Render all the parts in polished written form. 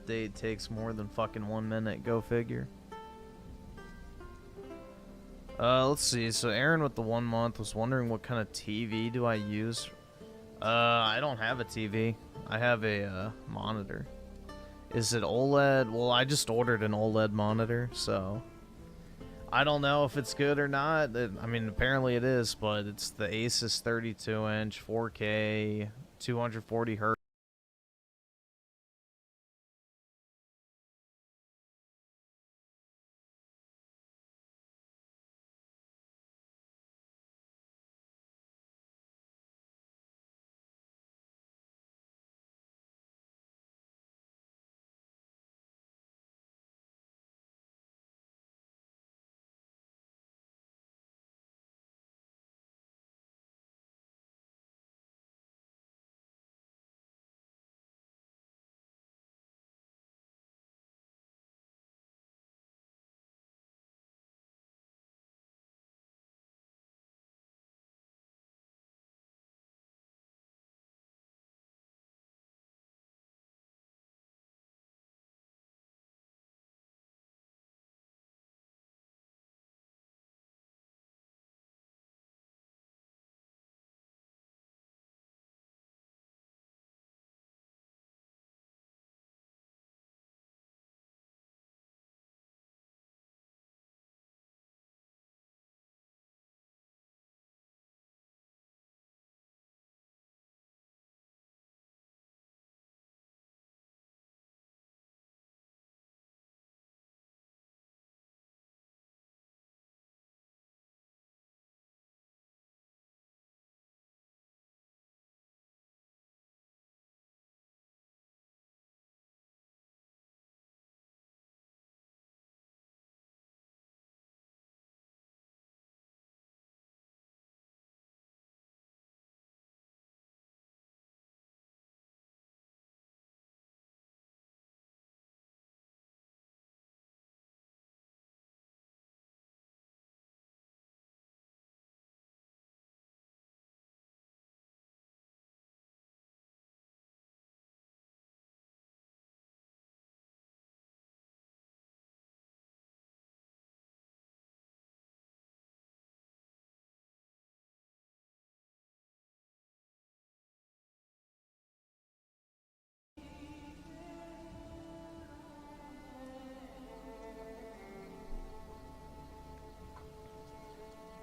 update takes more than fucking 1 minute. Go figure. Let's see. So Aaron with the 1 month was wondering what kind of TV do I use. I don't have a TV. I have a monitor. Is it OLED? Well, I just ordered an OLED monitor, so I don't know if it's good or not. I mean, apparently it is, but it's the Asus 32-inch 4K 240 hertz.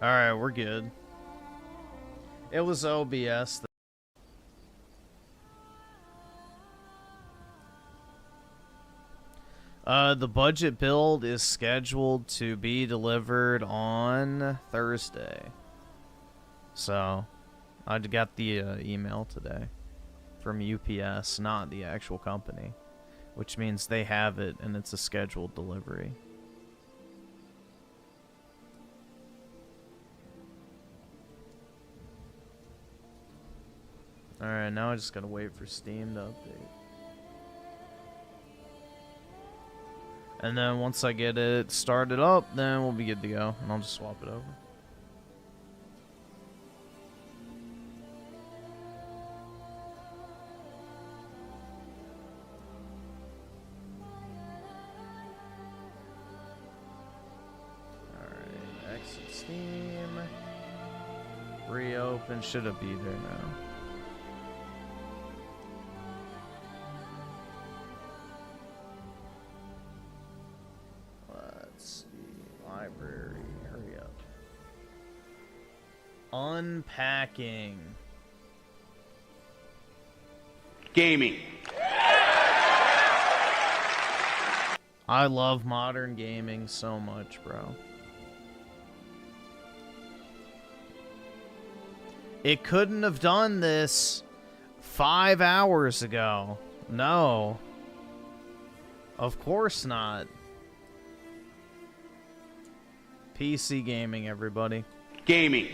Alright, we're good. It was OBS. The budget build is scheduled to be delivered on Thursday. So, I got the email today from UPS, not the actual company, which means they have it and it's a scheduled delivery. Alright, now I just gotta wait for Steam to update. And then once I get it started up, then we'll be good to go. And I'll just swap it over. Alright, exit Steam. Reopen, should it be there now? Unpacking. Gaming. I love modern gaming so much, bro. It couldn't have done this 5 hours ago. No. Of course not. PC gaming, everybody. Gaming.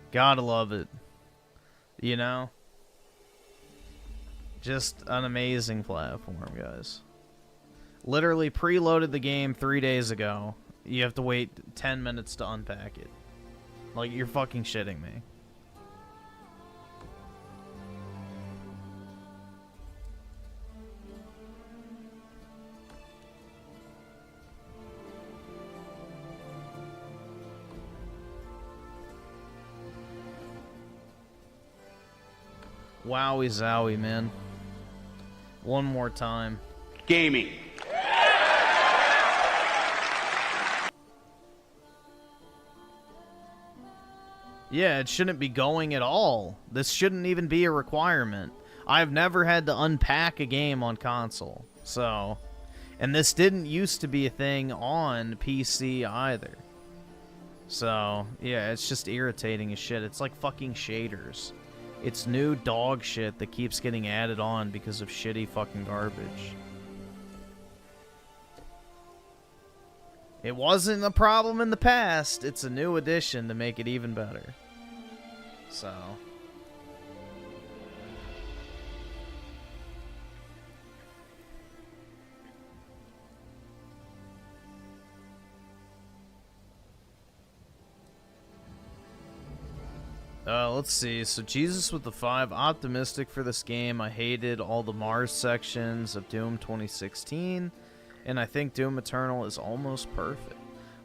Gotta love it. You know? Just an amazing platform, guys. Literally preloaded the game 3 days ago. You have to wait 10 minutes to unpack it. Like, you're fucking shitting me. Wowie zowie, man. One more time. Gaming. Yeah, it shouldn't be going at all. This shouldn't even be a requirement. I've never had to unpack a game on console, so... And this didn't used to be a thing on PC either. So, yeah, it's just irritating as shit. It's like fucking shaders. It's new dog shit that keeps getting added on because of shitty fucking garbage. It wasn't a problem in the past. It's a new addition to make it even better. So... let's see. So Jesus with the 5. Optimistic for this game. I hated all the Mars sections of Doom 2016. And I think Doom Eternal is almost perfect.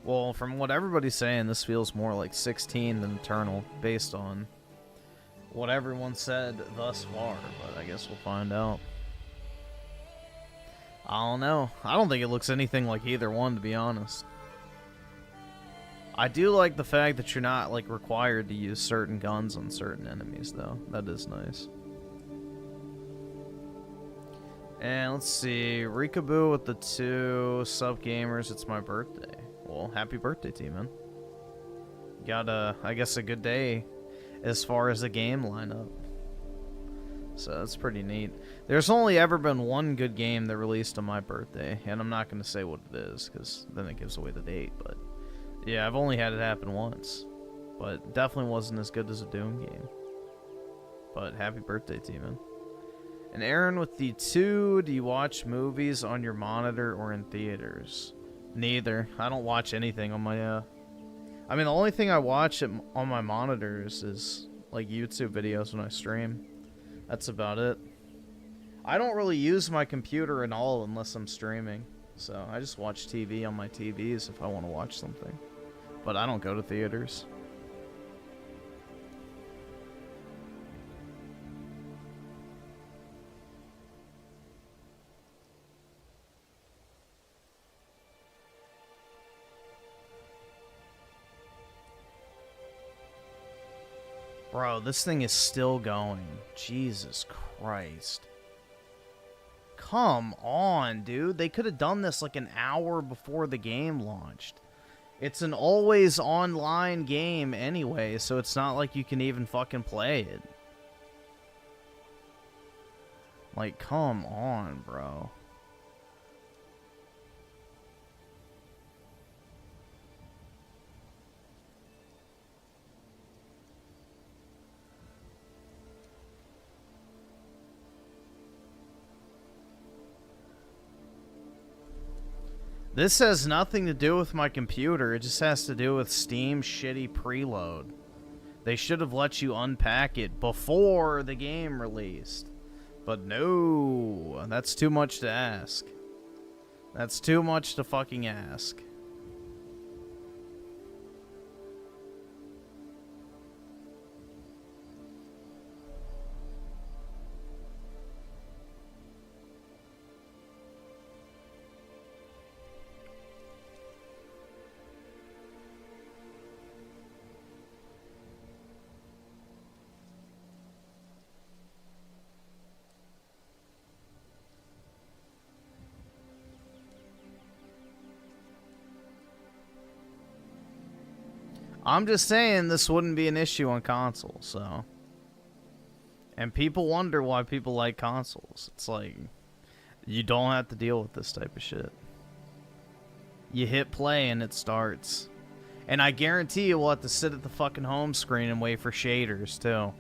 Well, from what everybody's saying, this feels more like 16 than Eternal. Based on what everyone said thus far. But I guess we'll find out. I don't know. I don't think it looks anything like either one, to be honest. I do like the fact that you're not, like, required to use certain guns on certain enemies, though. That is nice. And let's see. Rikaboo with the 2 sub-gamers. It's my birthday. Well, happy birthday to you, man. Got, I guess, a good day as far as the game lineup. So that's pretty neat. There's only ever been one good game that released on my birthday. And I'm not going to say what it is, because then it gives away the date, but... Yeah, I've only had it happen once. But definitely wasn't as good as a Doom game. But happy birthday to you, man. And Aaron with the 2, do you watch movies on your monitor or in theaters? Neither. I don't watch anything on my, I mean, the only thing I watch on my monitors is, like, YouTube videos when I stream. That's about it. I don't really use my computer at all unless I'm streaming. So I just watch TV on my TVs if I want to watch something. But I don't go to theaters. Bro, this thing is still going. Jesus Christ. Come on, dude. They could have done this like an hour before the game launched. It's an always online game anyway, so it's not like you can even fucking play it. Like, come on, bro. This has nothing to do with my computer. It just has to do with Steam's shitty preload. They should have let you unpack it before the game released. But no, that's too much to ask. That's too much to fucking ask. I'm just saying this wouldn't be an issue on console, so. And people wonder why people like consoles. It's like, you don't have to deal with this type of shit. You hit play and it starts. And I guarantee you we'll have to sit at the fucking home screen and wait for shaders, too.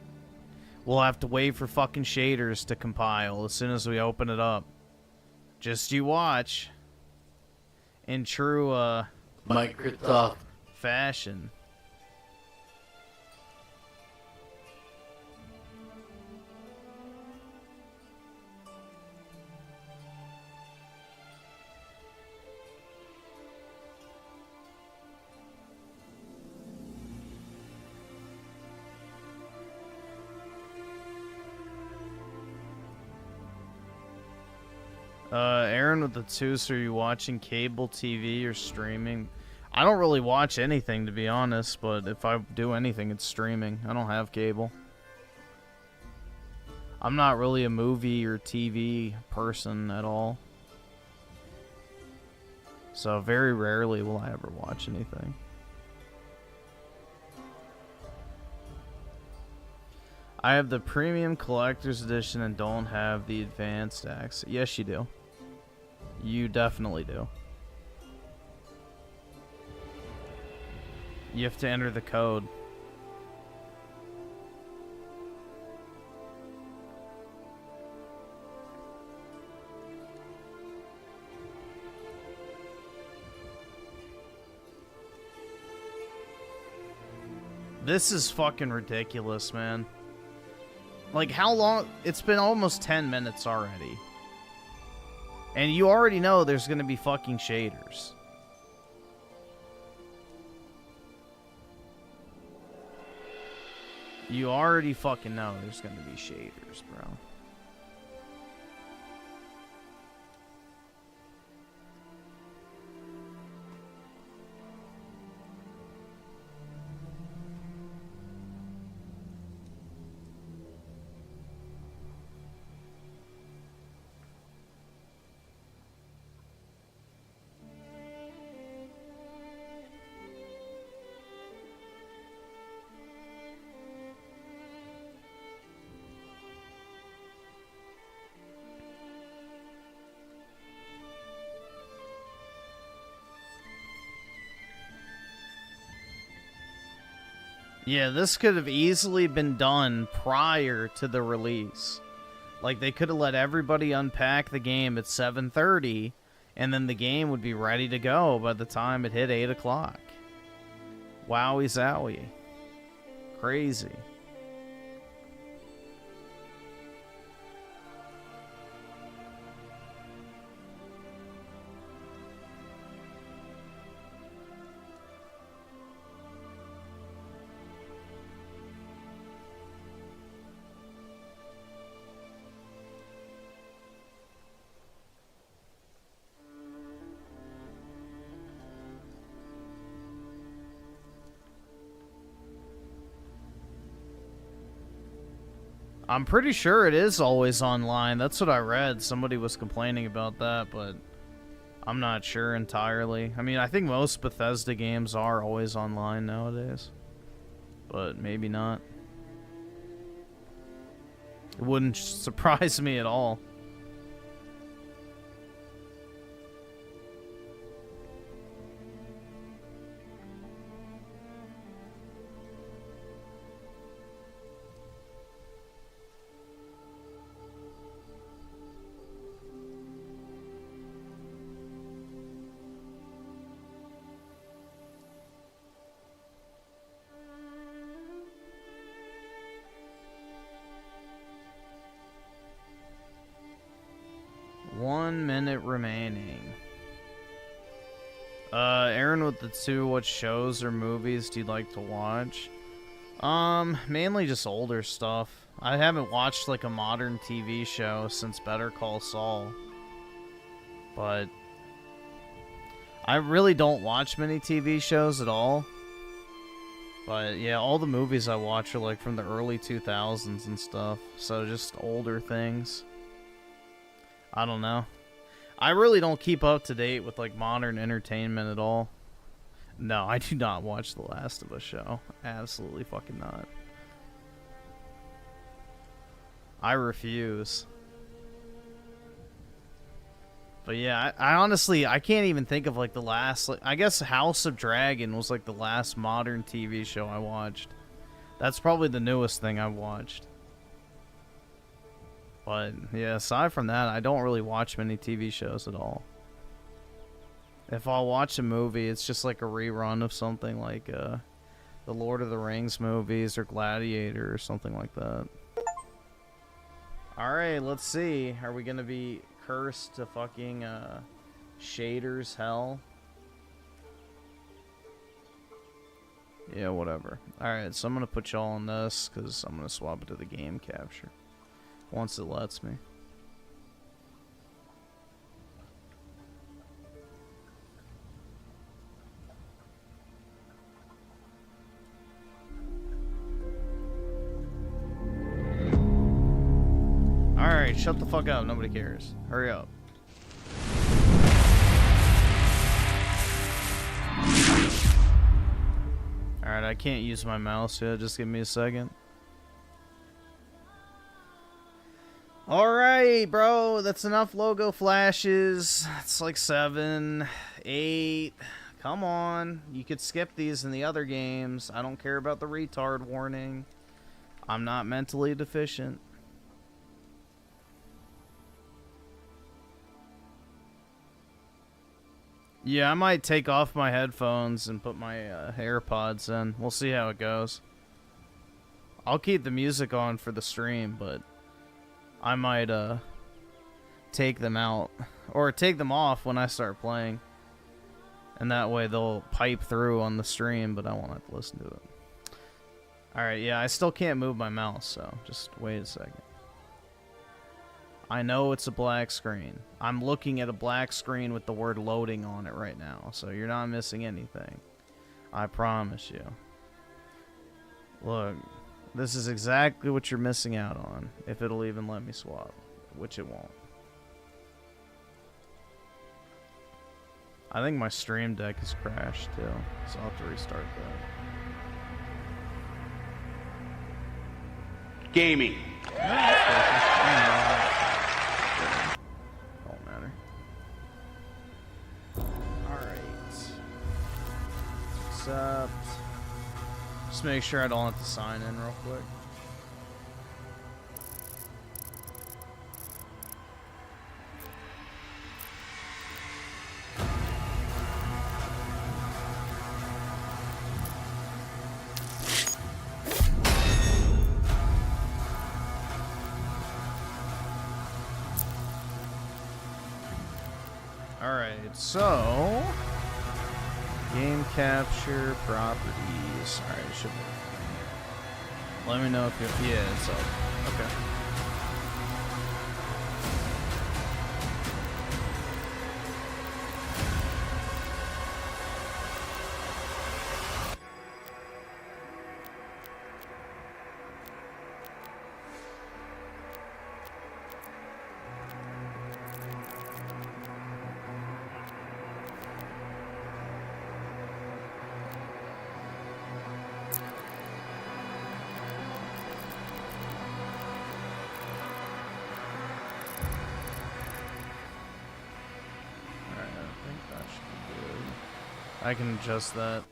We'll have to wait for fucking shaders to compile as soon as we open it up. Just you watch. In true, Microsoft fashion. Aaron with the 2, so are you watching cable TV or streaming? I don't really watch anything, to be honest, but if I do anything, it's streaming. I don't have cable. I'm not really a movie or TV person at all. So very rarely will I ever watch anything. I have the premium collector's edition and don't have the advanced access. Yes, you do. You definitely do. You have to enter the code. This is fucking ridiculous, man. Like, how long? It's been almost 10 minutes already. And you already know there's gonna be fucking shaders. You already fucking know there's gonna be shaders, bro. Yeah, this could have easily been done prior to the release. Like, they could have let everybody unpack the game at 7:30, and then the game would be ready to go by the time it hit 8 o'clock. Wowie zowie. Crazy. I'm pretty sure it is always online. That's what I read. Somebody was complaining about that, but I'm not sure entirely. I mean, I think most Bethesda games are always online nowadays, but maybe not. It wouldn't surprise me at all. One minute remaining. Aaron with the 2, what shows or movies do you like to watch? Mainly just older stuff. I haven't watched like a modern TV show since Better Call Saul. But I really don't watch many TV shows at all. But yeah, all the movies I watch are like from the early 2000s and stuff. So just older things. I don't know. I really don't keep up to date with like modern entertainment at all. No, I do not watch The Last of Us show. Absolutely fucking not. I refuse. But yeah, I honestly, I can't even think of like the last, like, I guess House of Dragon was like the last modern TV show I watched. That's probably the newest thing I've watched. But yeah, aside from that, I don't really watch many TV shows at all. If I'll watch a movie, it's just like a rerun of something like the Lord of the Rings movies or Gladiator or something like that. Alright, let's see. Are we gonna be cursed to fucking shaders hell? Yeah, whatever. Alright, so I'm gonna put y'all on this because I'm gonna swap it to the game capture once it lets me. Alright, shut the fuck up. Nobody cares. Hurry up. Alright, I can't use my mouse yet. Just give me a second. Alright, bro. That's enough logo flashes. It's like 7, 8. Come on. You could skip these in the other games. I don't care about the retard warning. I'm not mentally deficient. Yeah, I might take off my headphones and put my AirPods in. We'll see how it goes. I'll keep the music on for the stream, but I might take them out. Or take them off when I start playing. And that way they'll pipe through on the stream, but I won't have to listen to it. Alright, yeah, I still can't move my mouse, so just wait a second. I know it's a black screen. I'm looking at a black screen with the word loading on it right now, so you're not missing anything. I promise you. Look, this is exactly what you're missing out on, if it'll even let me swap, which it won't. I think my stream deck has crashed too, so I'll have to restart that. Gaming. Don't matter. Alright. Accept. Just make sure I don't have to sign in real quick. So, game capture properties. Alright, it should work. Let me know if you're. Yeah, it's up. Okay. I can adjust that.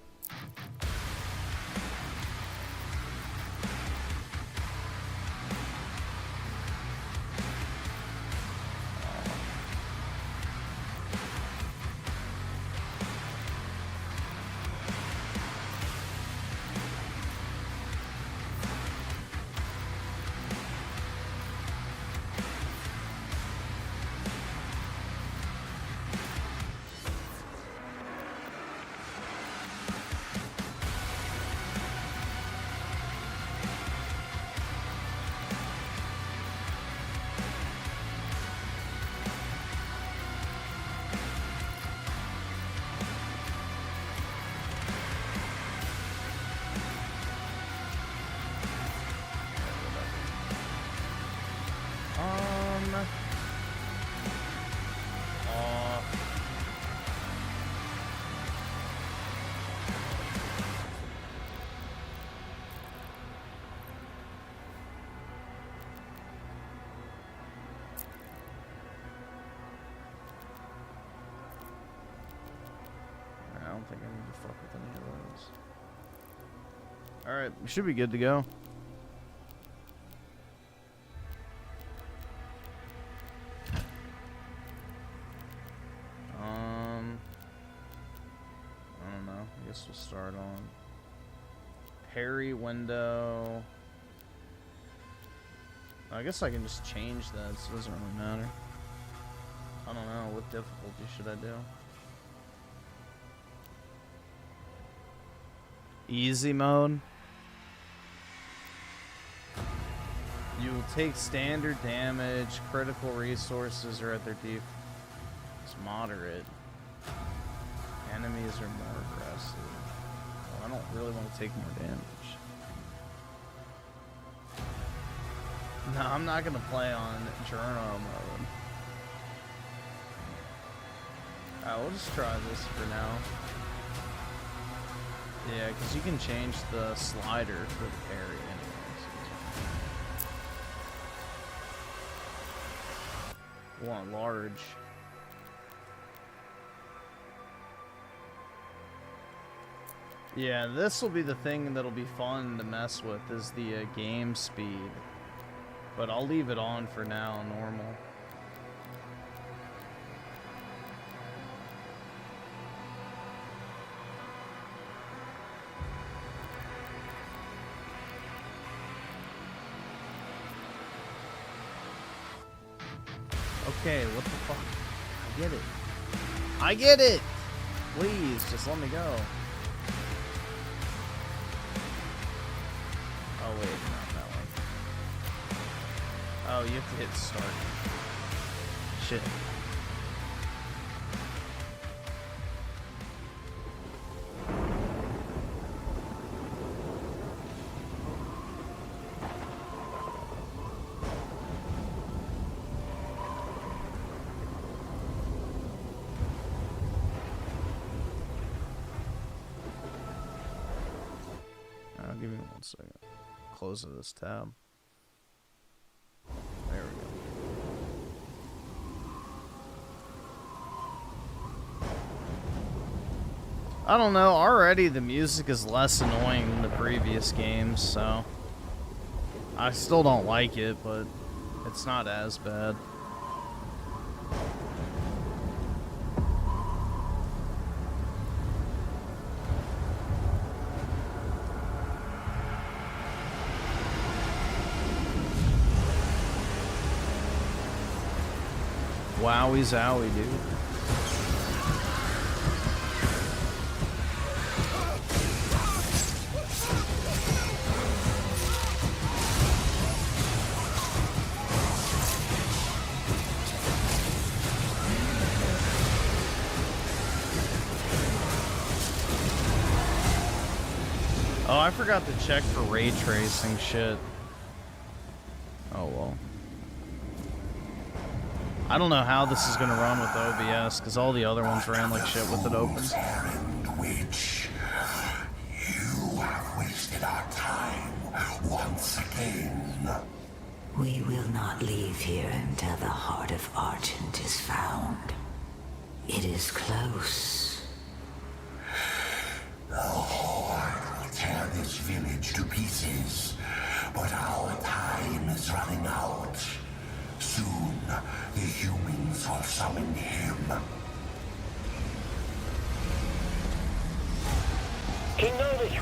I don't think I need to fuck with any of those. Alright, we should be good to go. I don't know. I guess we'll start on Perry window. I guess I can just change that, so it doesn't really matter. I don't know, what difficulty should I do? Easy mode. You will take standard damage, critical resources are at their deep. It's moderate. Enemies are more aggressive. Well, I don't really want to take more damage. No, I'm not gonna play on journal mode. Alright, we'll just try this for now. Yeah, because you can change the slider for the parry anyways. Want large. Yeah, this will be the thing that'll be fun to mess with, is the game speed. But I'll leave it on for now, normal. Okay, what the fuck? I get it. I get it! Please, just let me go. Oh wait, not that one. Oh, you have to hit start. Shit. Give me 1 second. Close this tab. There we go. I don't know. Already the music is less annoying than the previous games, so I still don't like it, but it's not as bad. Wowie zowie, dude. Oh, I forgot to check for ray tracing shit. Oh well. I don't know how this is going to run with OBS, because all the other ones ran like shit with it open. Witch, you have wasted our time once again. We will not leave here until the heart of Argent is found. It is close. The Horde will tear this village to pieces, but our time is running out. Soon, the humans will summon him. King Novi,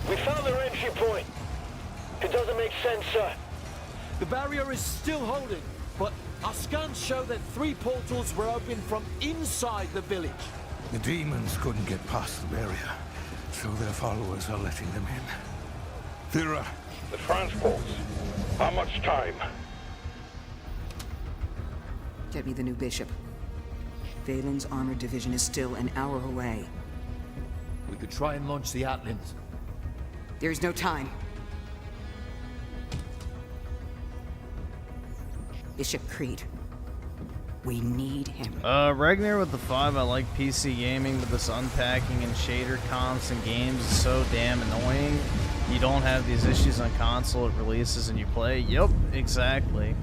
we found their entry point. It doesn't make sense, sir. The barrier is still holding, but our scans show that 3 portals were opened from inside the village. The demons couldn't get past the barrier, so their followers are letting them in. Thera. The transports. How much time? Get me the new bishop. Valen's armored division is still an hour away. We could try and launch the Atlands. There's no time. Bishop Creed. We need him. Regner with the 5, I like PC gaming, but this unpacking and shader comps and games is so damn annoying. You don't have these issues on console, it releases and you play. Yep, exactly.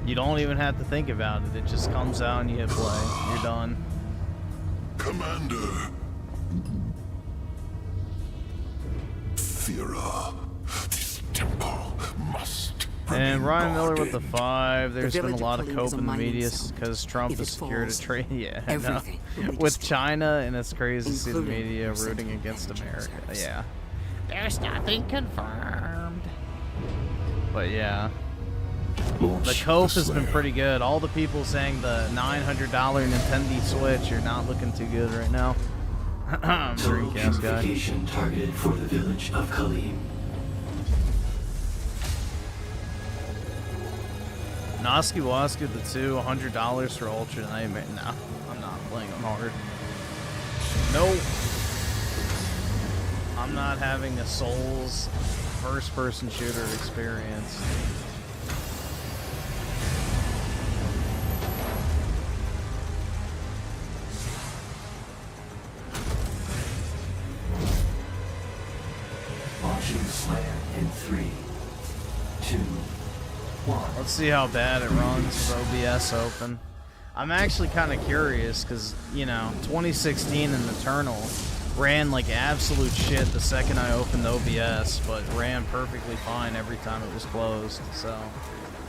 You don't even have to think about it. It just comes out and you hit play. You're done. Commander. Thera, this temple must. And Ryan Miller with the guarded. 5. There's been a lot of cope in the mining media zone. because Trump If has it secured a falls, trade. Yeah, everything will be with destroyed, China, and it's crazy to see the including media our rooting Central against Management America. Service. Yeah. There's nothing confirmed. But yeah. The cope has been pretty good. All the people saying the $900 Nintendo Switch are not looking too good right now. I'm Dreamcast guy. Purification targeted for the village of Kalim. Noski Wasku the 2, $100 for Ultra Nightmare. No, I'm not playing on hard. Nope. I'm not having a Souls first-person shooter experience. Let's see how bad it runs with OBS open. I'm actually kind of curious because, you know, 2016 in Eternal ran like absolute shit the second I opened OBS, but ran perfectly fine every time it was closed. So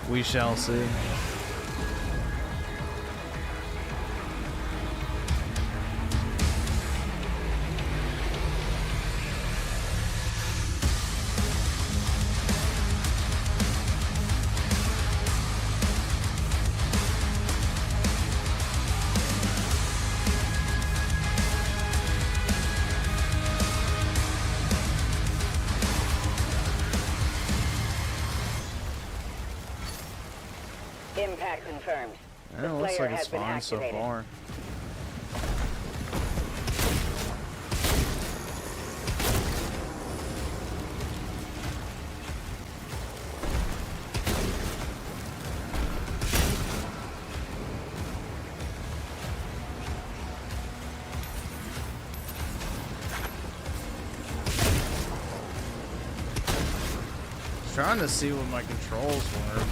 we shall see. Impact confirmed. Yeah, it looks like it's fine so far. Trying to see what my controls were, but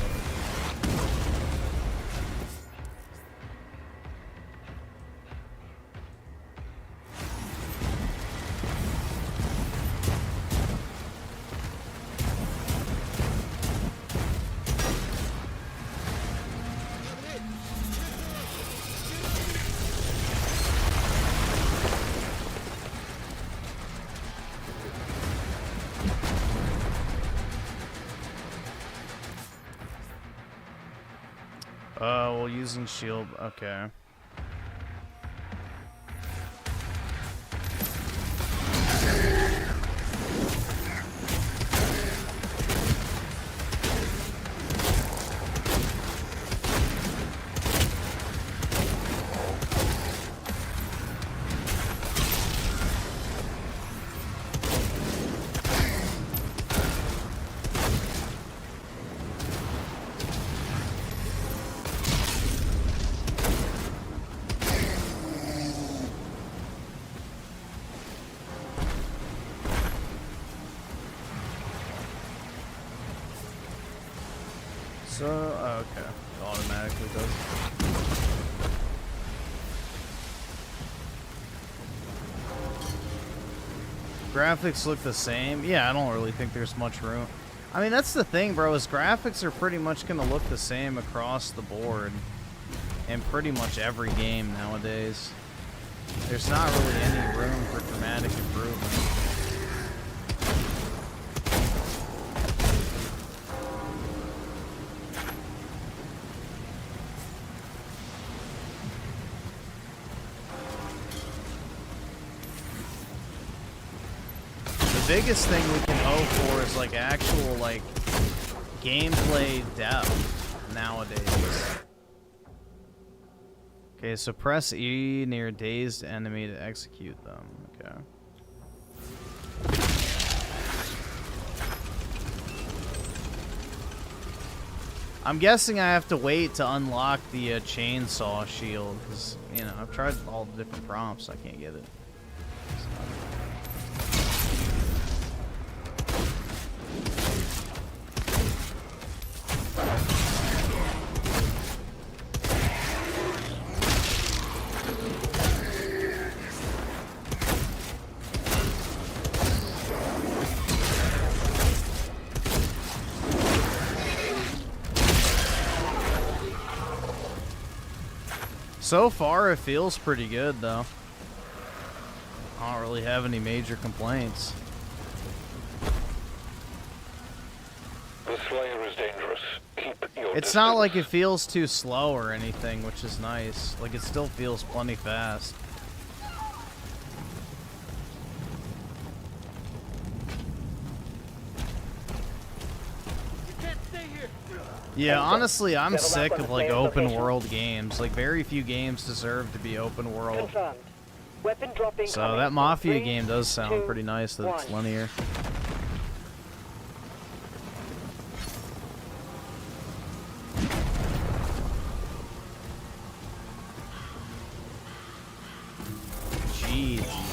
well, using shield, okay. So, oh, okay, it automatically does. Graphics look the same. Yeah, I don't really think there's much room. I mean, that's the thing, bro, is graphics are pretty much going to look the same across the board in pretty much every game nowadays. There's not really any room for dramatic improvement. The biggest thing we can hope for is like actual like gameplay depth nowadays. Okay, so press E near dazed enemy to execute them. Okay. I'm guessing I have to wait to unlock the chainsaw shield because, you know, I've tried all the different prompts. I can't get it. So far, it feels pretty good, though. I don't really have any major complaints. The Slayer is dangerous. Keep your It's distance. not like it feels too slow or anything, which is nice. Like, it still feels plenty fast. Yeah, honestly, I'm sick of like open world games. Like, very few games deserve to be open world. Confirmed. Weapon dropping. So that Mafia game does sound pretty nice that it's linear. Jeez.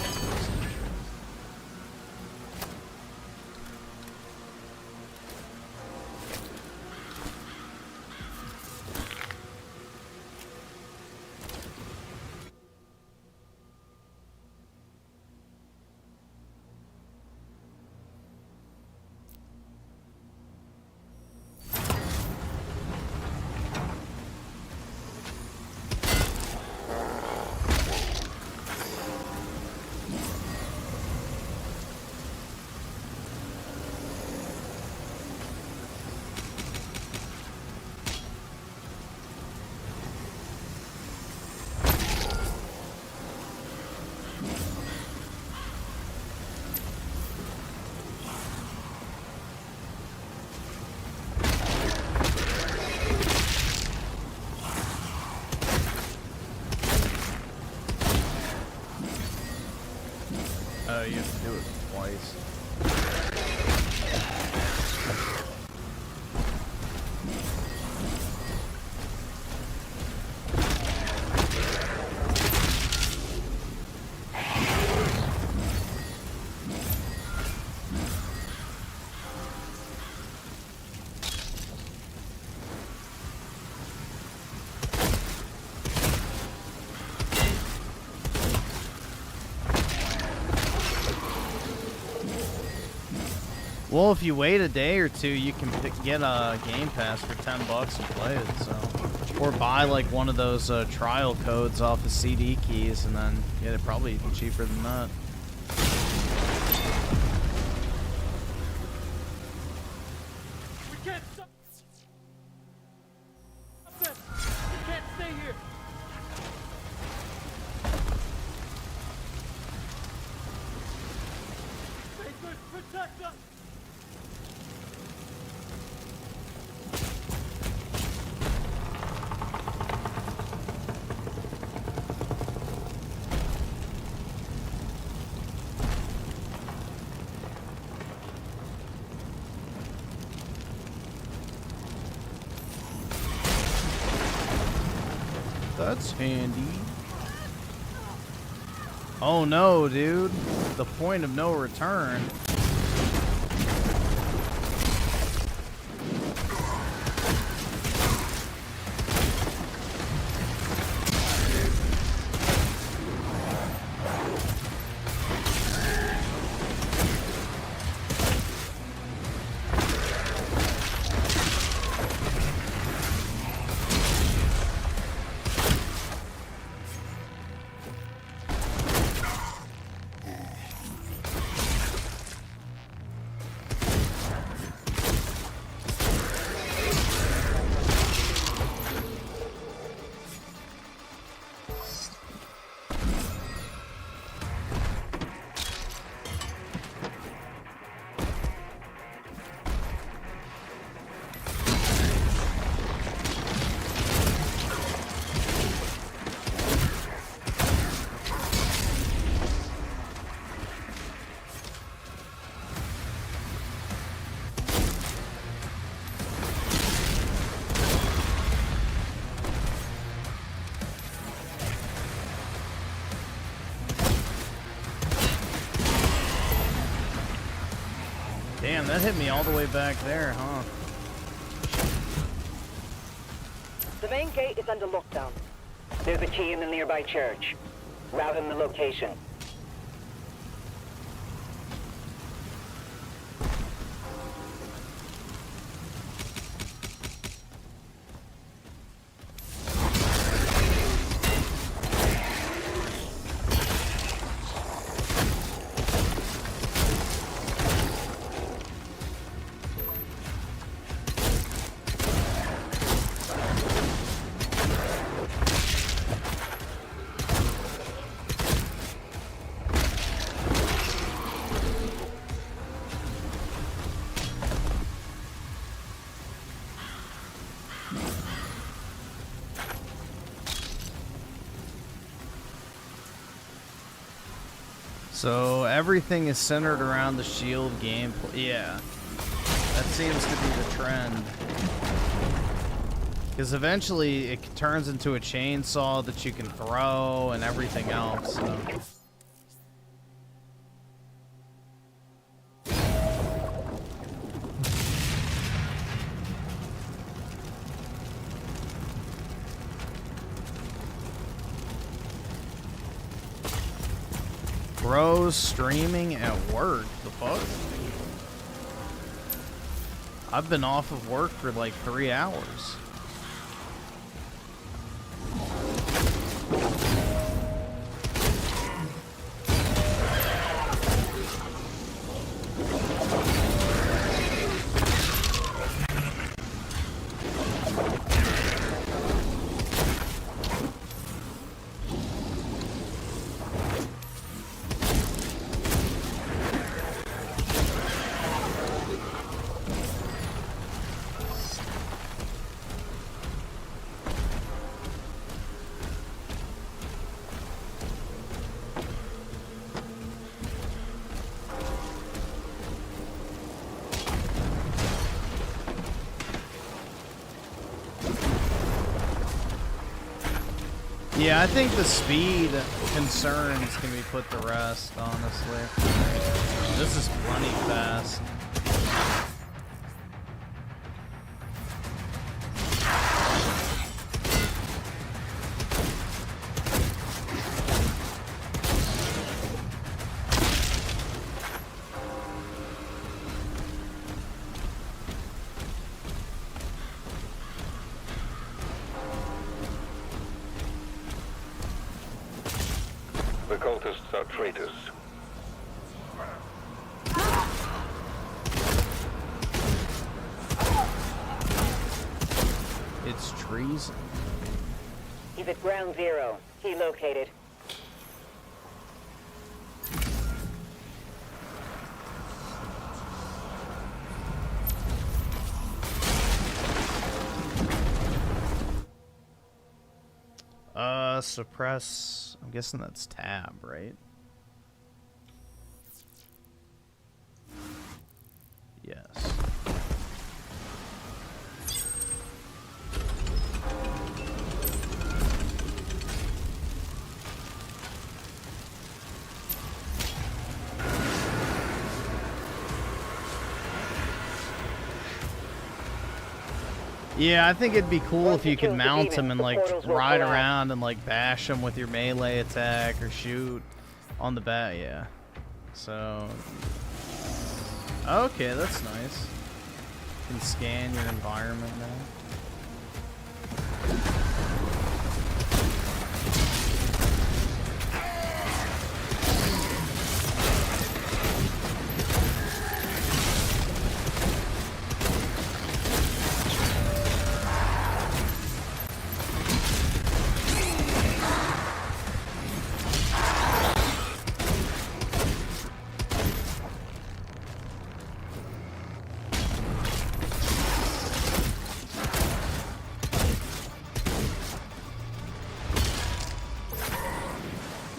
Oh, you have to do it twice. Well, if you wait a day or two, you can get a Game Pass for $10 and play it. So, or buy like one of those trial codes off of CD keys, and then get it probably even cheaper than that. We can't stop them. We can't stay here. Papers, protect us. That's handy. Oh no, dude. The point of no return. Damn, that hit me all the way back there, huh? The main gate is under lockdown. There's a key in the nearby church. Route him the location. So everything is centered around the shield gameplay. Yeah, that seems to be the trend. Because eventually it turns into a chainsaw that you can throw and everything else. So. Bros streaming at work. The fuck? I've been off of work for like 3 hours. Yeah, I think the speed concerns can be put to rest, honestly. This is plenty fast. The cultists are traitors. It's treason. He's at ground zero. He located. Suppress. I'm guessing that's tab, right? Yes. Yeah, I think it'd be cool if you could mount him and like ride around and like bash him with your melee attack or shoot on the bat. Yeah. So. Okay, that's nice. You can scan your environment now.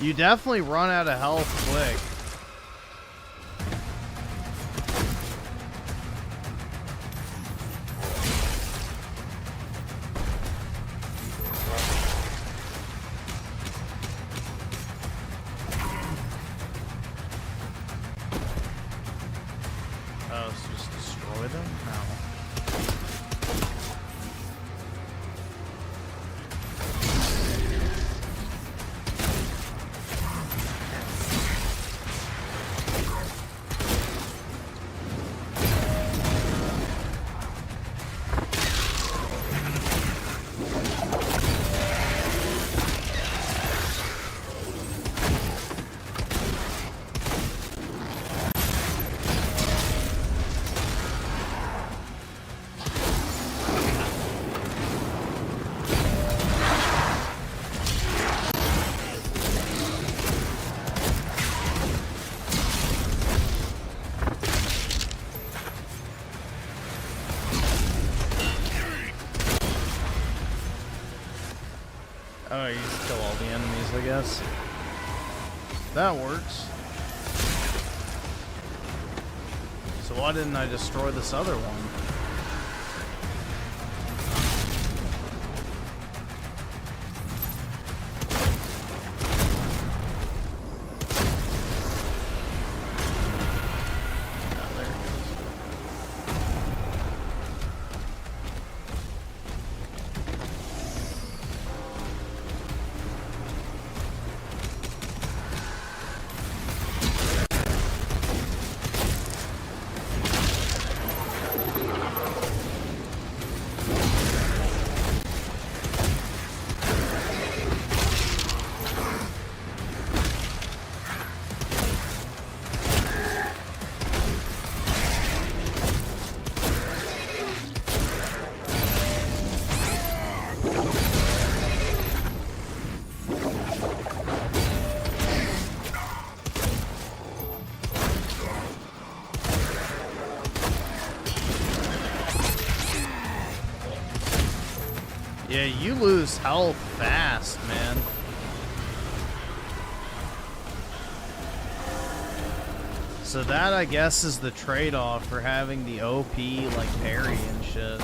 You definitely run out of health quick. Oh, so just destroy them? No. Oh, you just kill all the enemies, I guess. That works. So why didn't I destroy this other one? Oh, there it goes. Yeah, you lose health fast, man. So that, I guess, is the trade-off for having the OP, like, parry and shit.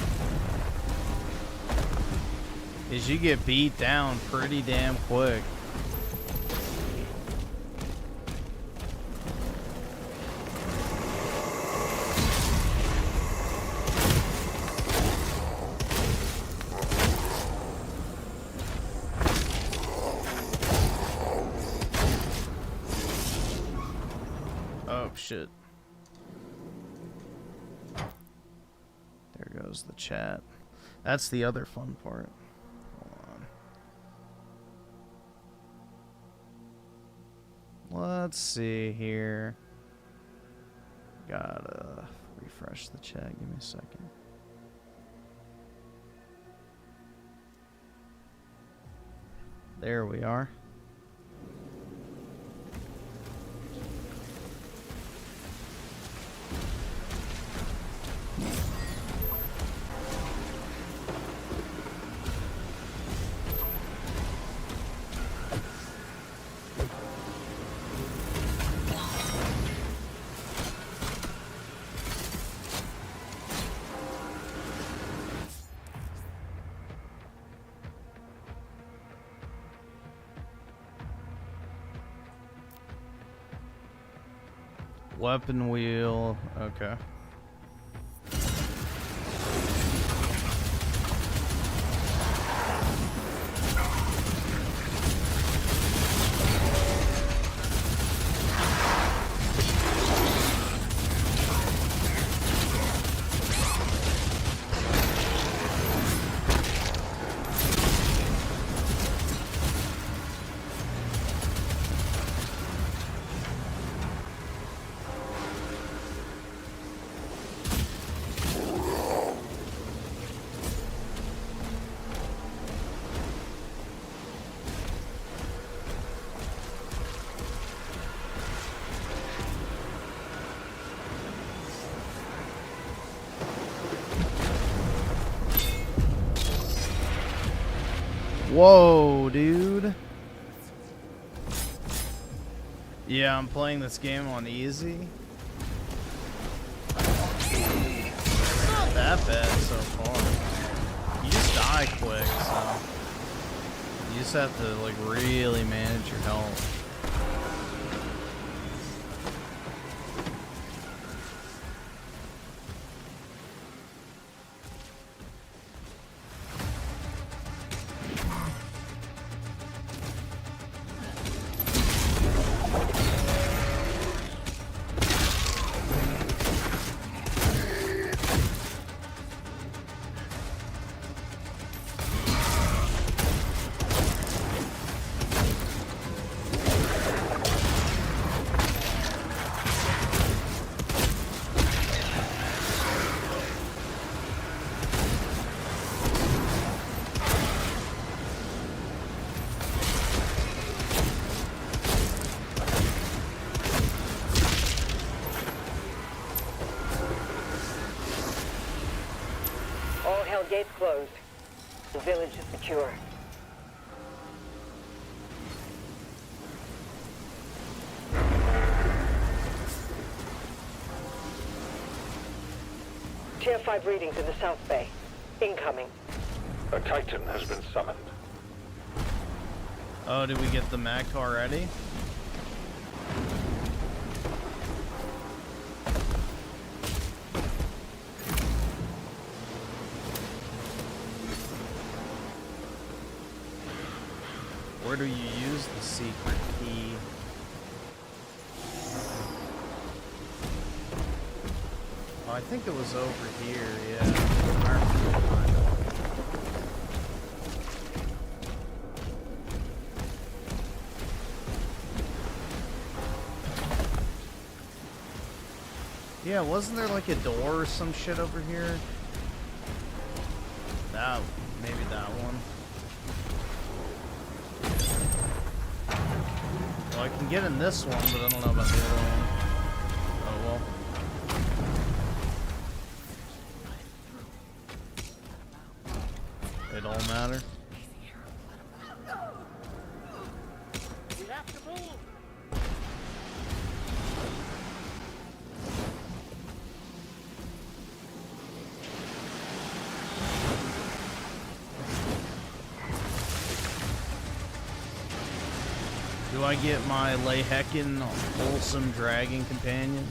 is you get beat down pretty damn quick. Oh shit. There goes the chat. That's the other fun part. Hold on. Let's see here. Gotta refresh the chat. Give me a second. There we are. Weapon wheel, okay. Whoa, dude. Yeah, I'm playing this game on easy. It's not that bad so far. You just die quick, so you just have to like really manage your health. Gates closed. The village is secure. Tier 5 readings in the South Bay. Incoming. A Titan has been summoned. Oh, did we get the mech already? Where do you use the secret key? Oh, I think it was over here, yeah. I remember. Yeah, wasn't there like a door or some shit over here? That, maybe that one. Well, I can get in this one, but I don't know about the other one. Oh well. It don't matter. Do I get my Leheckin wholesome dragon companion?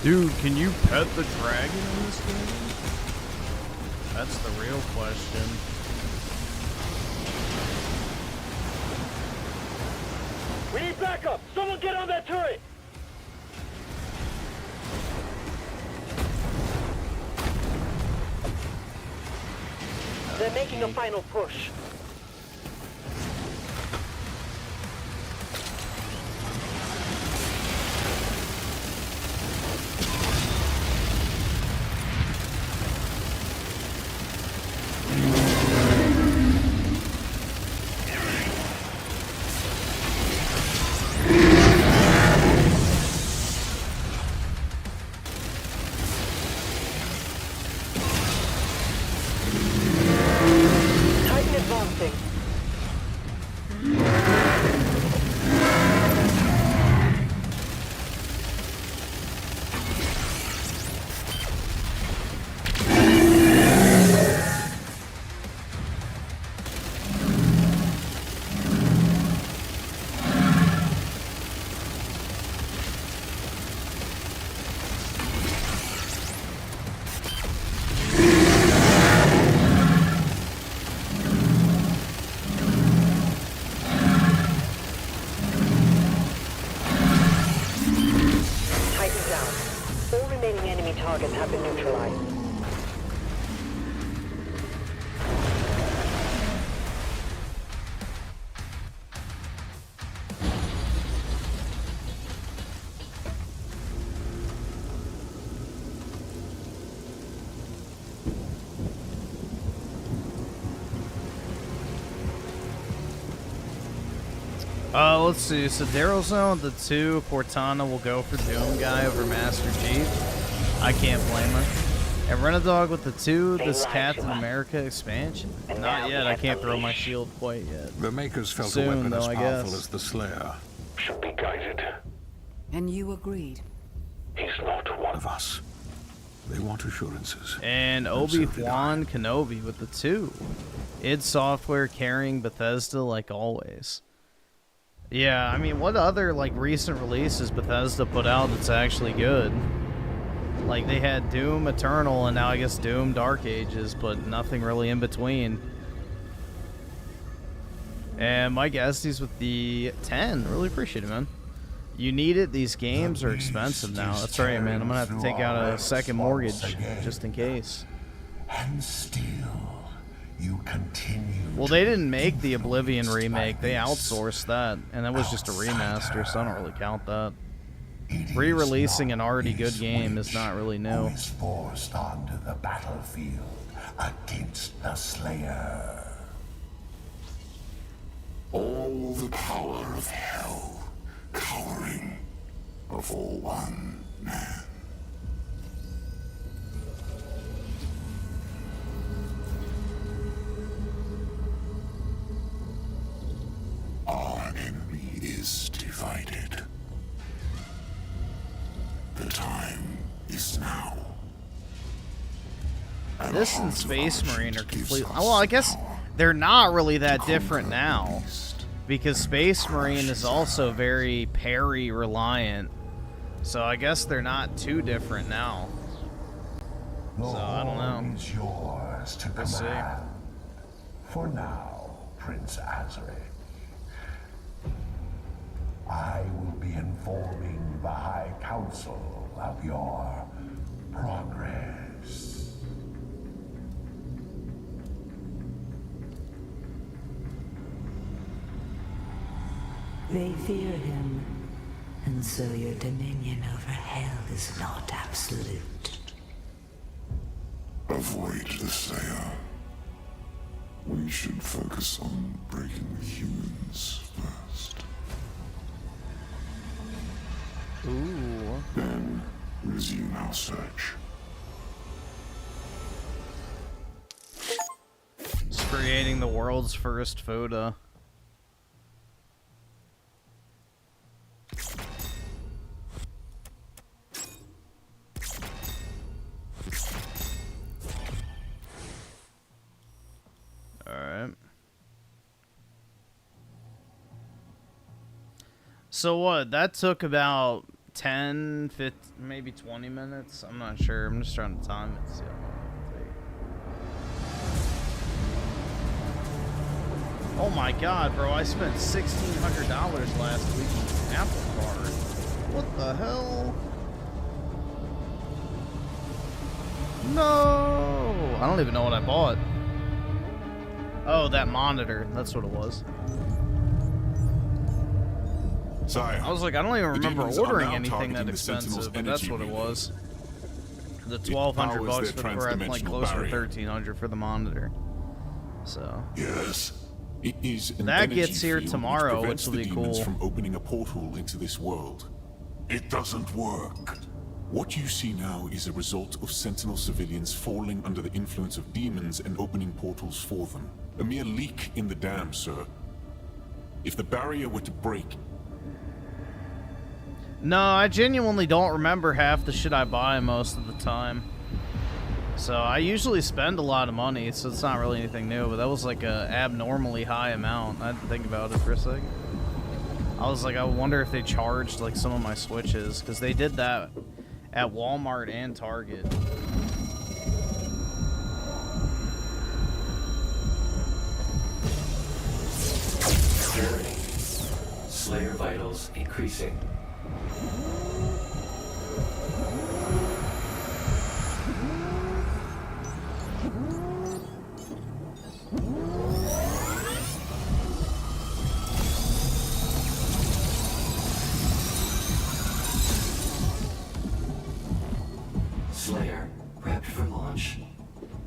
Dude, can you pet the dragon in this game? That's the real question. We need backup! Someone get on that turret! They're making a final push. Titan advancing. Titan down. All remaining enemy targets have been neutralized. Let's see. So Daryl's on the 2. Cortana will go for Doom Guy over Master Chief. I can't blame her. And Renadog with the 2. This Captain America expansion. Not yet. I can't throw my shield quite yet. The Makers felt Soon, a weapon though, as I powerful guess. as the Slayer. Should be guided. And you agreed. He's not one Of us. They want assurances. And so did Obi-Wan Kenobi with the 2. id Software carrying Bethesda like always. Yeah, I mean, what other, like, recent releases Bethesda put out that's actually good? Like, they had Doom Eternal and now I guess Doom Dark Ages, but nothing really in between. And Mike Estes with the 10. Really appreciate it, man. You need it. These games are expensive now. That's right, man. I'm going to have to take out a second mortgage just in case. And still, you continue. Well, they didn't make the Oblivion remake. They outsourced that, and that was just a remaster, so I don't really count that. Re-releasing an already good game is not really new. Who is forced onto the battlefield against the Slayer. All the power of hell cowering before one man. This and Space Marine are completely... Well, I guess they're not really that different now. Because Space Marine is also very parry reliant. So I guess they're not too different now. So I don't know. Is yours to command. For now, Prince Azric. I will be informing the High Council of your progress. They fear him, and so your dominion over hell is not absolute. Avoid the Slayer. We should focus on breaking the humans first. Ooh. Then resume our search. It's creating the world's first FOTA. Alright. So what? That took about 10, 15, maybe 20 minutes? I'm not sure. I'm just trying to time it to see how long it takes. Oh my god, bro. I spent $1,600 last week on Apple Card. What the hell? No! I don't even know what I bought. Oh, that monitor. That's what it was. Sire, I was like, I don't even remember demons ordering are now anything that targeting the Sentinel's expensive, but that's what it energy was. The It $1,200 powers for their the, or like transdimensional closer to barrier. $1,300 for the monitor. So yes, it is an that energy gets here field tomorrow, which which prevents will the be demons cool. from opening a portal into this world. It doesn't work. What you see now is a result of Sentinel civilians falling under the influence of demons and opening portals for them. A mere leak in the dam, sir. If the barrier were to break, no, I genuinely don't remember half the shit I buy most of the time. So I usually spend a lot of money, so it's not really anything new, but that was like a abnormally high amount. I had to think about it for a second. I was like, I wonder if they charged like some of my Switches, because they did that at Walmart and Target. Journey. Slayer vitals increasing. Slayer, prepped for launch.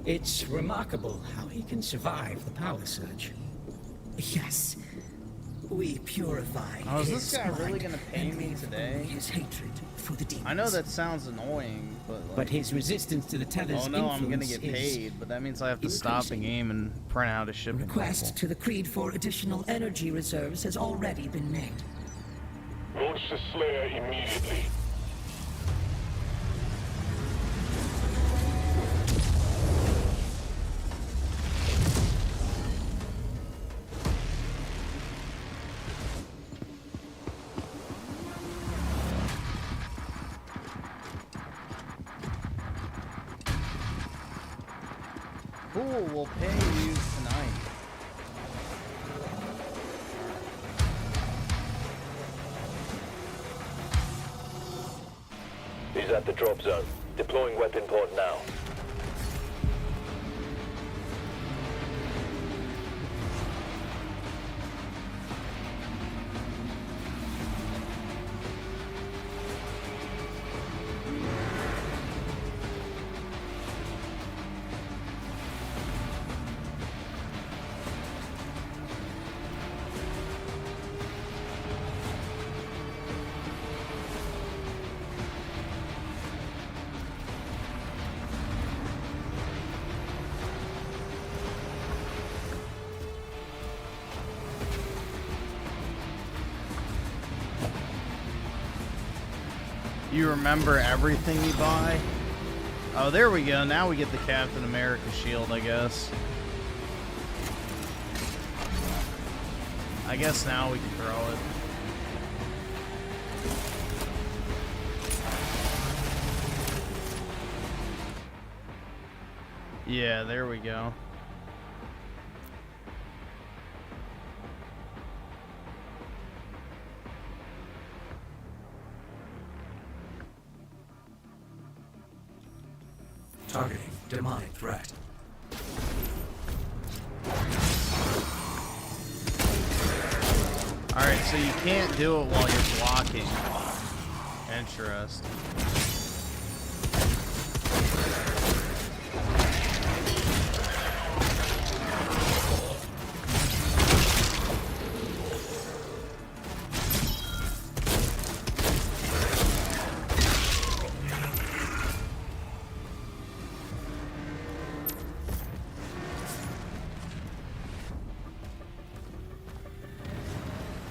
It's remarkable how he can survive the power surge. Yes, we purify Oh, is his this guy really mind gonna pay and me leave today? only his hatred for the demons. I know that sounds annoying, but like, But his resistance to the Tether's oh no, I'm gonna influence get is paid, but that means I have to stop the game and print out a shipping request label. to the Creed for additional energy reserves has already been made. Launch the Slayer immediately. Cool, we'll pay you tonight. He's at the drop zone. Deploying weapon port now. You remember everything you buy? Oh, there we go. Now we get the Captain America shield, I guess. I guess now we can throw it. Yeah, there we go. Targeting demonic threat. Alright, so you can't do it while you're blocking. Interesting.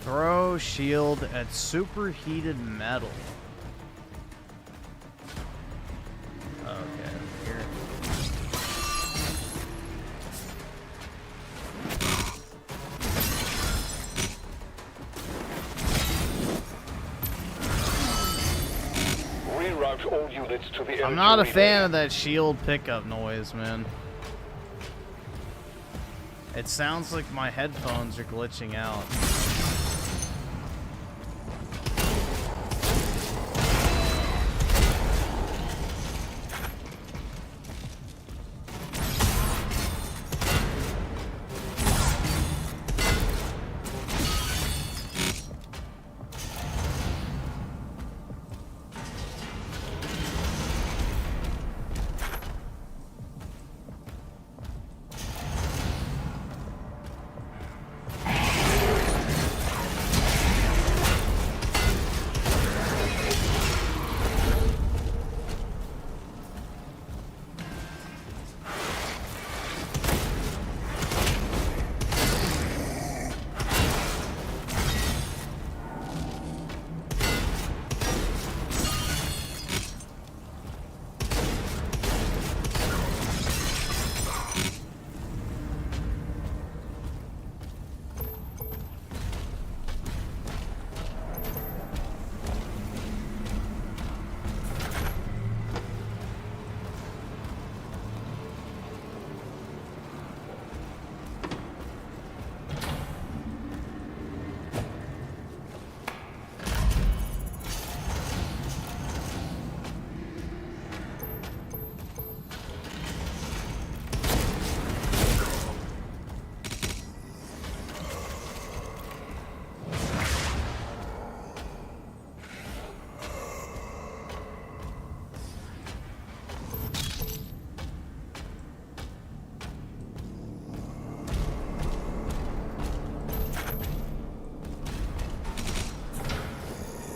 Throw shield at superheated metal. Okay, here. Reroute all units to the I'm not a fan of that shield pickup noise, man. It sounds like my headphones are glitching out.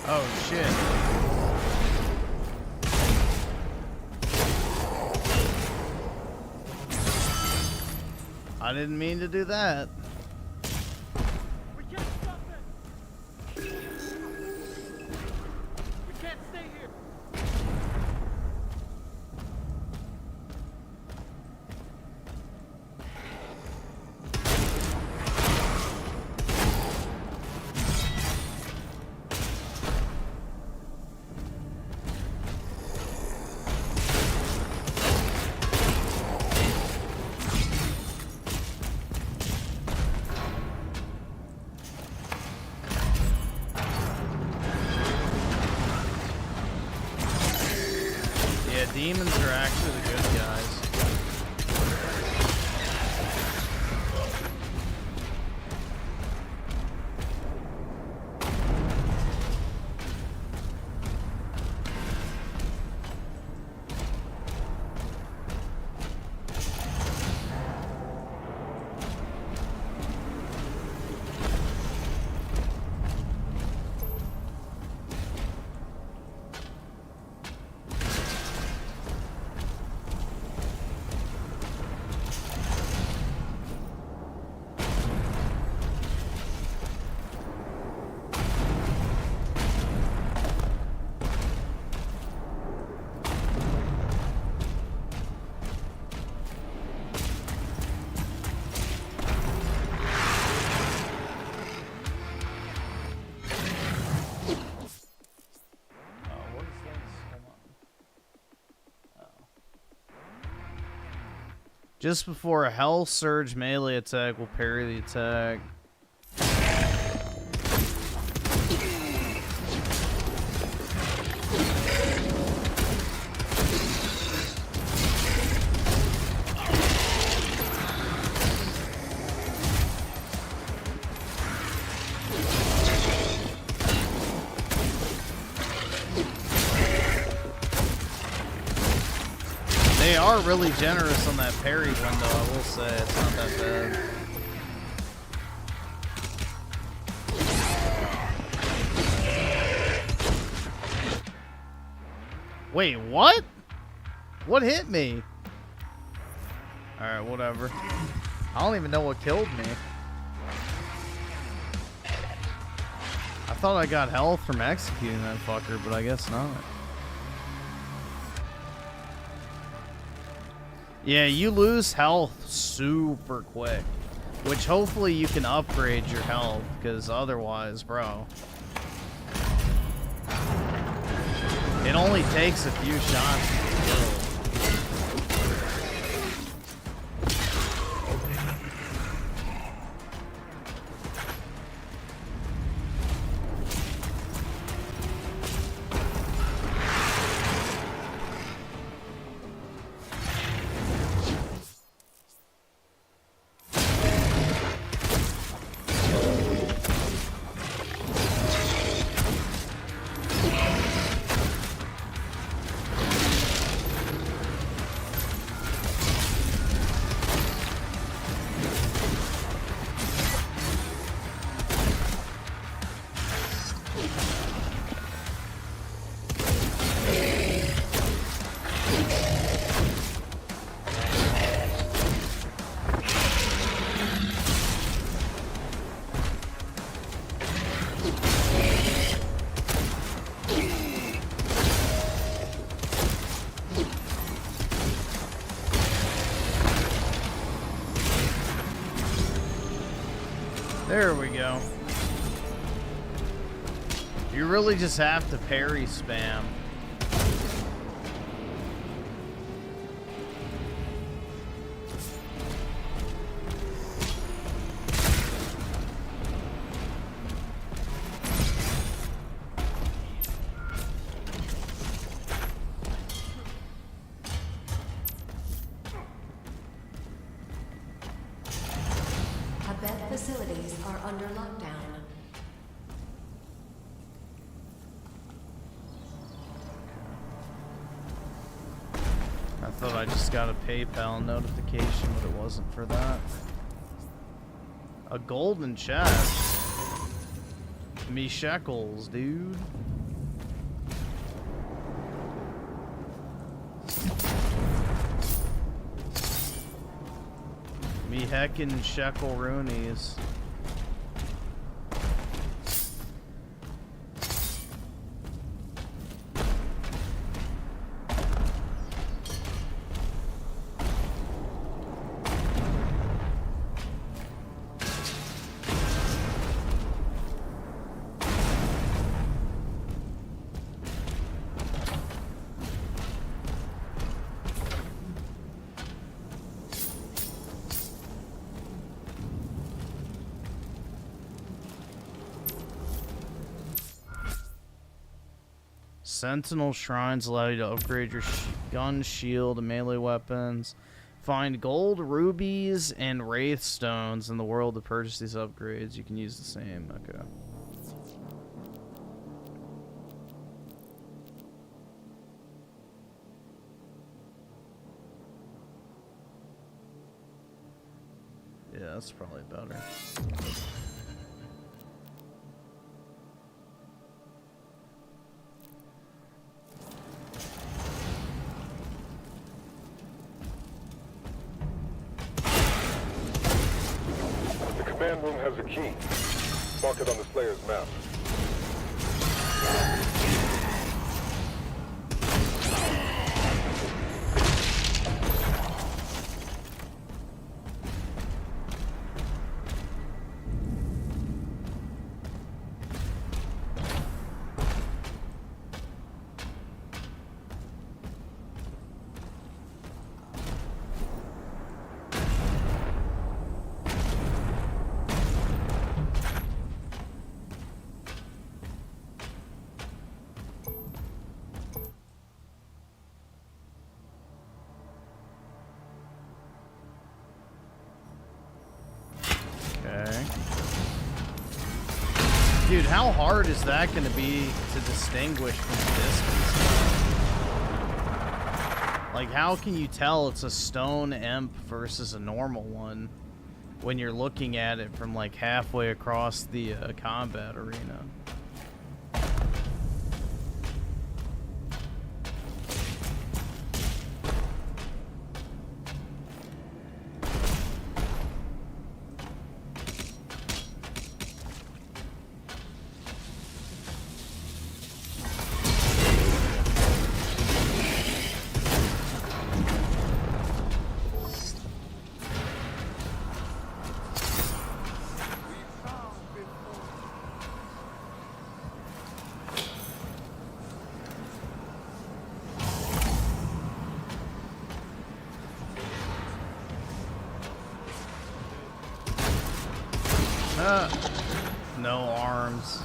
Oh shit. I didn't mean to do that. We can't stop it! We can't stay here! Demons are actually the good guys. Just before a Hell Surge melee attack will parry the attack. They are really generous on that parry window, I will say. It's not that bad. Wait, what? What hit me? Alright, whatever. I don't even know what killed me. I thought I got health from executing that fucker, but I guess not. Yeah, you lose health super quick, which hopefully you can upgrade your health, because otherwise, bro, it only takes a few shots to kill. There we go. You really just have to parry spam. Facilities are under lockdown. I thought I just got a PayPal notification, but it wasn't for that. A golden chest. Me shekels, dude. Me heckin' shekel roonies. Sentinel shrines allow you to upgrade your gun, shield, and melee weapons. Find gold, rubies, and wraith stones in the world to purchase these upgrades. You can use the same. Okay. Yeah, that's probably better. The command room has a key. Mark it on the Slayer's map. Okay. Dude, how hard is that going to be to distinguish from distance? Like, how can you tell it's a stone imp versus a normal one when you're looking at it from, like, halfway across the combat arena? No arms.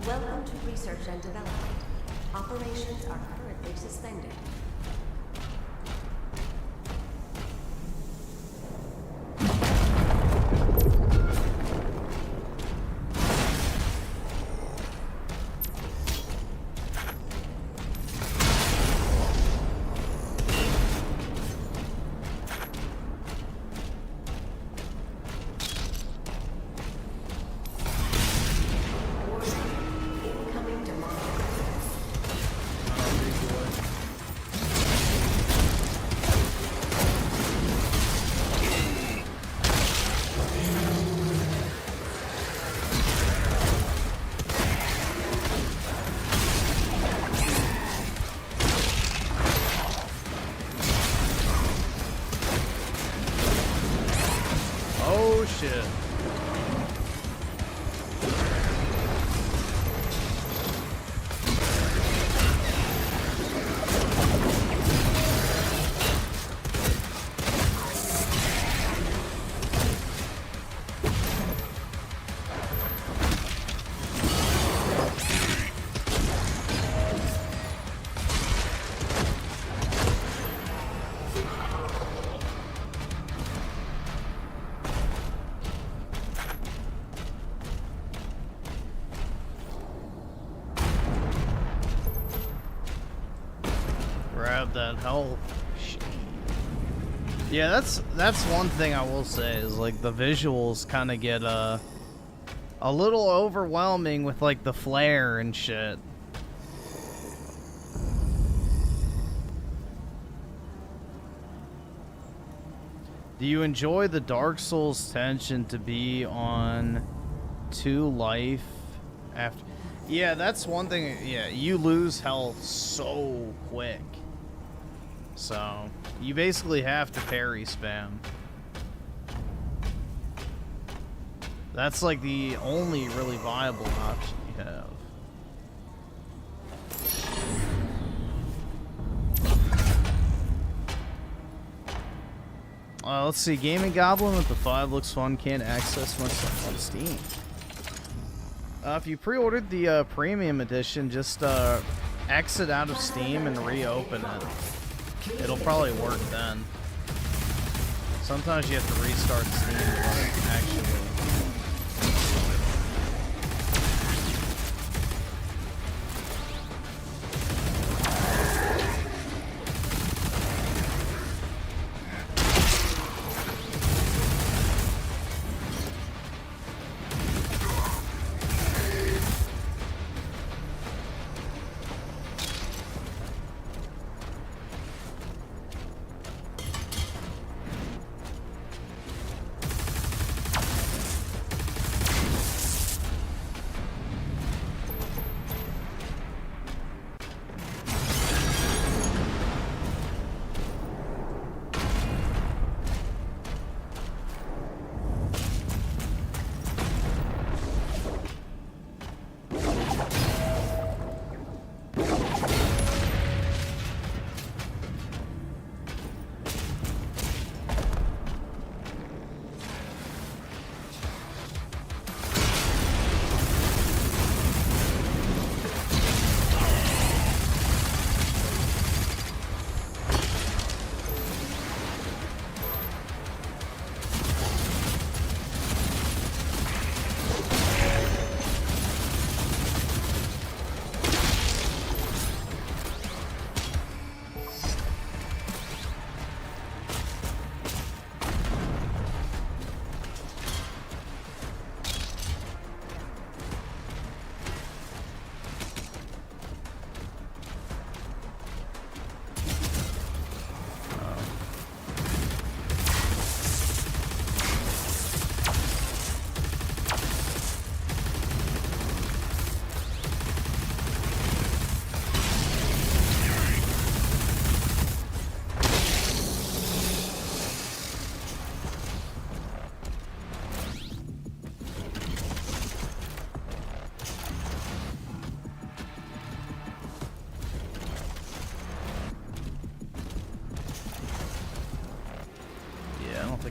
Welcome to research and development. Operations are currently suspended. Grab that health. Yeah, that's one thing I will say is like the visuals kind of get a little overwhelming with like the flare and shit. Do you enjoy the Dark Souls tension to be on 2 life after? Yeah, that's one thing. Yeah, you lose health so quick. So, you basically have to parry spam. That's like the only really viable option you have. Let's see. Gaming Goblin with the 5 looks fun. Can't access my stuff on Steam. If you pre-ordered the premium edition, just exit out of Steam and reopen it. It'll probably work then. Sometimes you have to restart Steam to actually.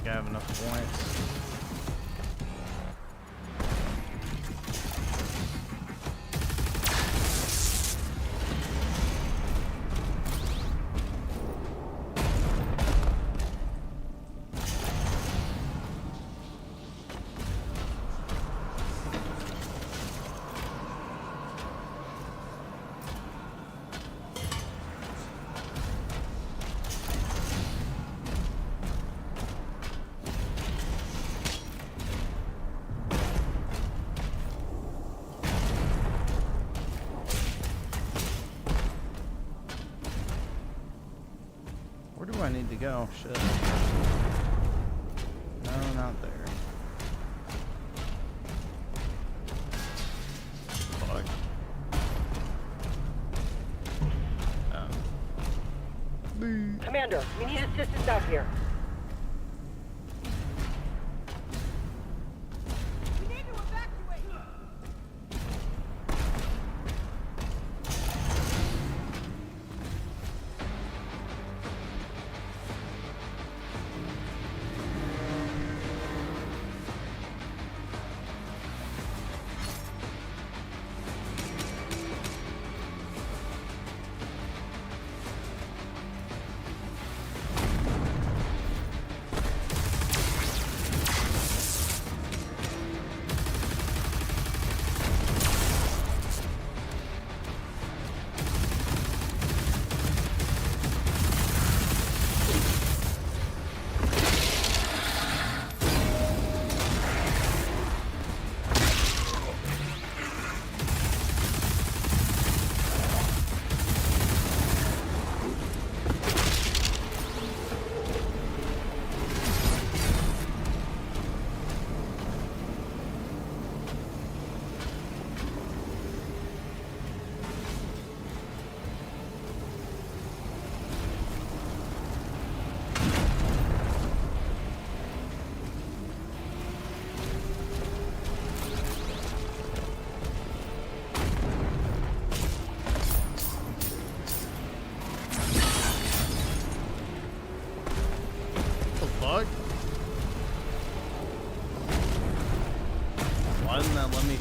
I have enough points. Where do I need to go? Shit. No, not there. Fuck. Oh. Commander, we need assistance out here.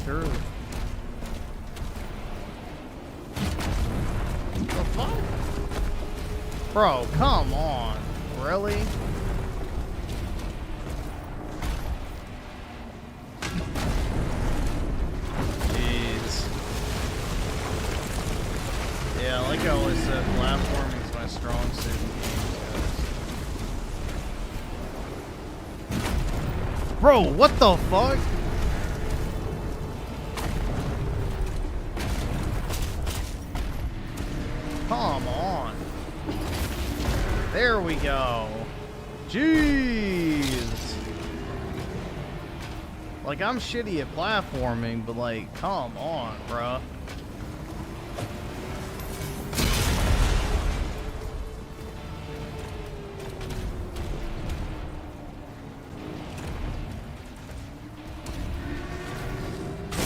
through. The fuck? Bro, come on. Really? Jeez. Yeah, like I always said, platforming is my strong suit in games. Bro, what the fuck? Come on. There we go. Jeez. Like, I'm shitty at platforming, but like, come on, bruh.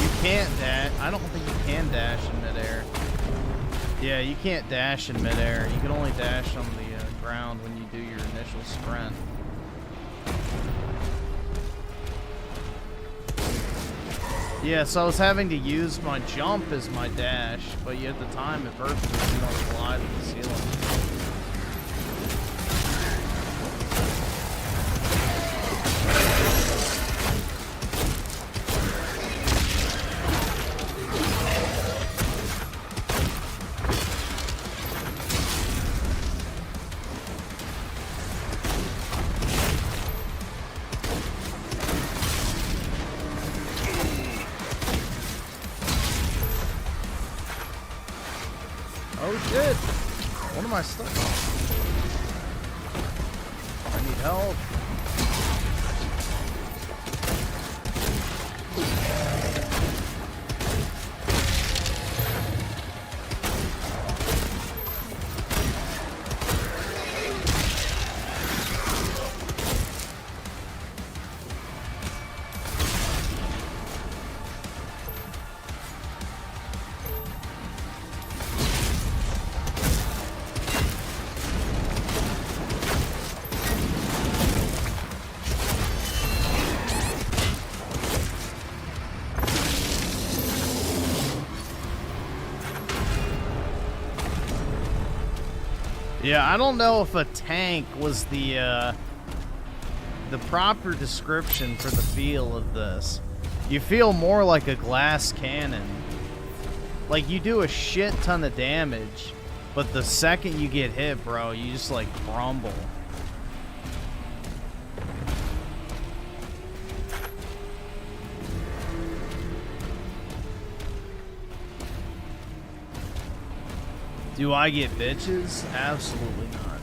You can't dash. I don't think you can dash in midair. Yeah, you can't dash in midair. You can only dash on the ground when you do your initial sprint. Yeah, so I was having to use my jump as my dash, but you had to time it perfectly so you don't slide at the ceiling. Oh shit! What am I stuck on? I need help. Yeah, I don't know if a tank was the proper description for the feel of this. You feel more like a glass cannon. Like, you do a shit ton of damage, but the second you get hit, bro, you just, like, crumble. Do I get bitches? Absolutely not.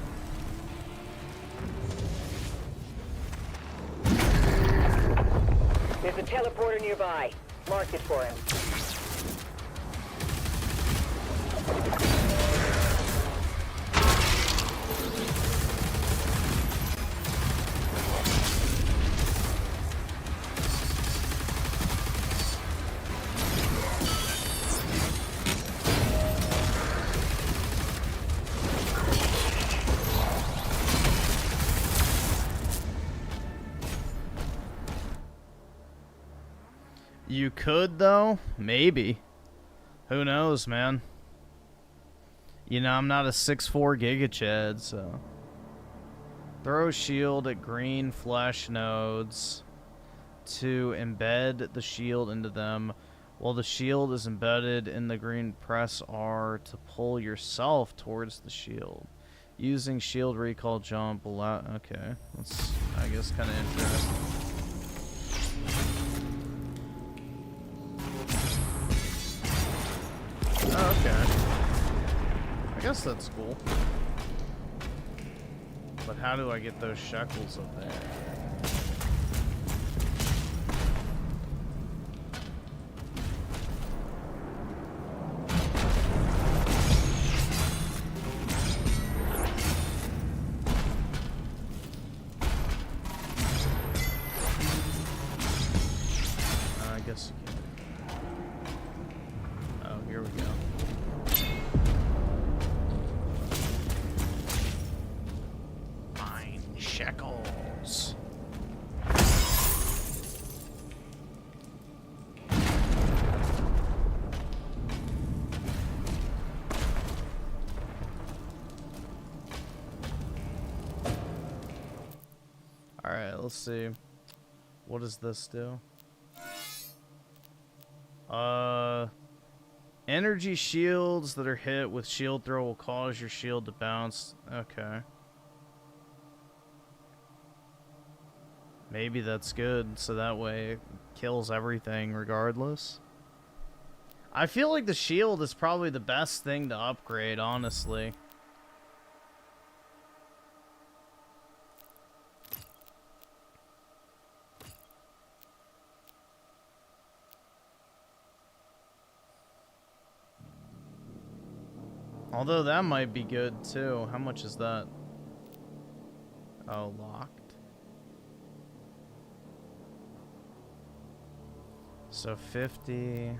There's a teleporter nearby. Mark it for him. You could, though? Maybe. Who knows, man? You know, I'm not a 6'4" Giga Chad, so... Throw shield at green flesh nodes to embed the shield into them. While the shield is embedded in the green, press R to pull yourself towards the shield. Using shield recall jump allow... Okay, that's, I guess, kind of interesting. Oh, okay. I guess that's cool. But how do I get those shekels up there? I guess you can. Oh, here we go. Shekels. Alright, let's see. What does this do? Energy shields that are hit with shield throw will cause your shield to bounce. Okay. Maybe that's good, so that way it kills everything regardless. I feel like the shield is probably the best thing to upgrade, honestly. Although that might be good too. How much is that? Oh, locked. So 50.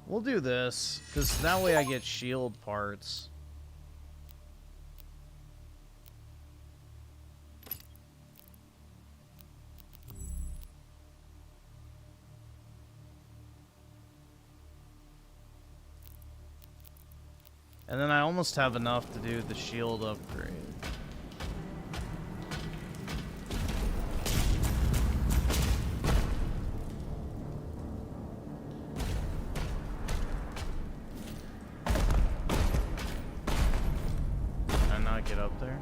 We'll do this, because that way I get shield parts. And then I almost have enough to do the shield upgrade. Can I not get up there?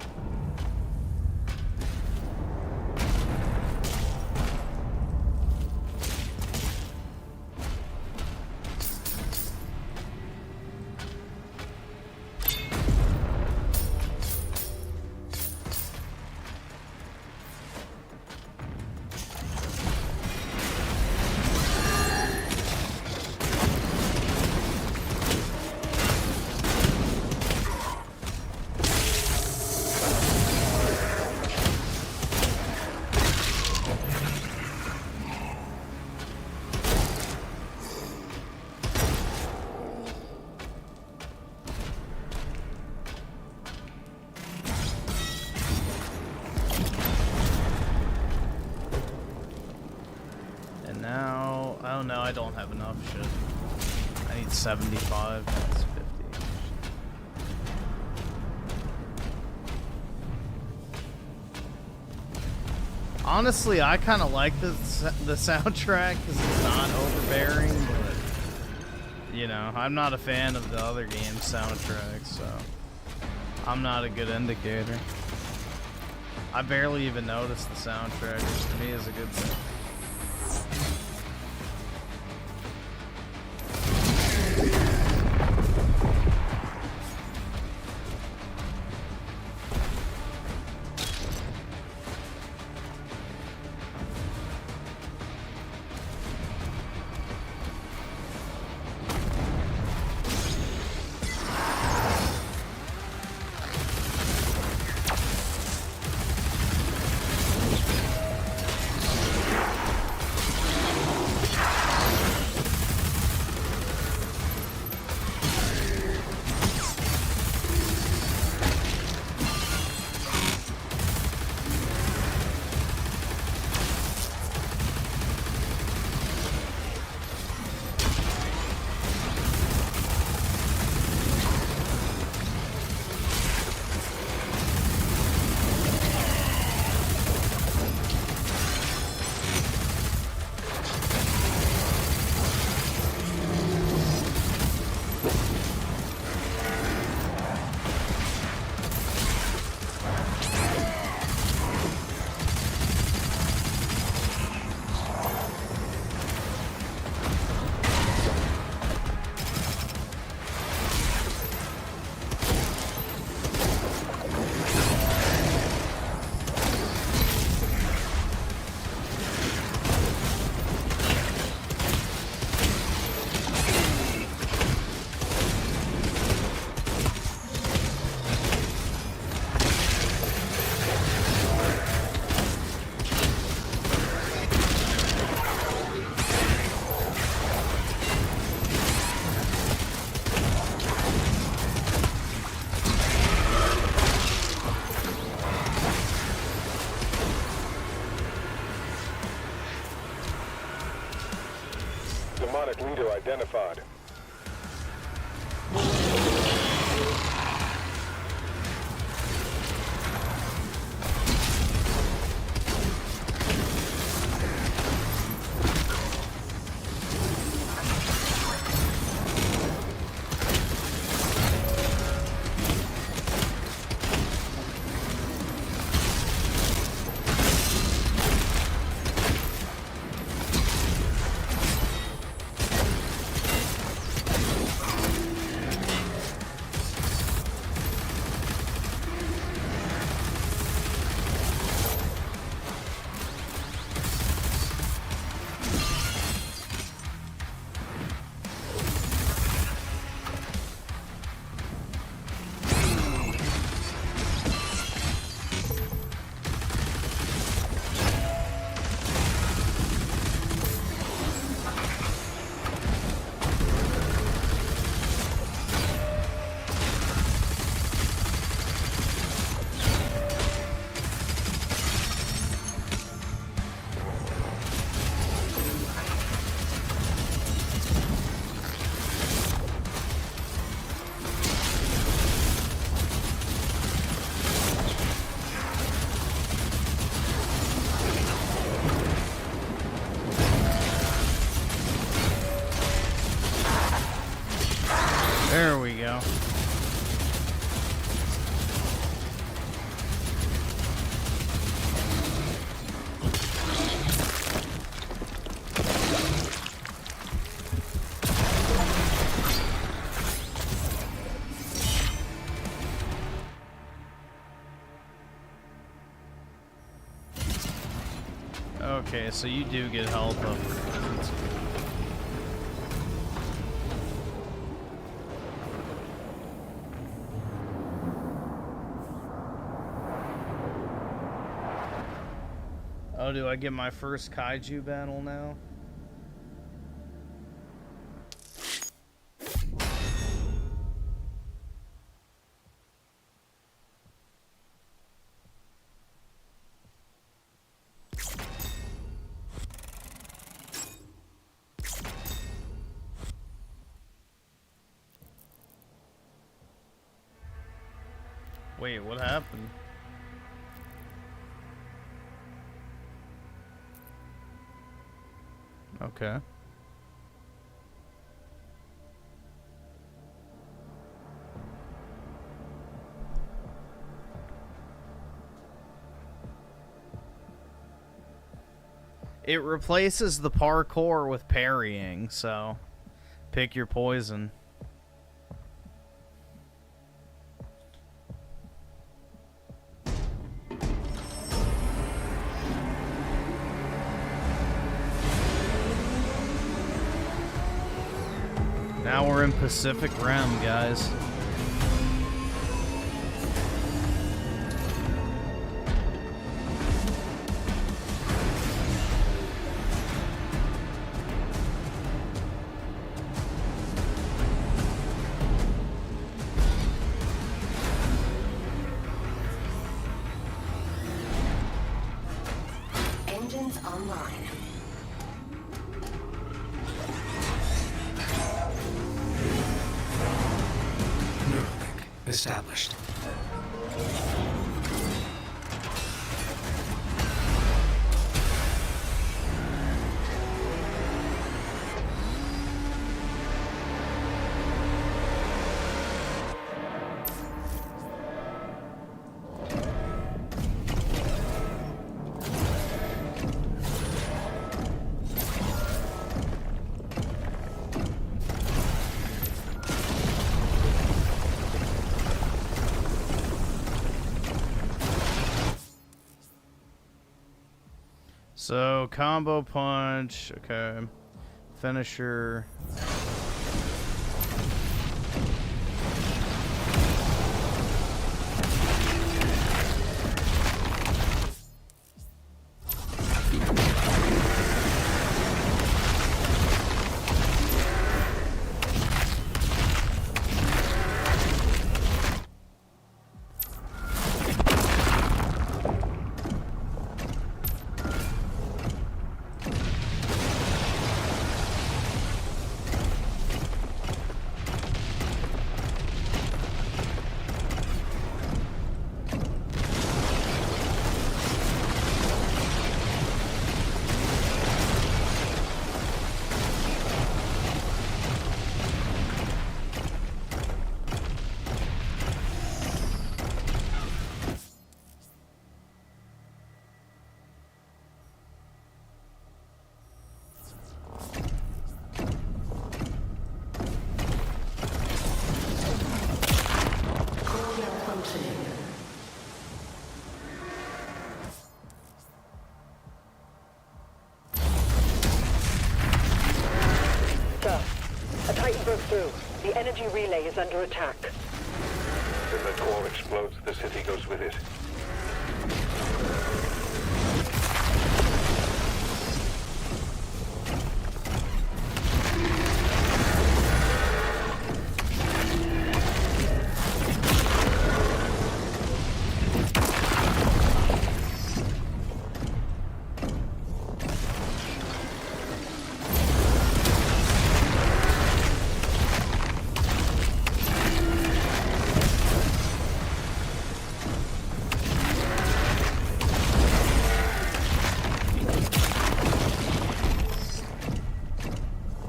Oh no, I don't have enough shit. I need 75. That's 50. Honestly, I kind of like the soundtrack because it's not overbearing, but you know, I'm not a fan of the other game's soundtrack, so I'm not a good indicator. I barely even noticed the soundtrack, which to me is a good thing. There we go. Okay, so you do get health up. Oh, do I get my first kaiju battle now? Wait, what happened? Okay. It replaces the parkour with parrying, so pick your poison. Now we're in Pacific Rim, guys. Engines online. Established. So, combo punch, okay. Finisher. Through. The energy relay is under attack. If that core explodes, the city goes with it.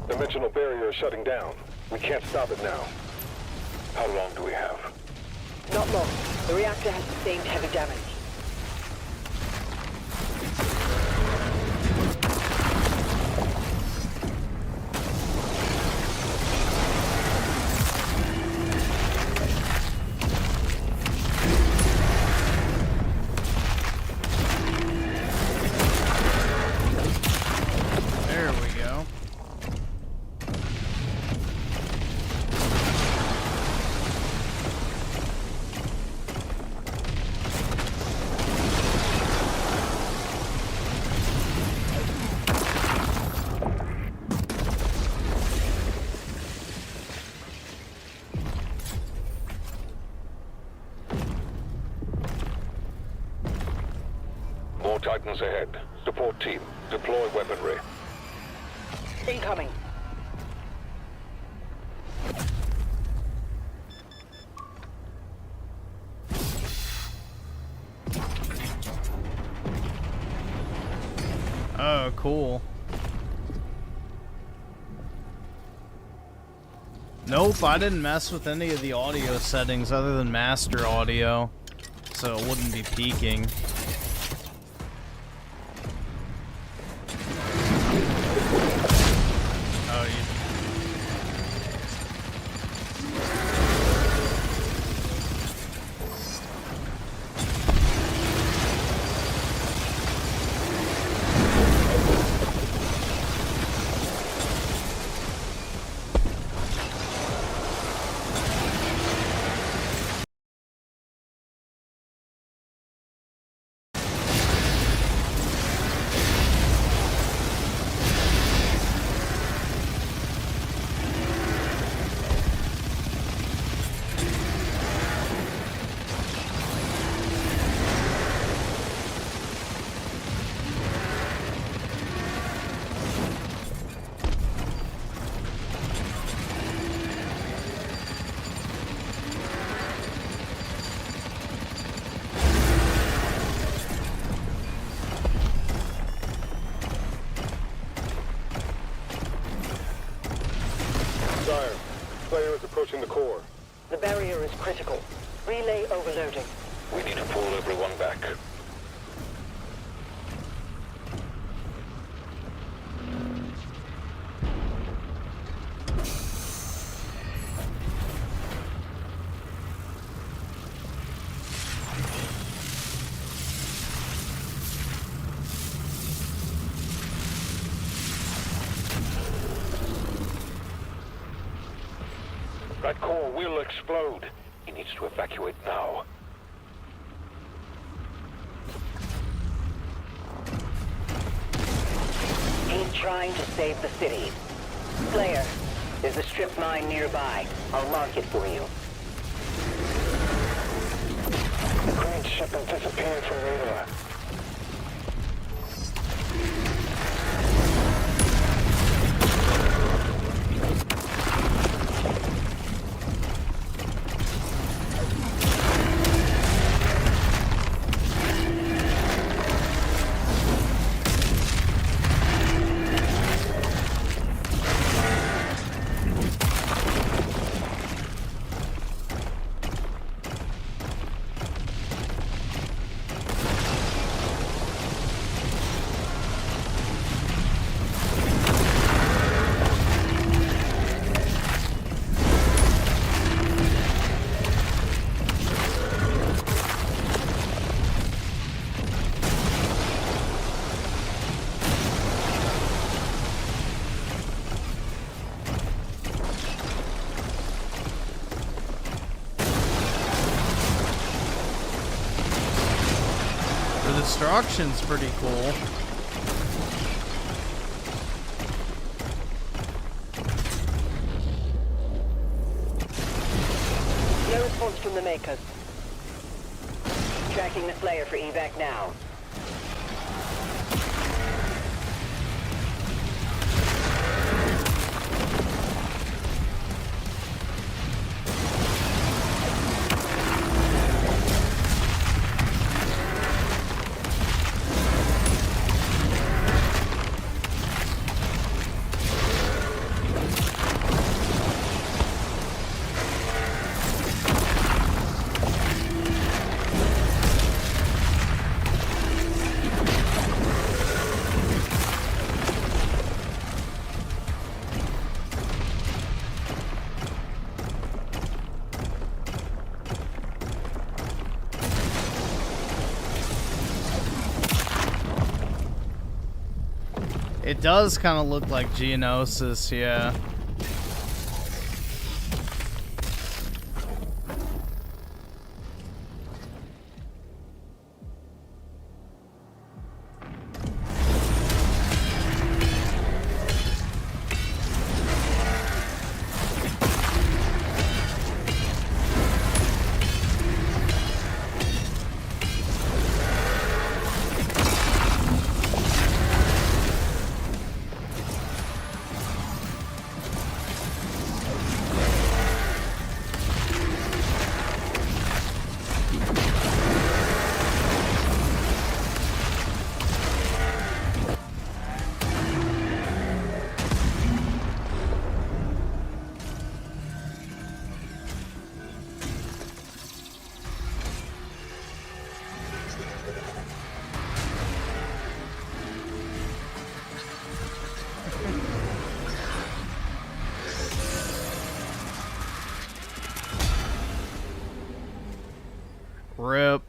Dimensional barrier is shutting down. We can't stop it now. How long do we have? Not long. The reactor has sustained heavy damage. There we go. More Titans ahead. Support team, deploy weaponry. Incoming. Oh, cool. Nope, I didn't mess with any of the audio settings other than master audio, so it wouldn't be peaking. Oh, you... Sire, Slayer is approaching the core. The barrier is critical. Relay overloading. We need to pull everyone back. That core will explode. He needs to evacuate now. He's trying to save the city. Slayer, there's a strip mine nearby. I'll mark it for you. The green ship has disappeared from radar. The destruction's pretty cool. No response from the Makers. Tracking the Slayer for evac now. It does kind of look like Geonosis, yeah. Rip.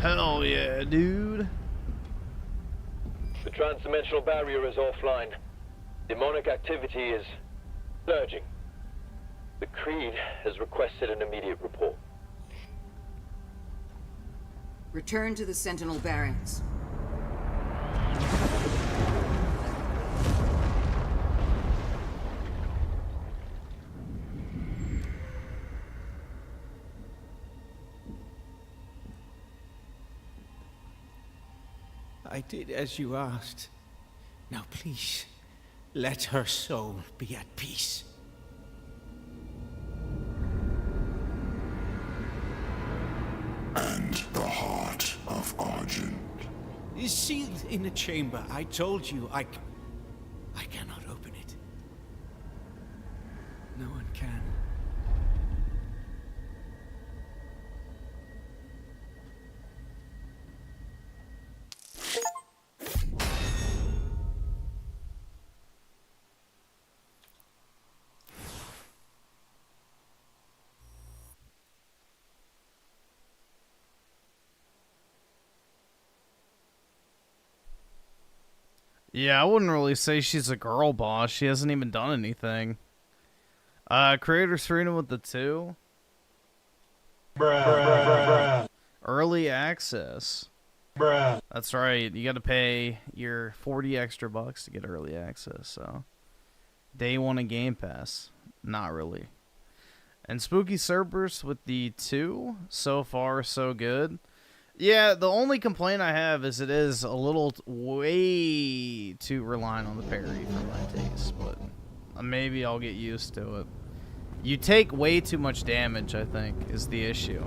Hell yeah, dude. The transdimensional barrier is offline. Demonic activity is surging. The Creed has requested an immediate report. Return to the Sentinel barracks. I did as you asked. Now please, let her soul be at peace. And the heart of Argent Is sealed in a chamber. I told you I cannot open it. No one can. Yeah, I wouldn't really say she's a girl boss. She hasn't even done anything. Creator's freedom with the 2. Bruh. Early access. Bruh. That's right. You got to pay your 40 extra bucks to get early access. So, day 1 of Game Pass. Not really. And Spooky Cerberus with the 2. So far, so good. Yeah, the only complaint I have is it is a little way too reliant on the parry for my taste, but maybe I'll get used to it. You take way too much damage, I think, is the issue.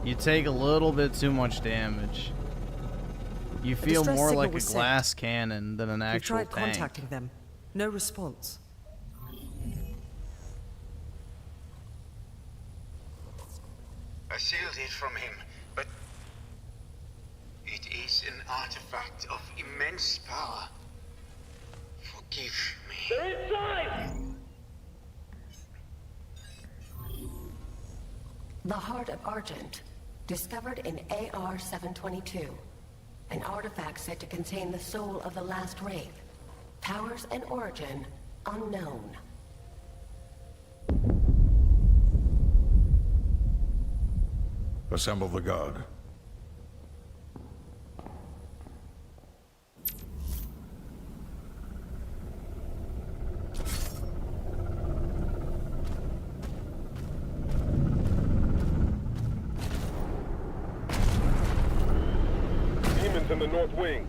You take a little bit too much damage. You feel more like a glass cannon than an actual tank. We tried contacting them. No response. I sealed it from him, but it is an artifact of immense power. Forgive me. They're inside! The Heart of Argent, discovered in AR-722. An artifact said to contain the soul of the last wraith. Powers and origin unknown. Assemble the guard. Demons in the north wing.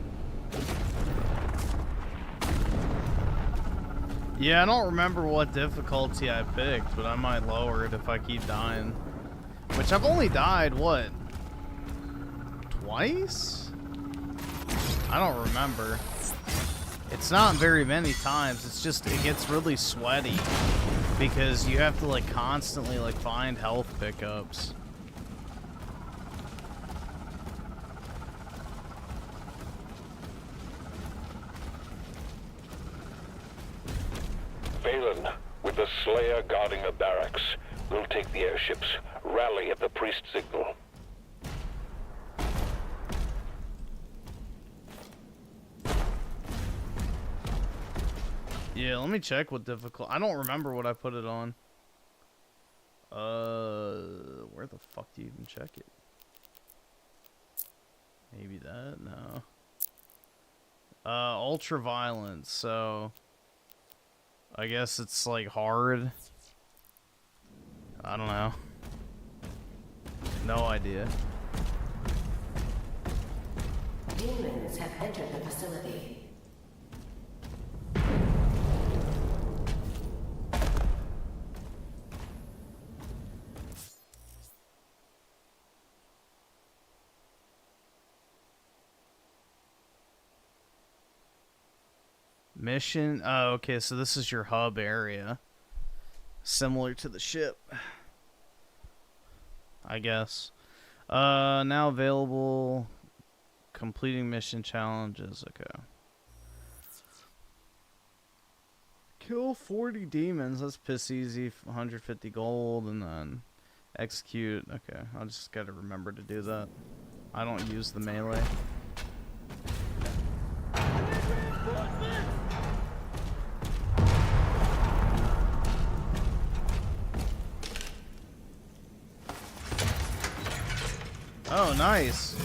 Yeah, I don't remember what difficulty I picked, but I might lower it if I keep dying. Which I've only died, what? Twice? I don't remember. It's not very many times, it's just, it gets really sweaty. Because you have to like constantly like find health pickups. Valen, with the Slayer guarding the barracks, we'll take the airships. Rally at the priest signal. Yeah, let me check what difficult. I don't remember what I put it on. Where the fuck do you even check it? Maybe that? No. Ultra violence, so I guess it's like hard. I don't know. No idea. Demons have entered the facility. Mission. Oh, okay, so this is your hub area. Similar to the ship, I guess. Now available. Completing mission challenges. Okay. Kill 40 demons. That's piss easy. 150 gold, and then execute. Okay, I just gotta remember to do that. I don't use the melee. Oh, nice.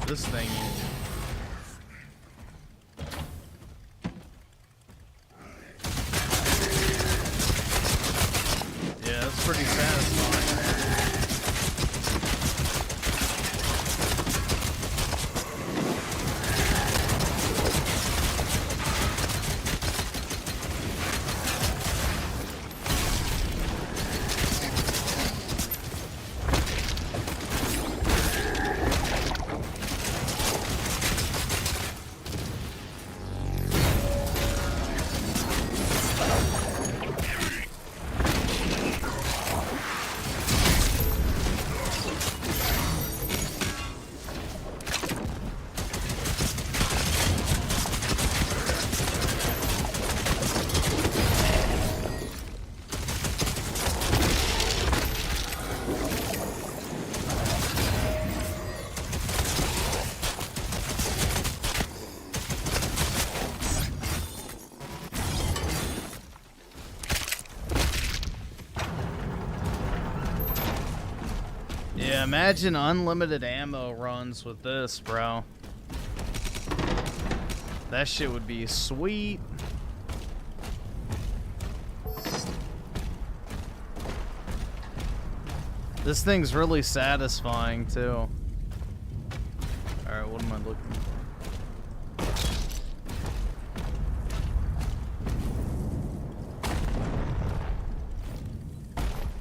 This thing. Yeah, that's pretty satisfying. Yeah, imagine unlimited ammo runs with this, bro. That shit would be sweet. This thing's really satisfying, too. Alright, what am I looking for?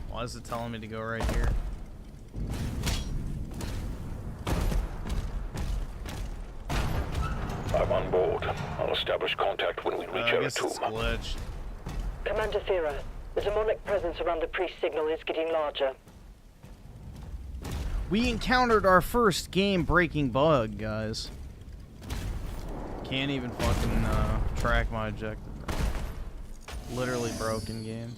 Why is it telling me to go right here? I'm on board. I'll establish contact when we reach our tomb. Glitched. Commander Thera, the demonic presence around the priest signal is getting larger. We encountered our first game-breaking bug, guys. Can't even fucking track my objective. Literally broken game.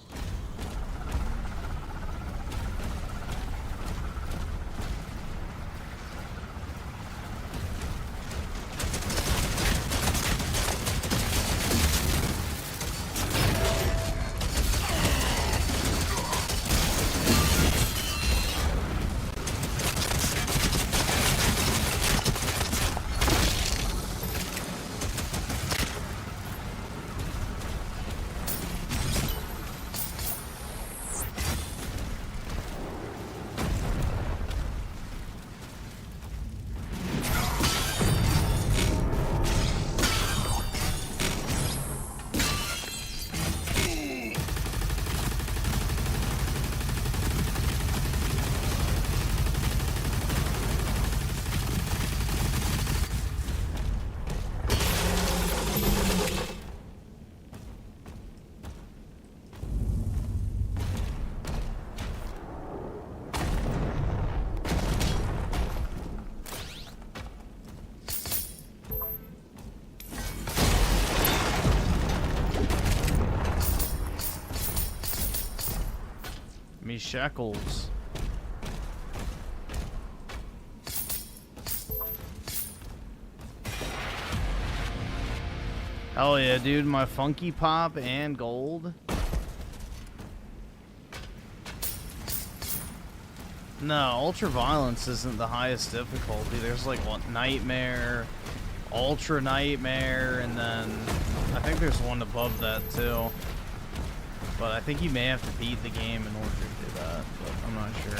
20 shekels. Hell yeah, dude. My Funky Pop and gold. No, Ultra Violence isn't the highest difficulty. There's like what, Nightmare, Ultra Nightmare, and then I think there's one above that too. But I think you may have to beat the game in order to do that, but I'm not sure.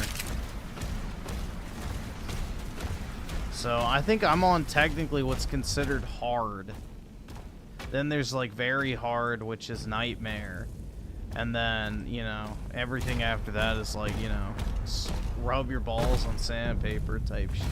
So I think I'm on technically what's considered hard. Then there's like very hard, which is Nightmare. And then, you know, everything after that is like, you know, rub your balls on sandpaper type shit.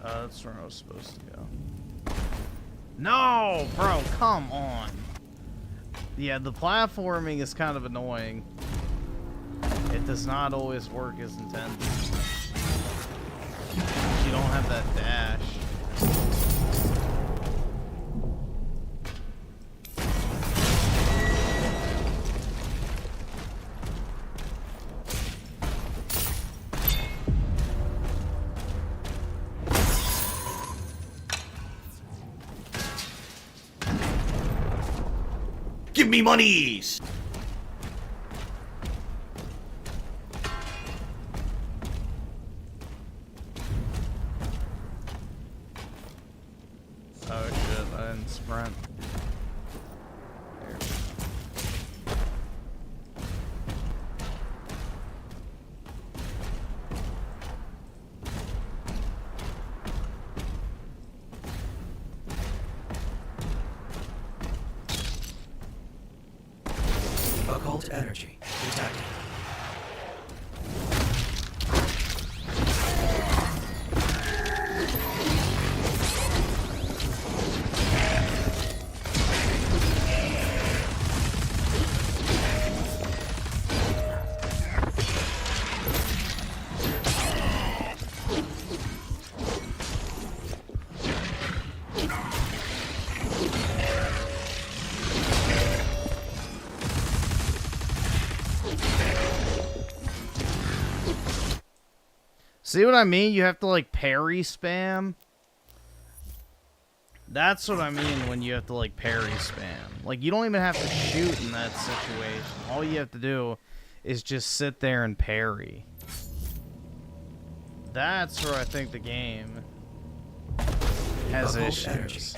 That's where I was supposed to go. No, bro, come on. Yeah, the platforming is kind of annoying. It does not always work as intended. You don't have that dash. Give me monies! Oh shit, I didn't sprint. There. Occult energy detected. See what I mean? You have to like parry spam. That's what I mean when you have to like parry spam. Like you don't even have to shoot in that situation. All you have to do is just sit there and parry. That's where I think the game has issues.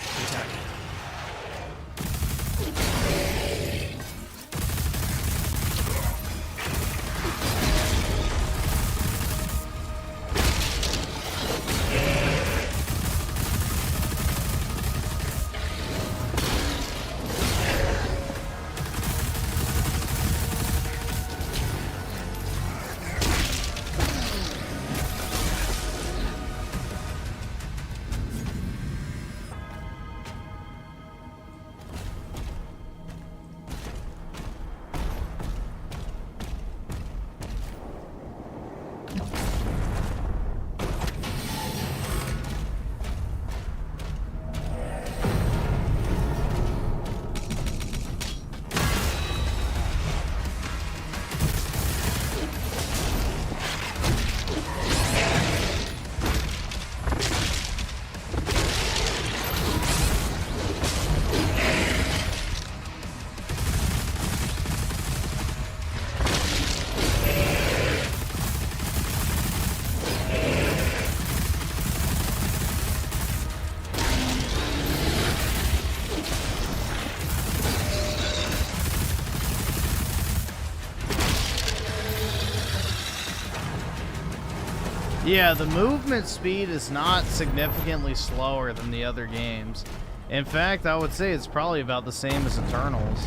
Yeah, the movement speed is not significantly slower than the other games. In fact, I would say it's probably about the same as Eternals.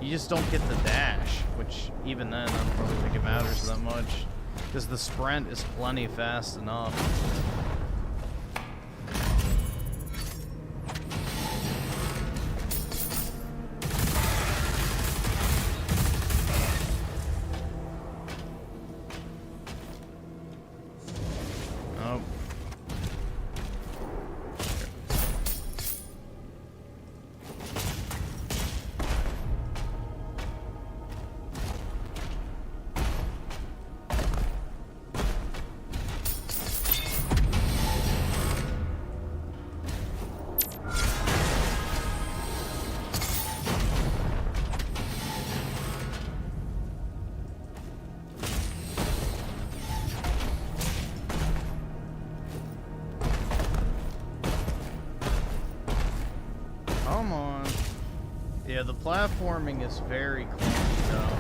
You just don't get the dash, which even then, I don't really think it matters that much. Because the sprint is plenty fast enough. Oh. Come on. Yeah, the platforming is very clunky though.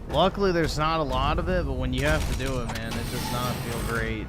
Luckily there's not a lot of it, but when you have to do it, man, it does not feel great.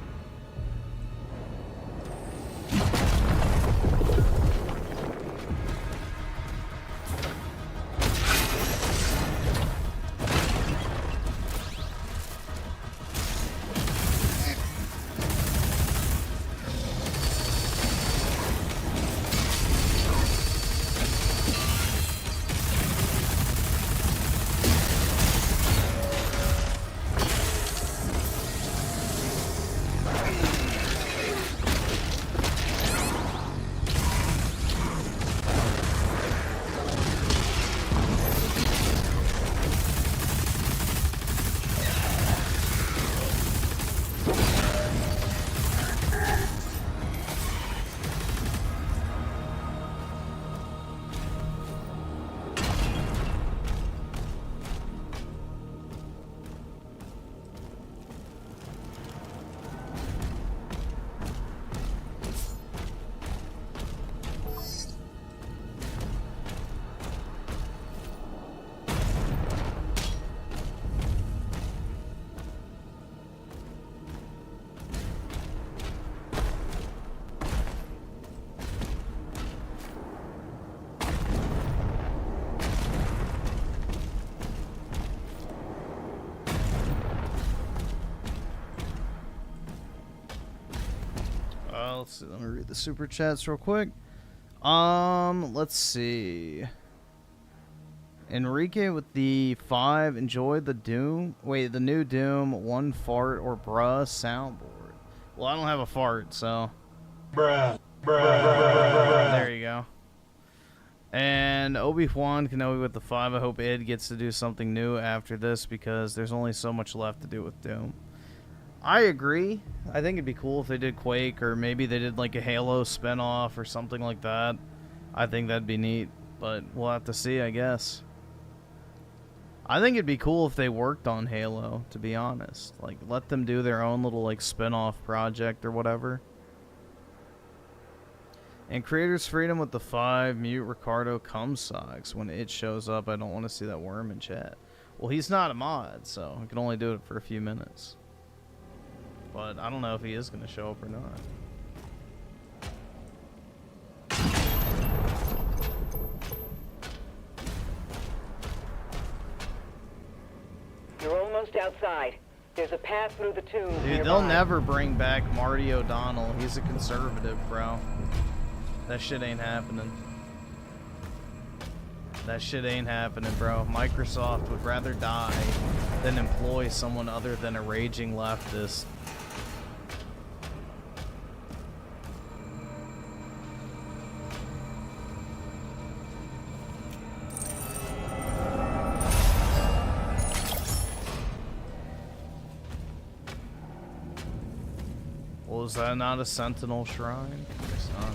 Let's see, let me read the super chats real quick. Let's see. Enrique with the 5 enjoyed the the new Doom, one fart or bruh soundboard. Well, I don't have a fart, so. Bruh. There you go. And Obi-Wan Kenobi with the 5. I hope Id gets to do something new after this because there's only so much left to do with Doom. I agree. I think it'd be cool if they did Quake, or maybe they did like a Halo spinoff or something like that. I think that'd be neat, but we'll have to see, I guess. I think it'd be cool if they worked on Halo, to be honest. Like, let them do their own little like spinoff project or whatever. And Creators Freedom with the 5, mute Ricardo Cumsocks. When it shows up, I don't want to see that worm in chat. Well, he's not a mod, so I can only do it for a few minutes. But I don't know if he is going to show up or not. You're almost outside. There's a path through the tombs. Dude, nearby. they'll never bring back Marty O'Donnell. He's a conservative, bro. That shit ain't happening. That shit ain't happening, bro. Microsoft would rather die than employ someone other than a raging leftist. Well, is that not a Sentinel Shrine? It's not.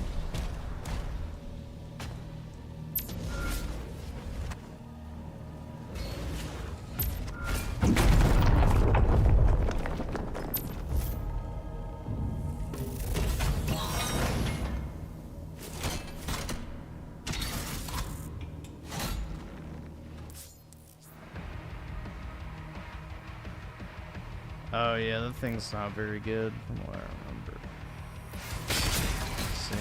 Oh yeah, that thing's not very good from what I remember. Let's see.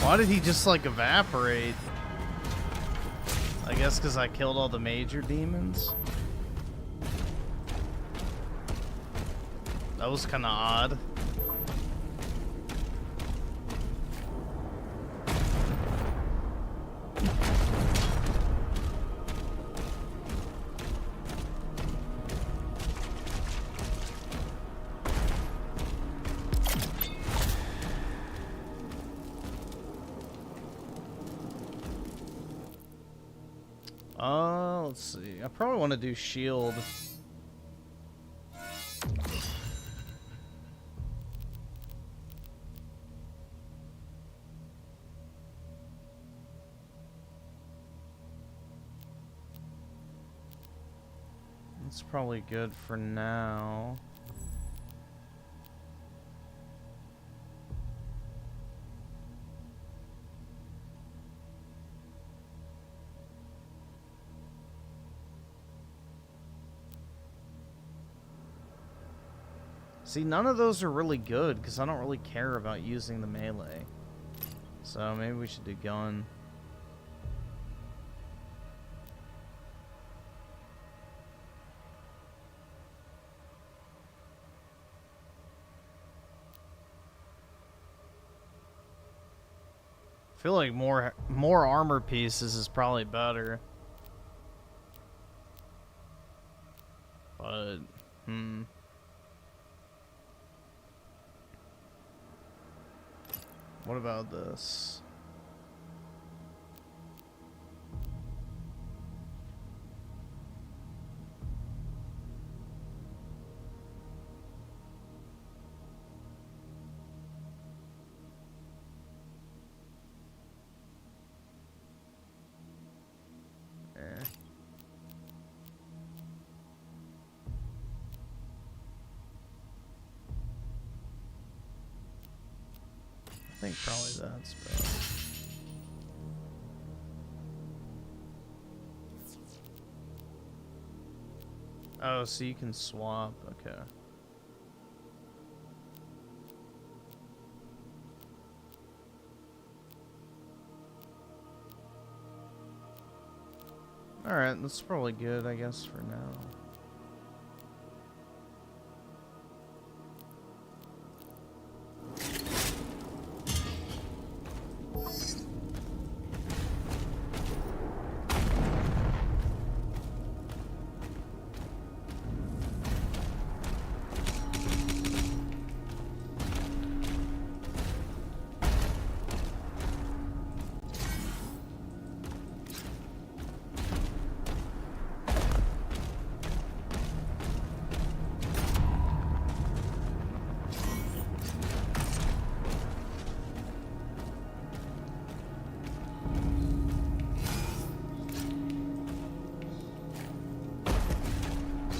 Why did he just, like, evaporate? I guess because I killed all the major demons? That was kind of odd. Let's see. I probably want to do shield. That's probably good for now. See, none of those are really good because I don't really care about using the melee. So maybe we should do gun. I feel like more armor pieces is probably better. But, what about this? I think probably that's better. Oh, so you can swap. Okay. Alright, that's probably good, I guess, for now.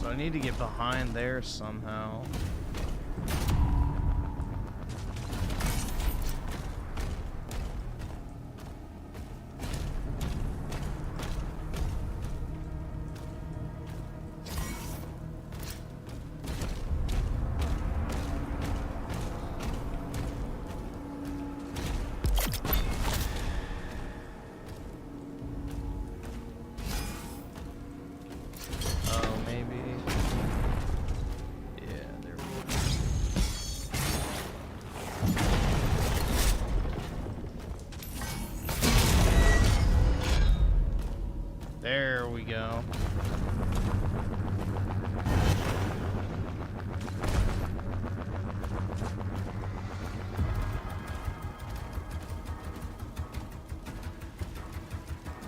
I need to get behind there somehow. There we go.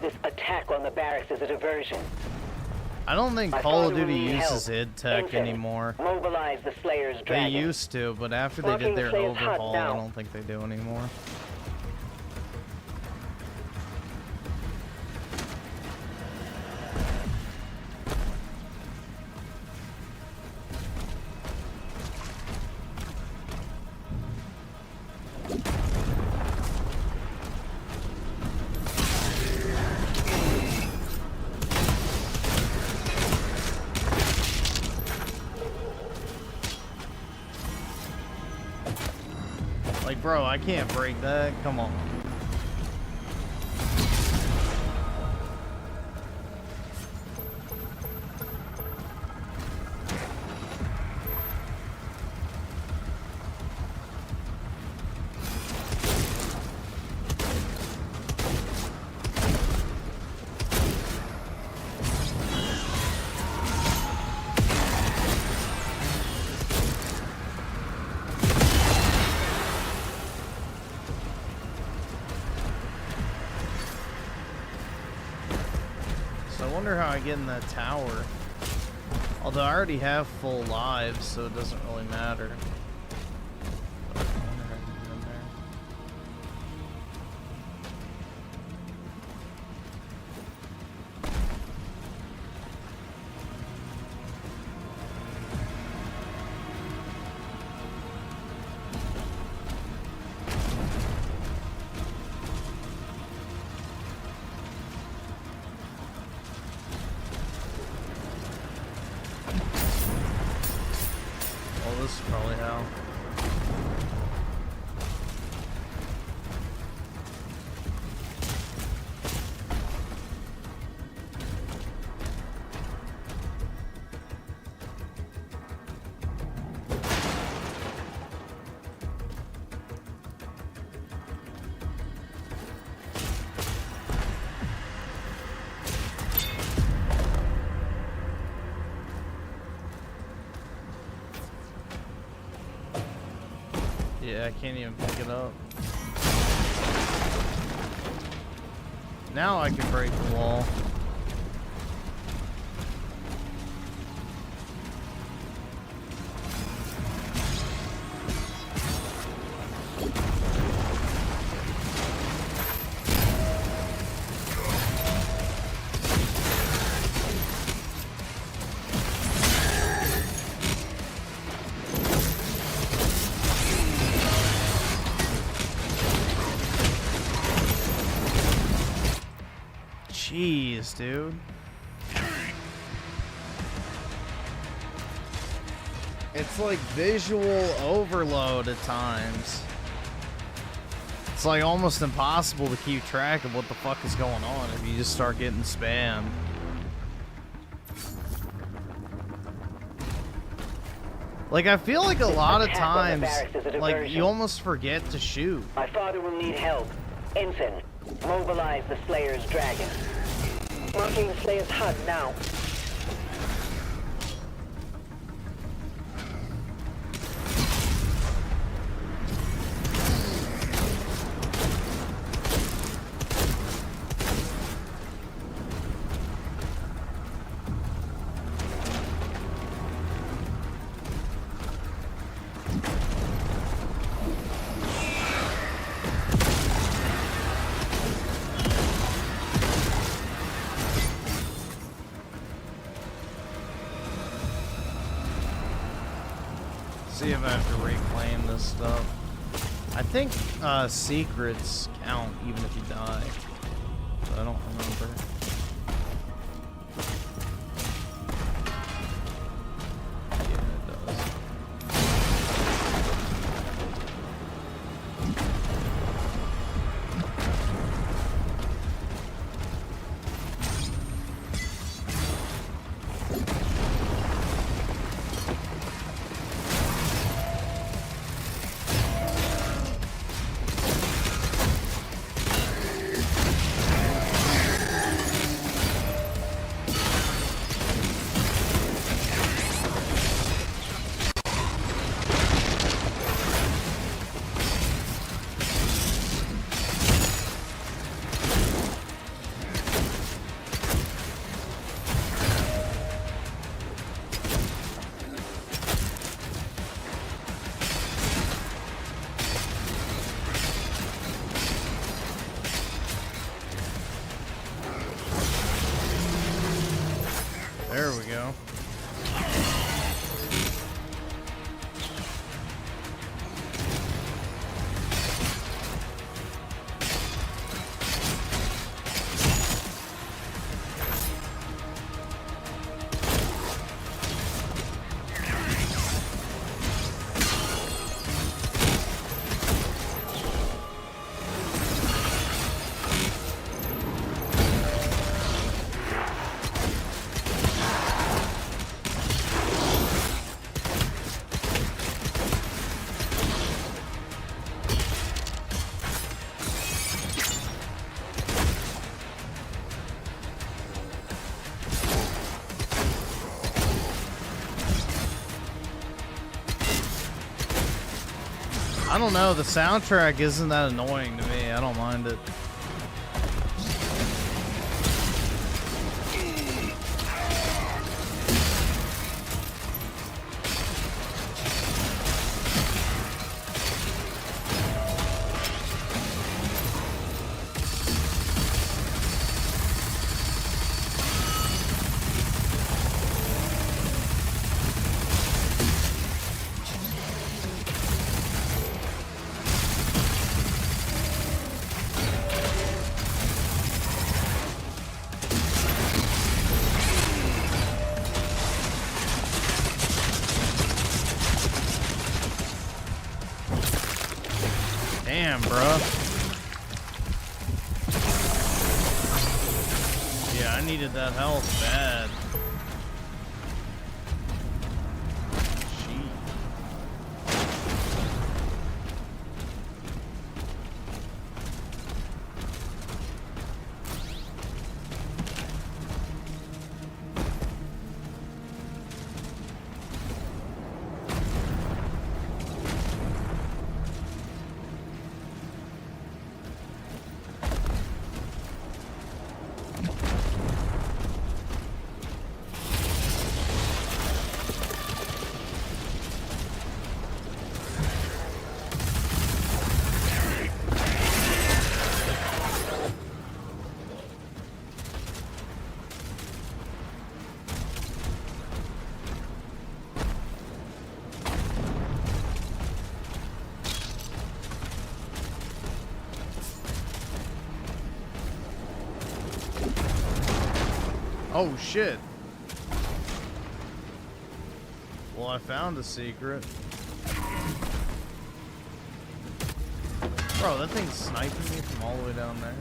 This attack on the barracks is a diversion. I don't think Call of Duty uses id tech anymore. Mobilize the Slayer's They dragon. used to, but after they did their overhaul, I don't think they do anymore. Like, bro, I can't break that. Come on. wonder how I get in that tower. Although I already have full lives, so it doesn't really matter. But I wonder how I can get in there. This is probably how. Yeah, I can't even pick it up. Now I can break the wall. Jeez, dude. It's like visual overload at times. It's like almost impossible to keep track of what the fuck is going on if you just start getting spammed. Like, I feel like a lot of times, like, you almost forget to shoot. My father will need help. Ensign, mobilize the Slayer's dragon. Marking the Slayer's HUD now. See if I have to reclaim this stuff. I think secrets count even if you die. But I don't remember. Yeah, it does. There we go. I don't know, the soundtrack isn't that annoying to me. I don't mind it. Damn, bruh. Yeah, I needed that health bad. Oh shit. Well, I found a secret. Bro, that thing's sniping me from all the way down there.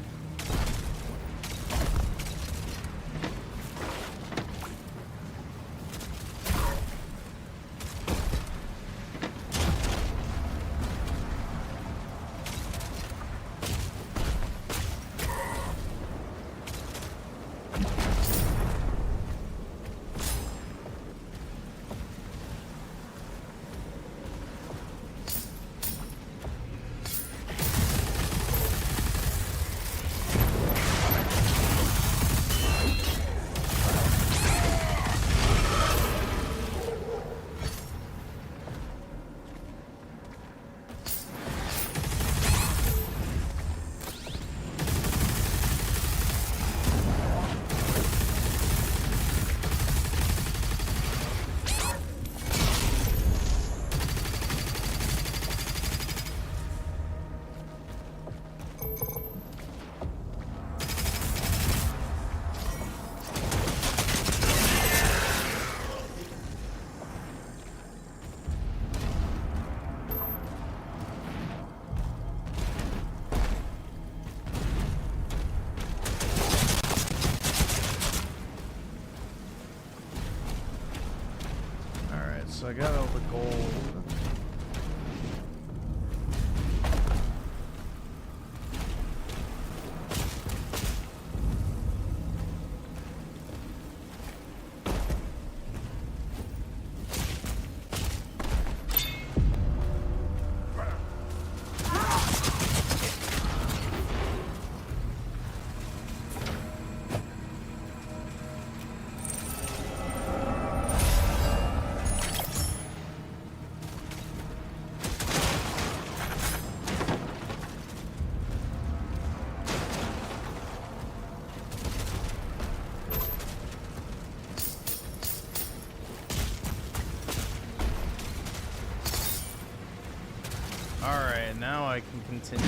So I got all the gold. Alright, now I can continue.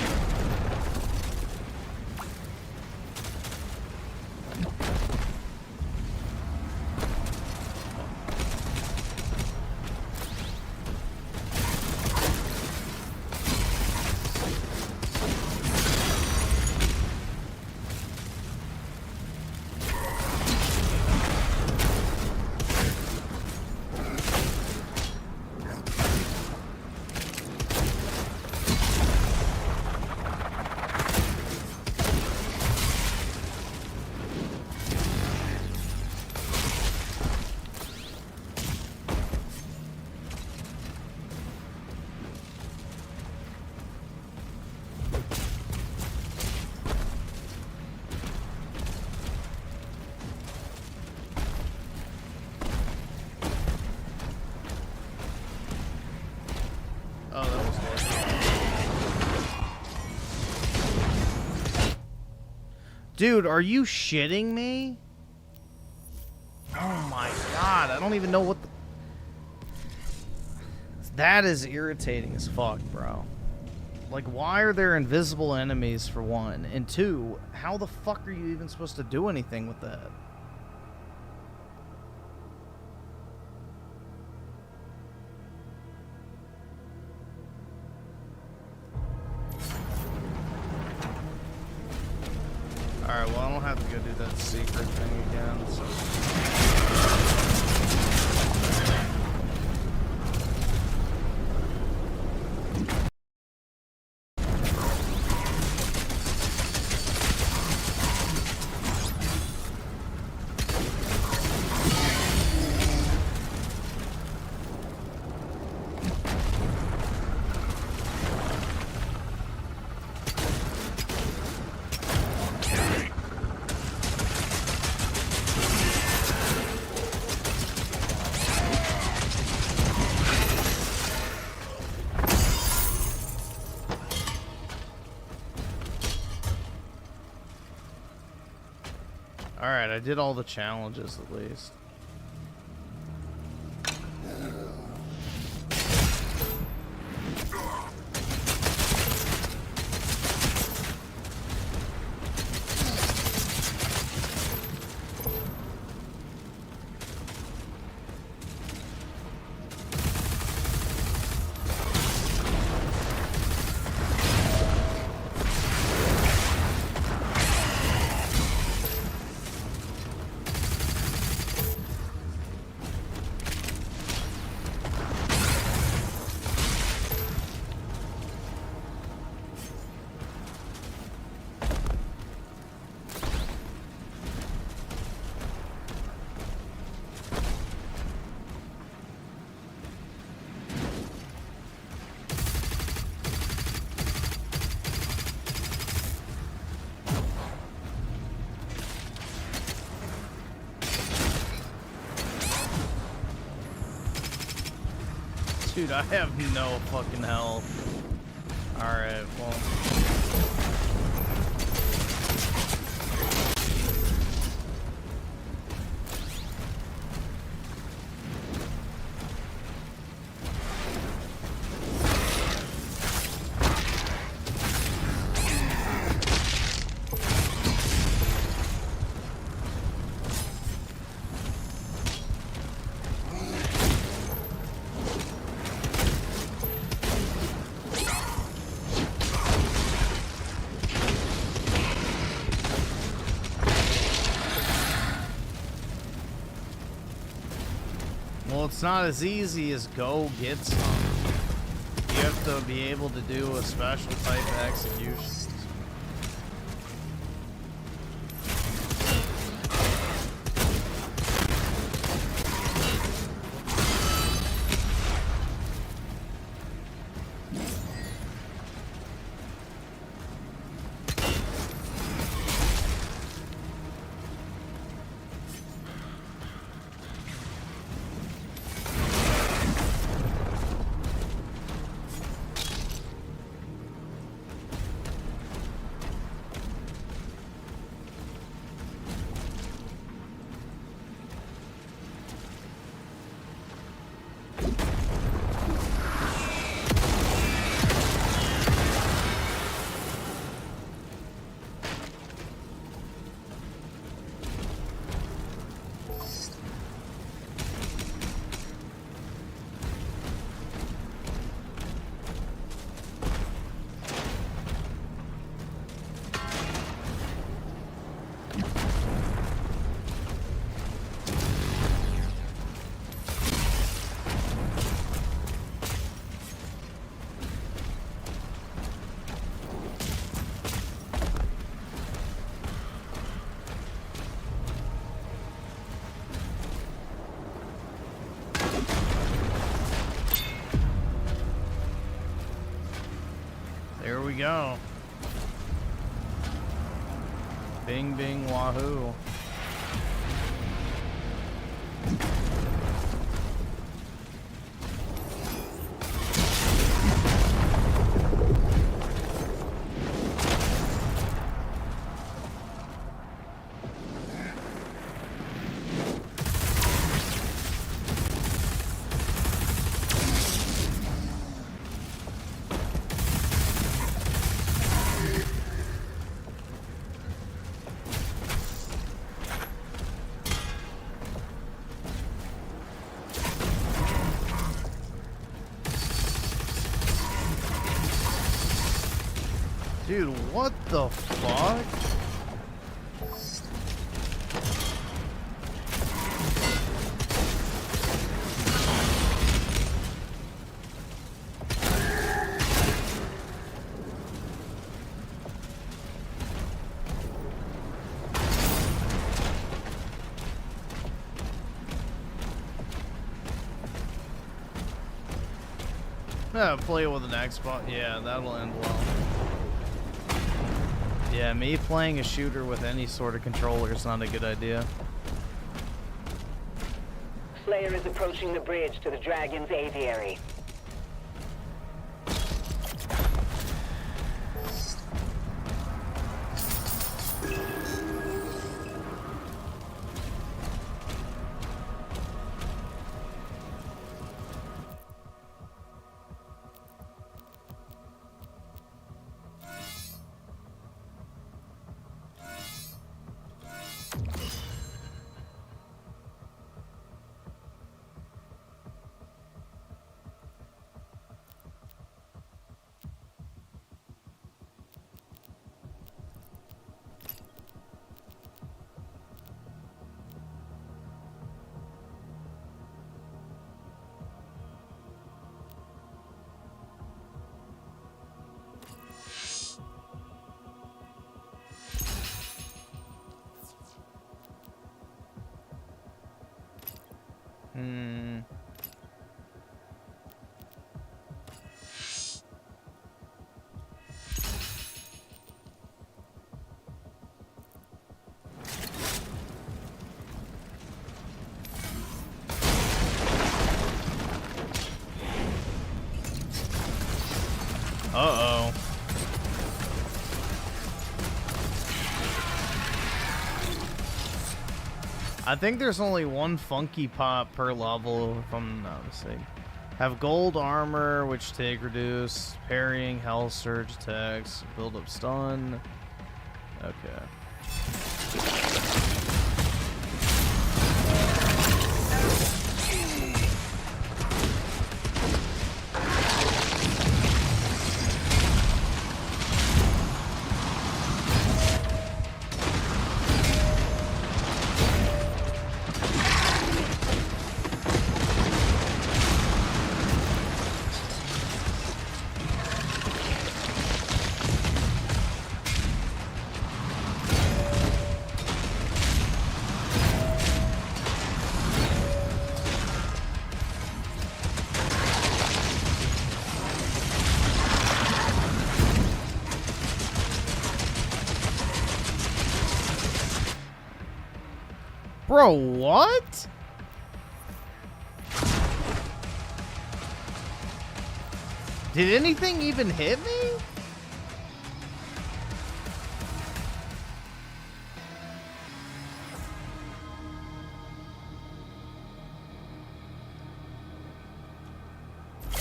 Oh, that was lucky. Dude, are you shitting me? Oh my god, I don't even know what the... That is irritating as fuck, bro. Like, why are there invisible enemies, for one? And two, how the fuck are you even supposed to do anything with that? Alright, well, I don't have to go do that secret thing again, so... Alright, I did all the challenges at least. Dude, I have no fucking health. Alright, well... Well, it's not as easy as go get some. You have to be able to do a special type of execution. There we go. Bing, bing, wahoo. Dude, what the fuck? Yeah, play it with an Xbox. Yeah, that'll end well. Yeah, me playing a shooter with any sort of controller is not a good idea. Slayer is approaching the bridge to the Dragon's aviary. Uh-oh. I think there's only one funky pop per level, if I'm not mistaken. Have gold armor, which take reduce, parrying, health surge attacks, build up stun. Okay. Bro, what? Did anything even hit me?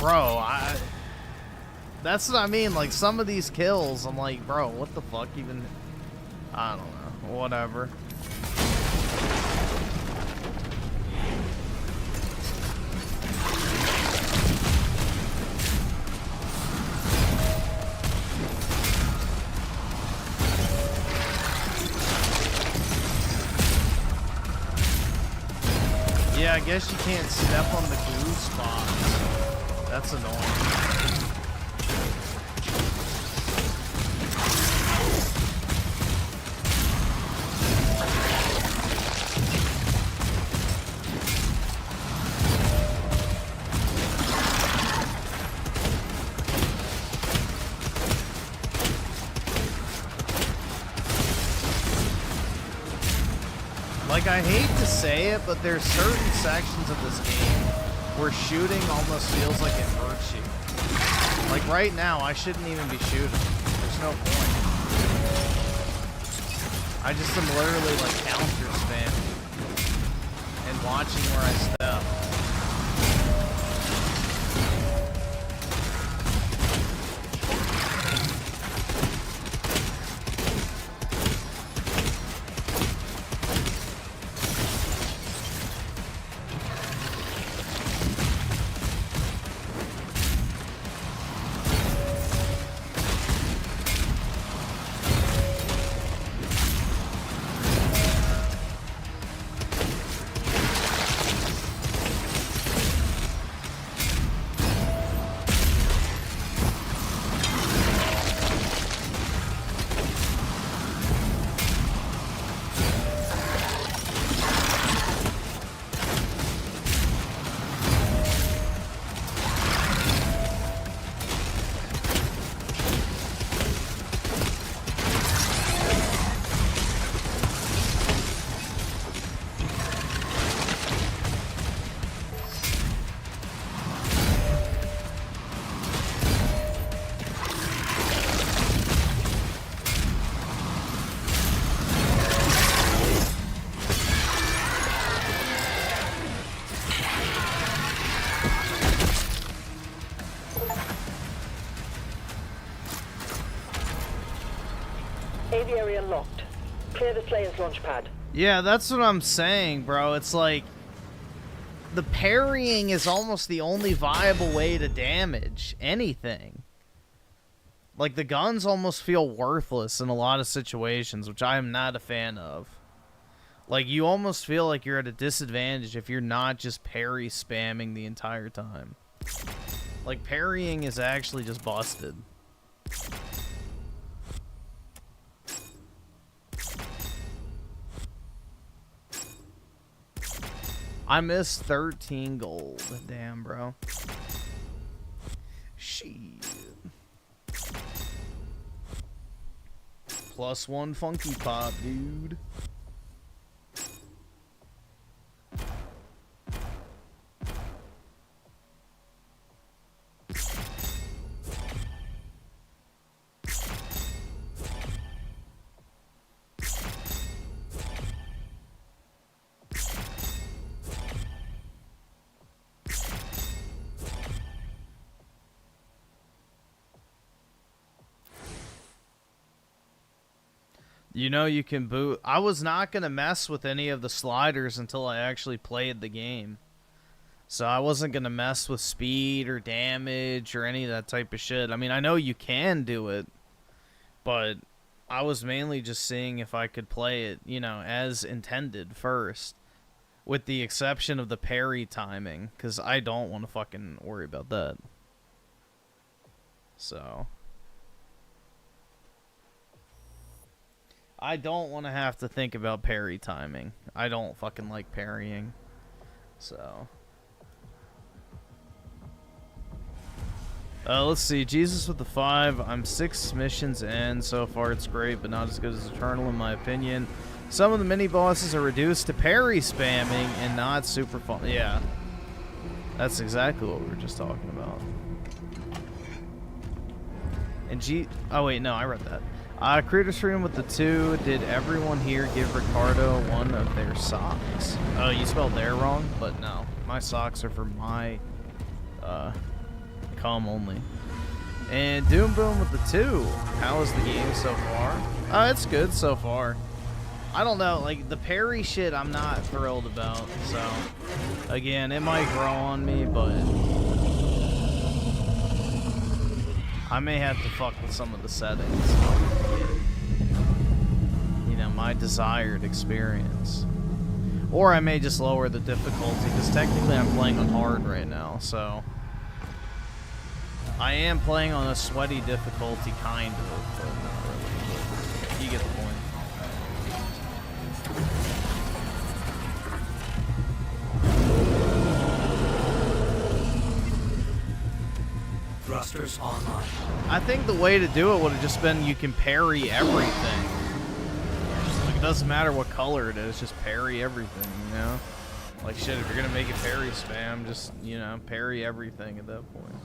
Bro, that's what I mean. Like, some of these kills, I'm like, bro, what the fuck even? I don't know. Whatever. Yeah, I guess you can't step on the glue spots. That's annoying. Like, I hate to say it, but there's certain sections of this game where shooting almost feels like it hurts you. Like, right now, I shouldn't even be shooting. There's no point. I just am literally, like, counter spamming and watching where I step. Aviary unlocked. Clear the Slayer's launch pad. Yeah, that's what I'm saying, bro. It's like the parrying is almost the only viable way to damage anything. Like, the guns almost feel worthless in a lot of situations, which I am not a fan of. Like, you almost feel like you're at a disadvantage if you're not just parry spamming the entire time. Like, parrying is actually just busted. I missed 13 gold. Damn, bro. Shit. +1 funky pop, dude. You know you can boot. I was not going to mess with any of the sliders until I actually played the game. So I wasn't going to mess with speed or damage or any of that type of shit. I mean, I know you can do it, but I was mainly just seeing if I could play it, you know, as intended first. With the exception of the parry timing, because I don't want to fucking worry about that. So I don't want to have to think about parry timing. I don't fucking like parrying. So let's see. Jesus with the 5. I'm 6 missions in. So far it's great, but not as good as Eternal in my opinion. Some of the mini-bosses are reduced to parry spamming and not super fun. Yeah. That's exactly what we were just talking about. And oh wait, no, I read that. Creator's Freedom with the 2. Did everyone here give Ricardo one of their socks? Oh, you spelled there wrong? But no. My socks are for my cum only. And Doom Boom with the 2. How is the game so far? It's good so far. I don't know, like, the parry shit I'm not thrilled about, so, again, it might grow on me, but I may have to fuck with some of the settings, you know, my desired experience. Or I may just lower the difficulty, because technically I'm playing on hard right now, so I am playing on a sweaty difficulty, kind of, but not really. You get the point. Thrusters online. I think the way to do it would have just been you can parry everything. Like, it doesn't matter what color it is, just parry everything, you know? Like, shit, if you're gonna make it parry spam, just, you know, parry everything at that point.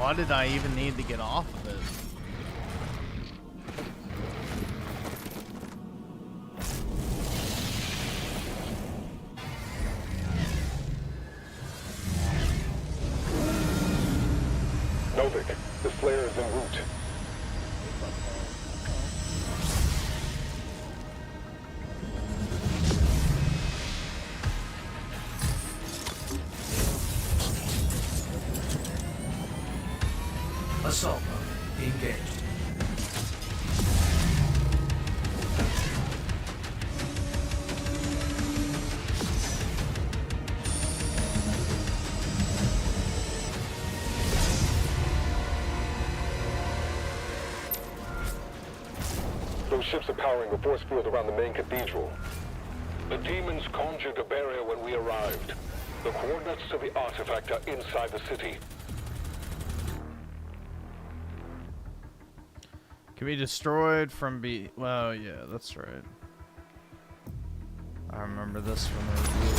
Why did I even need to get off of it? Novik, the Slayer is en route. Assault mode engaged. Those ships are powering a force field around the main cathedral. The demons conjured a barrier when we arrived. The coordinates to the artifact are inside the city. Can be destroyed from well, yeah, that's right. I remember this from the review.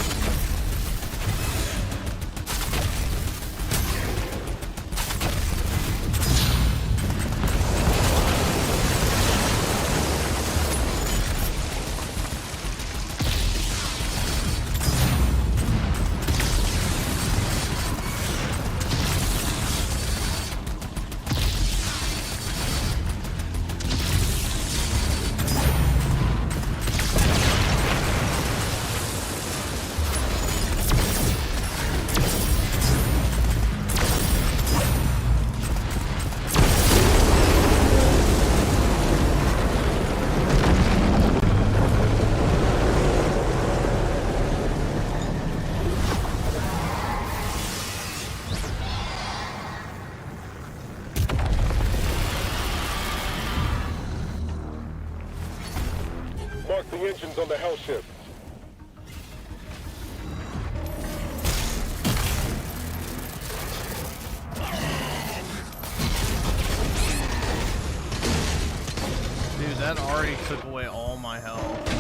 Mark the engines on the hell ship. Dude, that already took away all my health.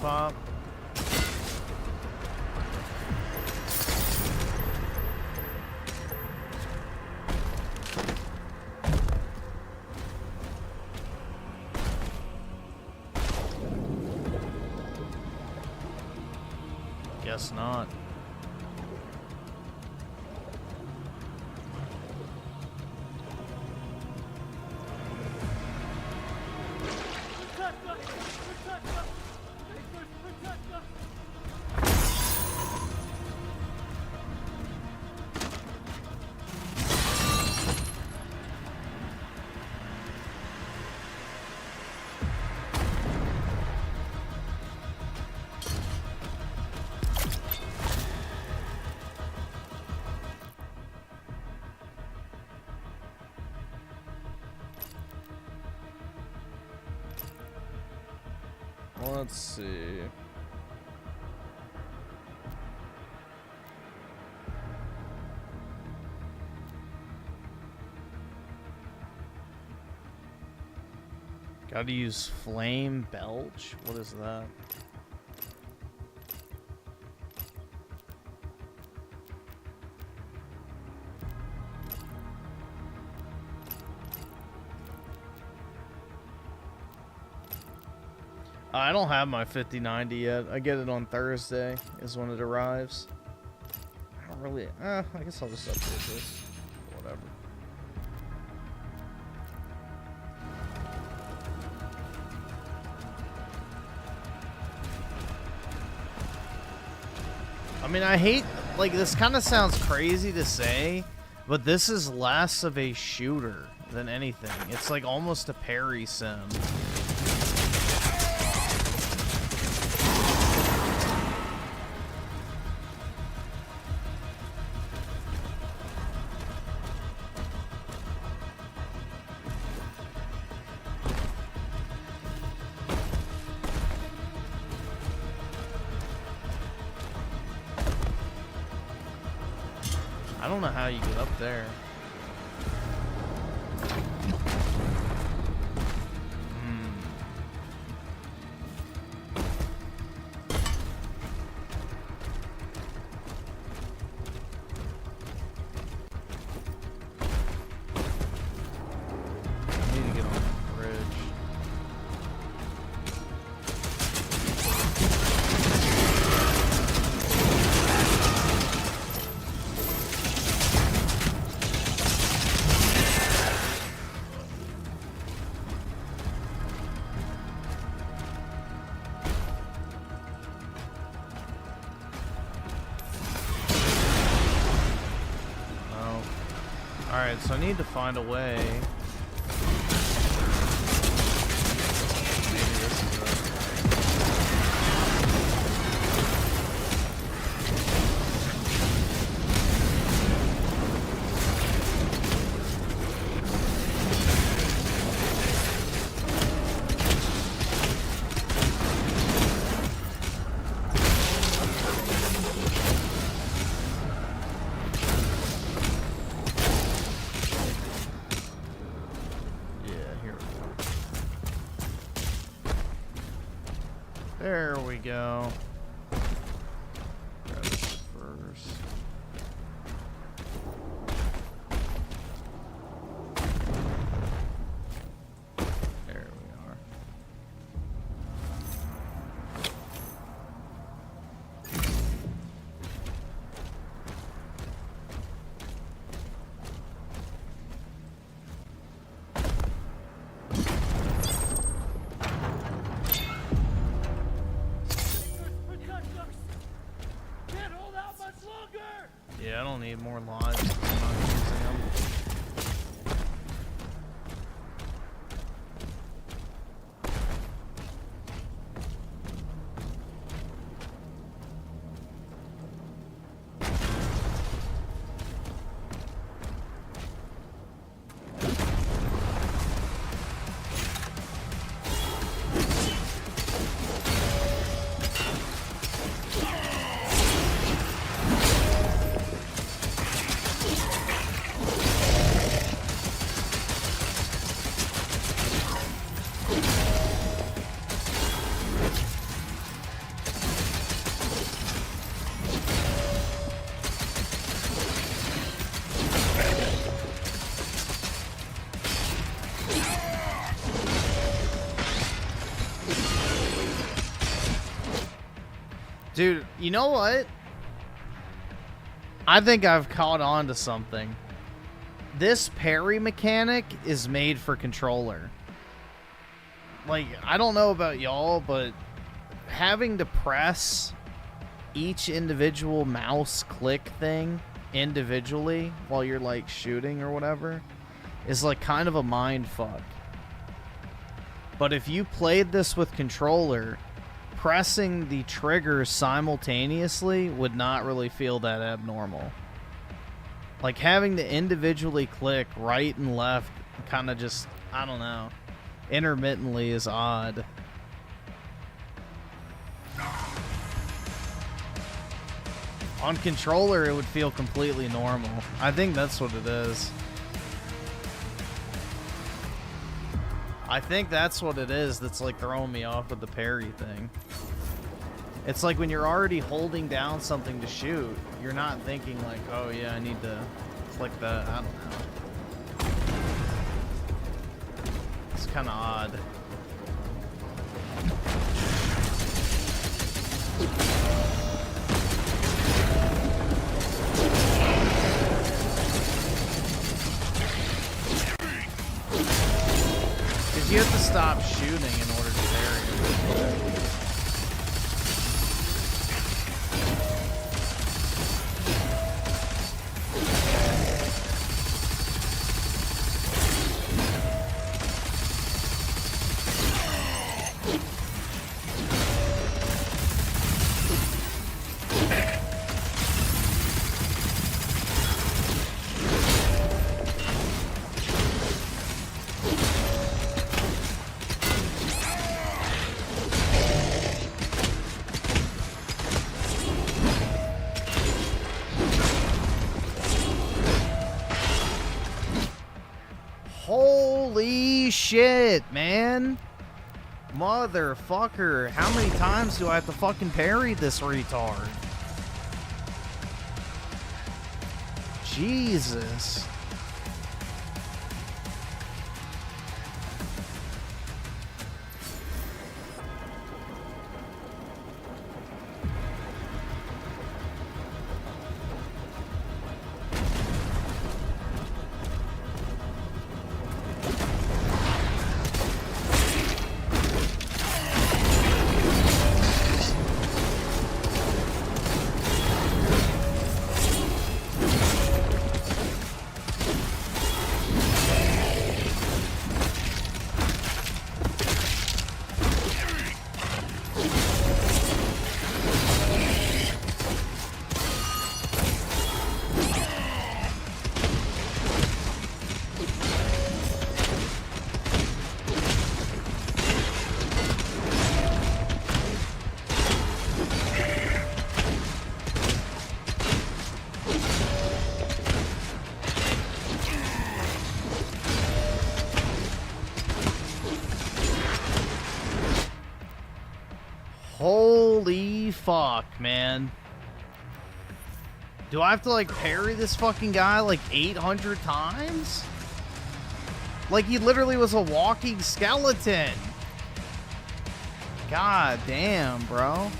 Pop. Guess not. Let's see. Gotta use flame belch? What is that? I don't have my 5090 yet. I get it on Thursday is when it arrives. I don't really... I guess I'll just update this. Whatever. I mean, I hate... Like, this kind of sounds crazy to say, but this is less of a shooter than anything. It's like almost a parry sim. I don't know how you get up there. I need to get on the bridge. Alright, so I need to find a way. Maybe this is it. There we go. Grab this first. There we are. Yeah, I don't need more lives. I'm not using them. Dude, you know what? I think I've caught on to something. This parry mechanic is made for controller. Like, I don't know about y'all, but having to press each individual mouse click thing individually while you're like shooting or whatever is like kind of a mind fuck. But if you played this with controller, pressing the triggers simultaneously would not really feel that abnormal. Like having to individually click right and left kind of just, I don't know, intermittently is odd. On controller, it would feel completely normal. I think that's what it is. I think that's what it is that's like throwing me off with the parry thing. It's like when you're already holding down something to shoot, you're not thinking like, oh yeah, I need to flick that. I don't know. It's kind of odd. Because you have to stop shooting in order to parry it. Holy shit, man. Motherfucker. How many times do I have to fucking parry this retard? Jesus. Holy fuck, man. Do I have to, like, parry this fucking guy, like, 800 times? Like, he literally was a walking skeleton. God damn, bro.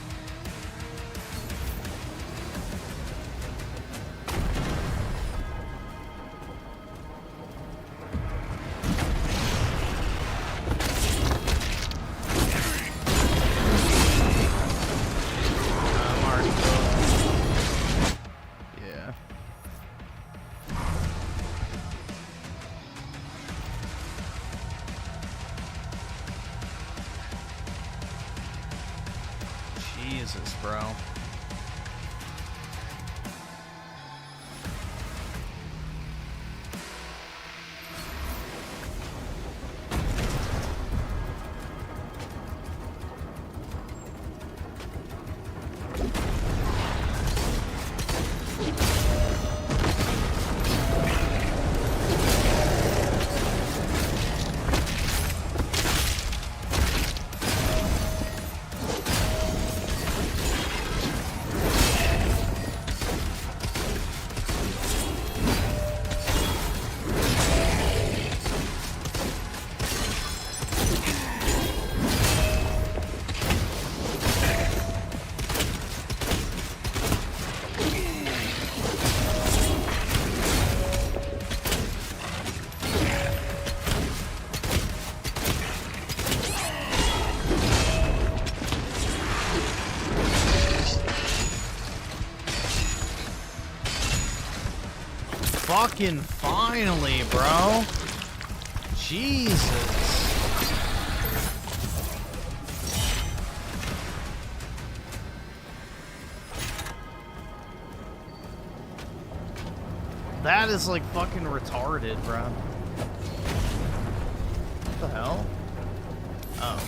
Jesus, bro. Fucking finally, bro. Jesus. That is like fucking retarded, bro. What the hell? Oh.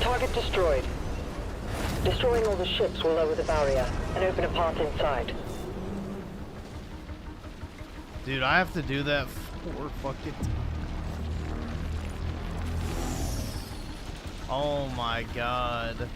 Target destroyed. Destroying all the ships will lower the barrier and open a path inside. Dude, I have to do that 4 fucking times. Oh my god.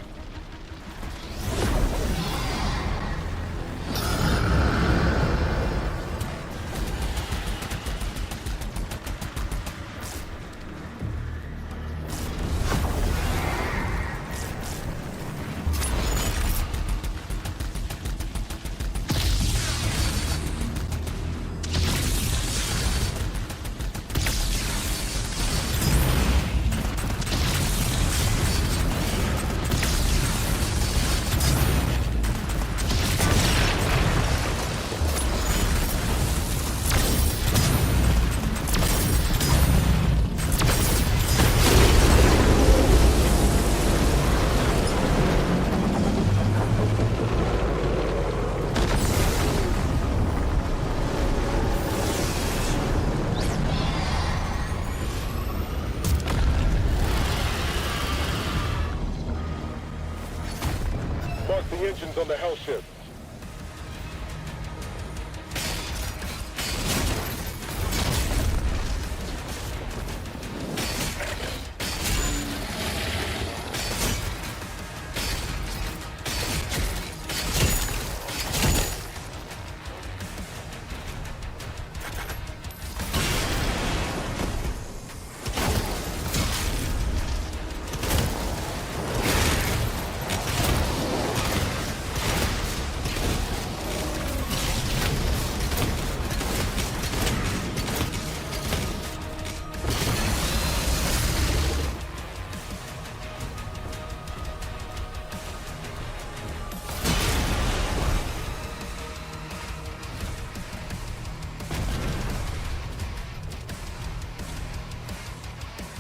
Mark the engines on the hell ship.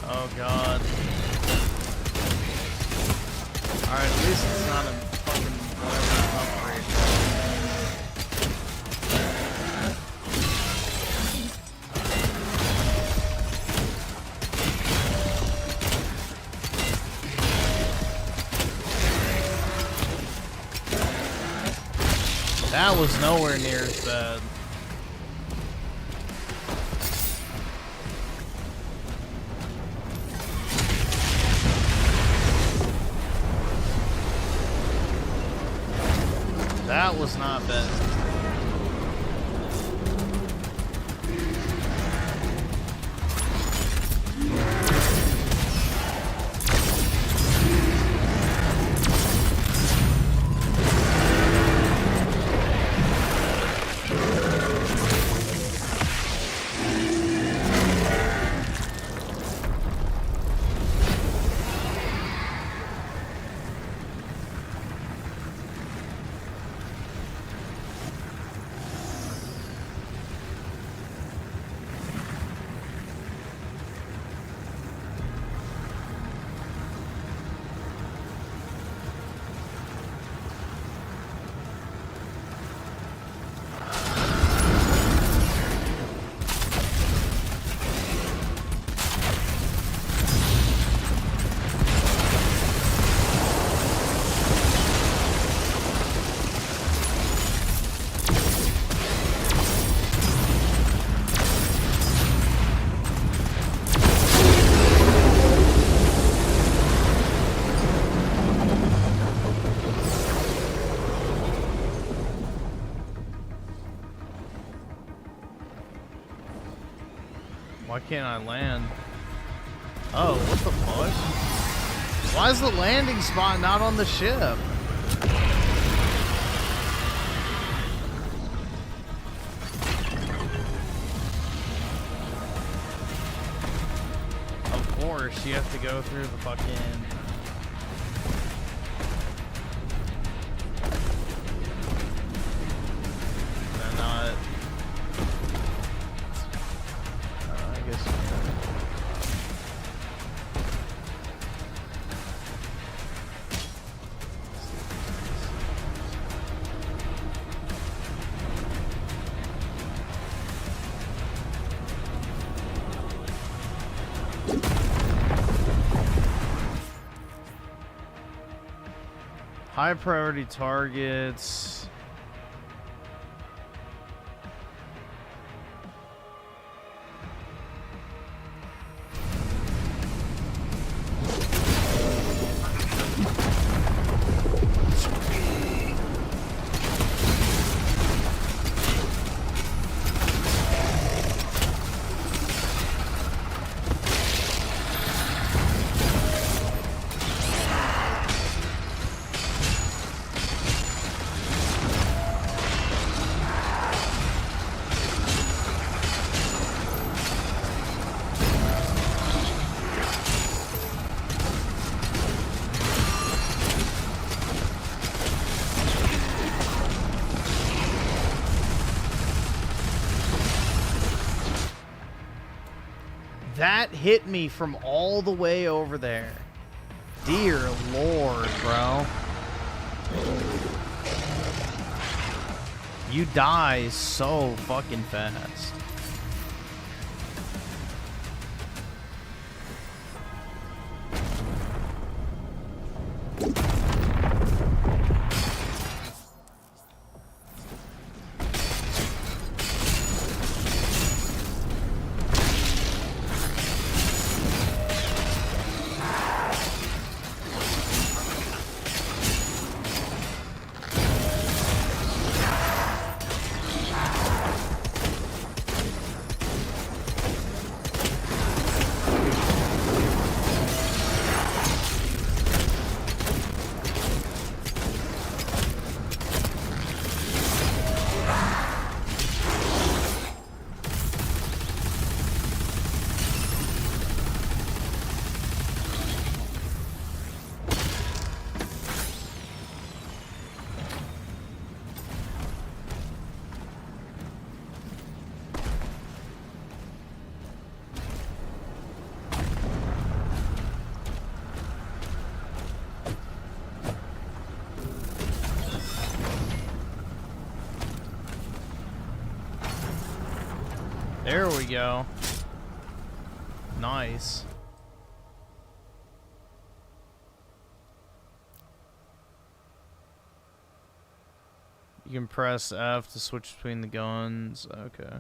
Oh god. Alright, at least it's not a fucking whatever upgrade. That was nowhere near as bad. That was not bad. Why can't I land? Oh, what the fuck? Why is the landing spot not on the ship? Of course, you have to go through the fucking... They're not... I guess... High priority targets. That hit me from all the way over there. Dear Lord, bro. You die so fucking fast. There we go. Nice. You can press F to switch between the guns. Okay.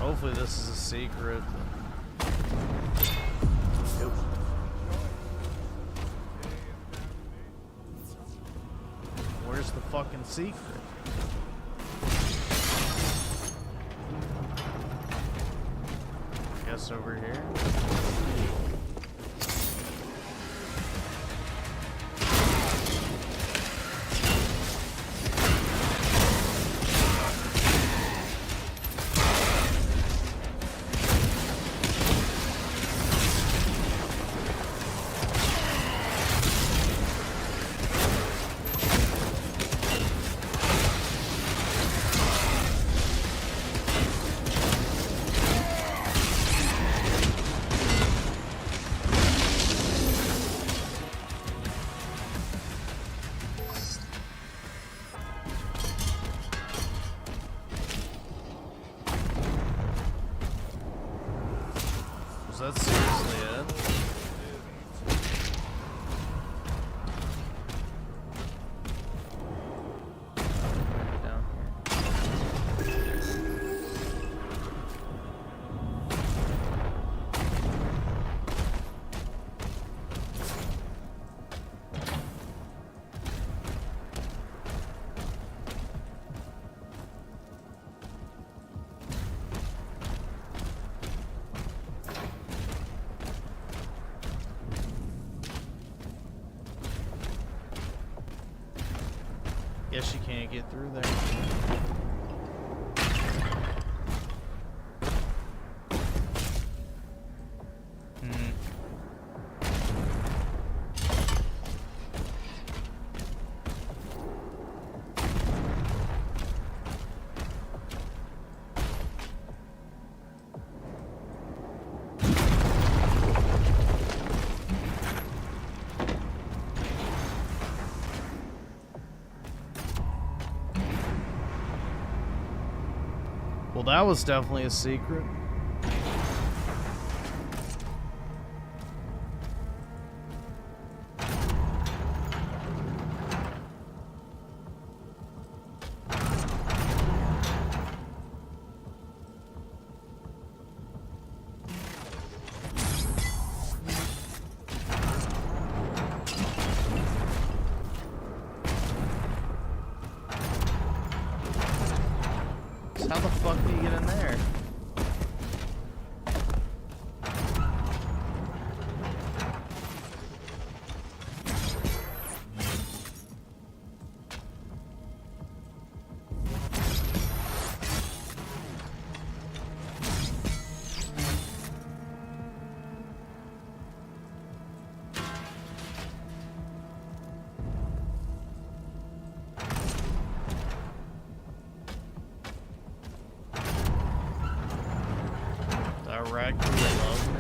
Hopefully this is a secret. Where's the fucking secret? I guess over here. is that seriously it? Down here. Guess you can't get through there. Well, that was definitely a secret. How the fuck do you get in there? Directly above me?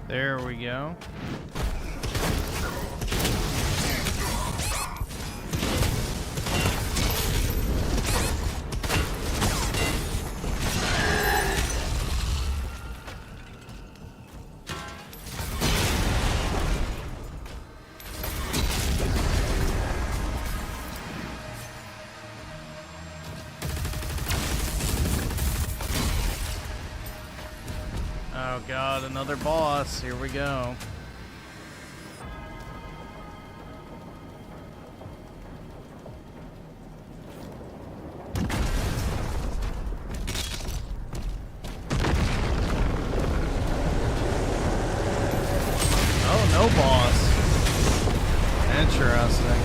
There we go. Oh god, another boss. Here we go. Oh, no boss. Interesting.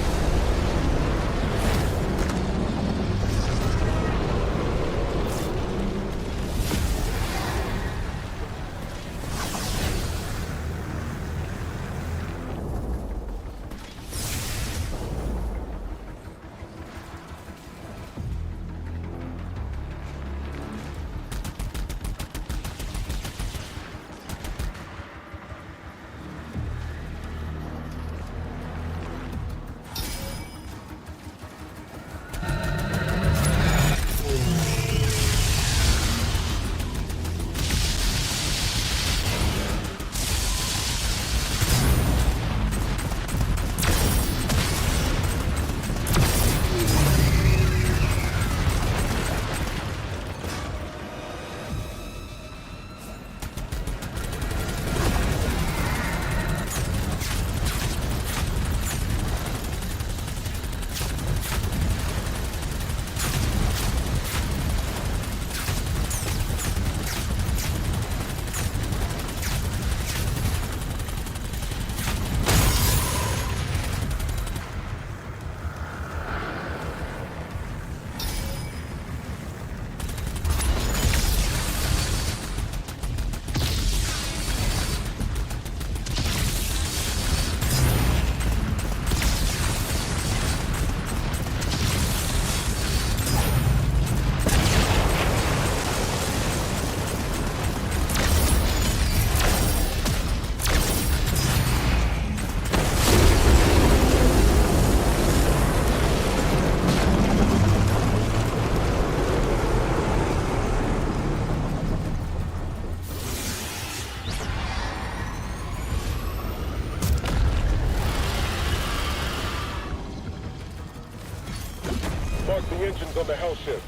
engines on the hell ship.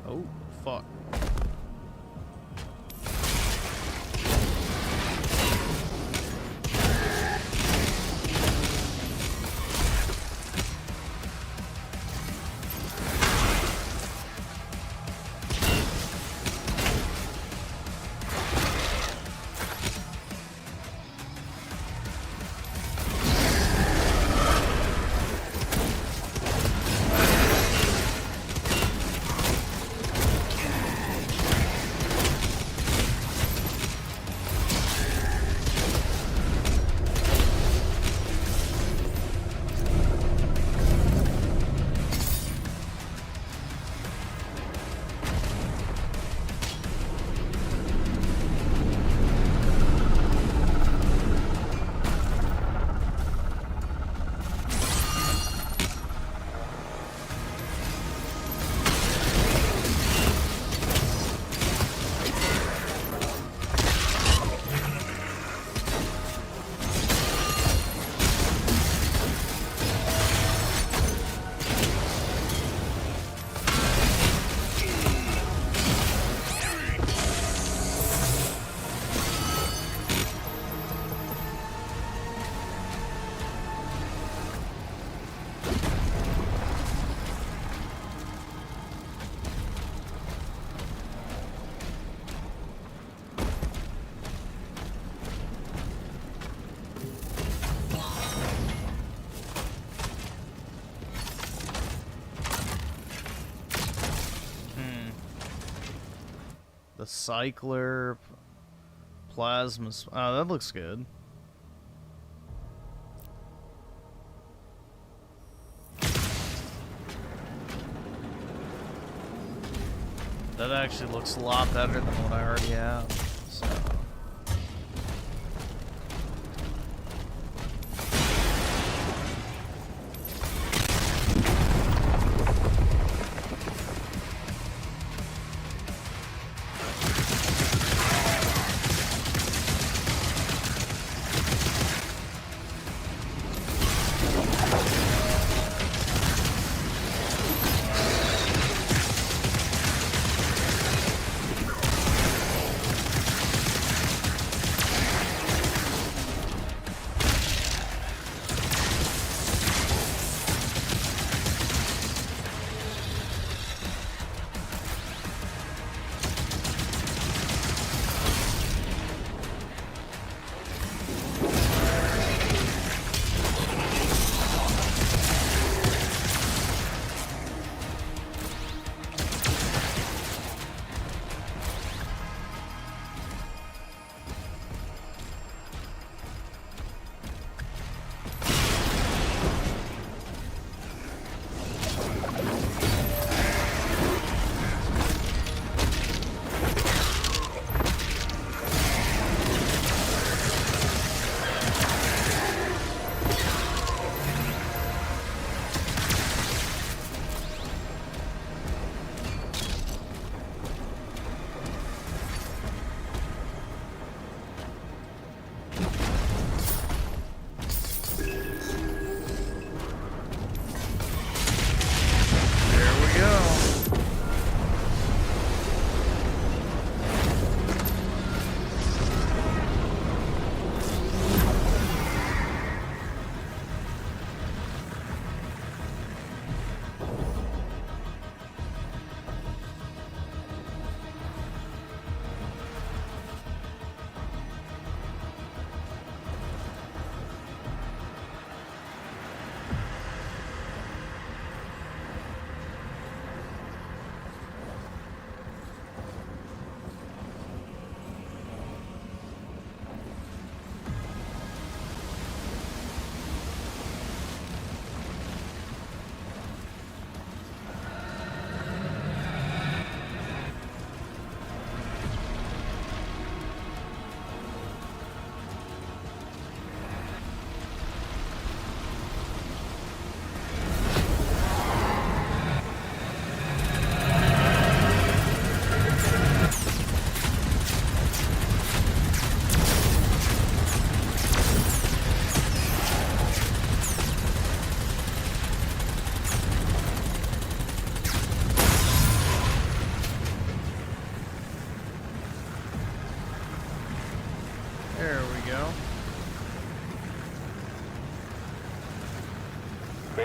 Oh, fuck. The cycler, plasma. Oh, that looks good. That actually looks a lot better than what I already have. So.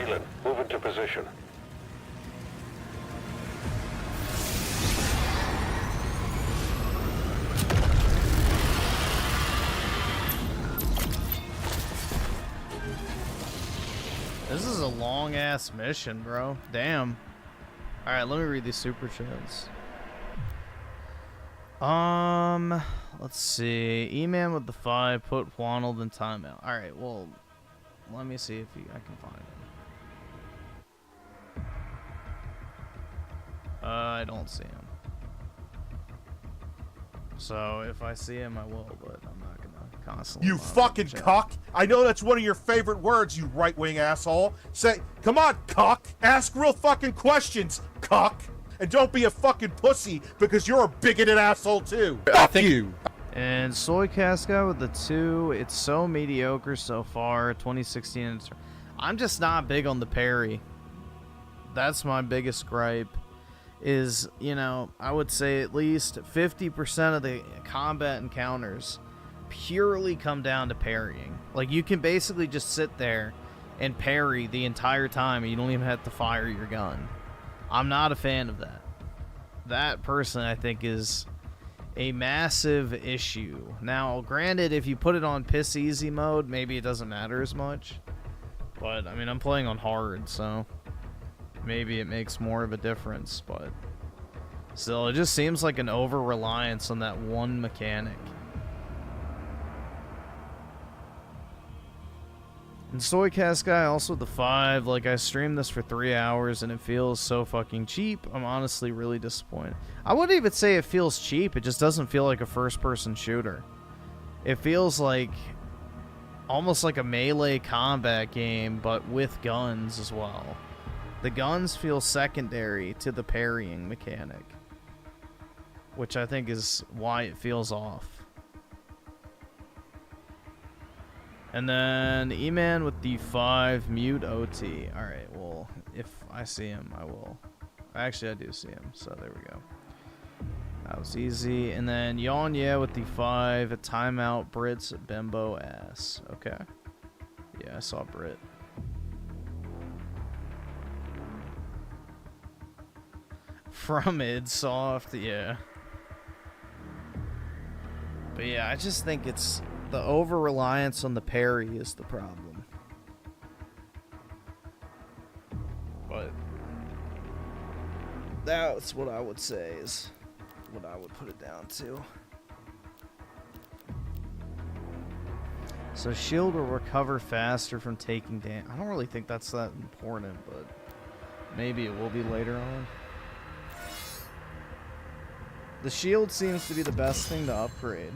Valen, move into position. This is a long-ass mission, bro. Damn. Alright, let me read these super chats. Let's see. E-Man with the 5, put Wanneld in timeout. Alright, well, let me see if I can find him. I don't see him. So, if I see him, I will, but I'm not gonna constantly... You fucking cuck! I know that's one of your favorite words, you right-wing asshole. Say, come on, cuck! Ask real fucking questions, cuck! And don't be a fucking pussy, because you're a bigoted asshole, too. Fuck you! And Soy Casca with the 2, it's so mediocre so far, 2016. I'm just not big on the parry. That's my biggest gripe. Is, you know, I would say at least 50% of the combat encounters purely come down to parrying. Like, you can basically just sit there and parry the entire time and you don't even have to fire your gun. I'm not a fan of that. That, personally, I think is a massive issue. Now, granted, if you put it on piss easy mode, maybe it doesn't matter as much. But, I mean, I'm playing on hard, so maybe it makes more of a difference, but still, it just seems like an over-reliance on that one mechanic. And Soycast Guy, also with the 5, like, I streamed this for 3 hours and it feels so fucking cheap. I'm honestly really disappointed. I wouldn't even say it feels cheap, it just doesn't feel like a first-person shooter. It feels like almost like a melee combat game, but with guns as well. The guns feel secondary to the parrying mechanic, which I think is why it feels off. And then E-Man with the 5, mute OT. Alright, well, if I see him, I will. Actually, I do see him, so there we go. That was easy. And then Yawn Yeah with the 5, timeout Brits Bimbo ass. Okay. Yeah, I saw Brit. From Idsoft, yeah. But yeah, I just think it's the over-reliance on the parry is the problem. But that's what I would say is what I would put it down to. So shield will recover faster from taking damage. I don't really think that's that important, but maybe it will be later on. The shield seems to be the best thing to upgrade.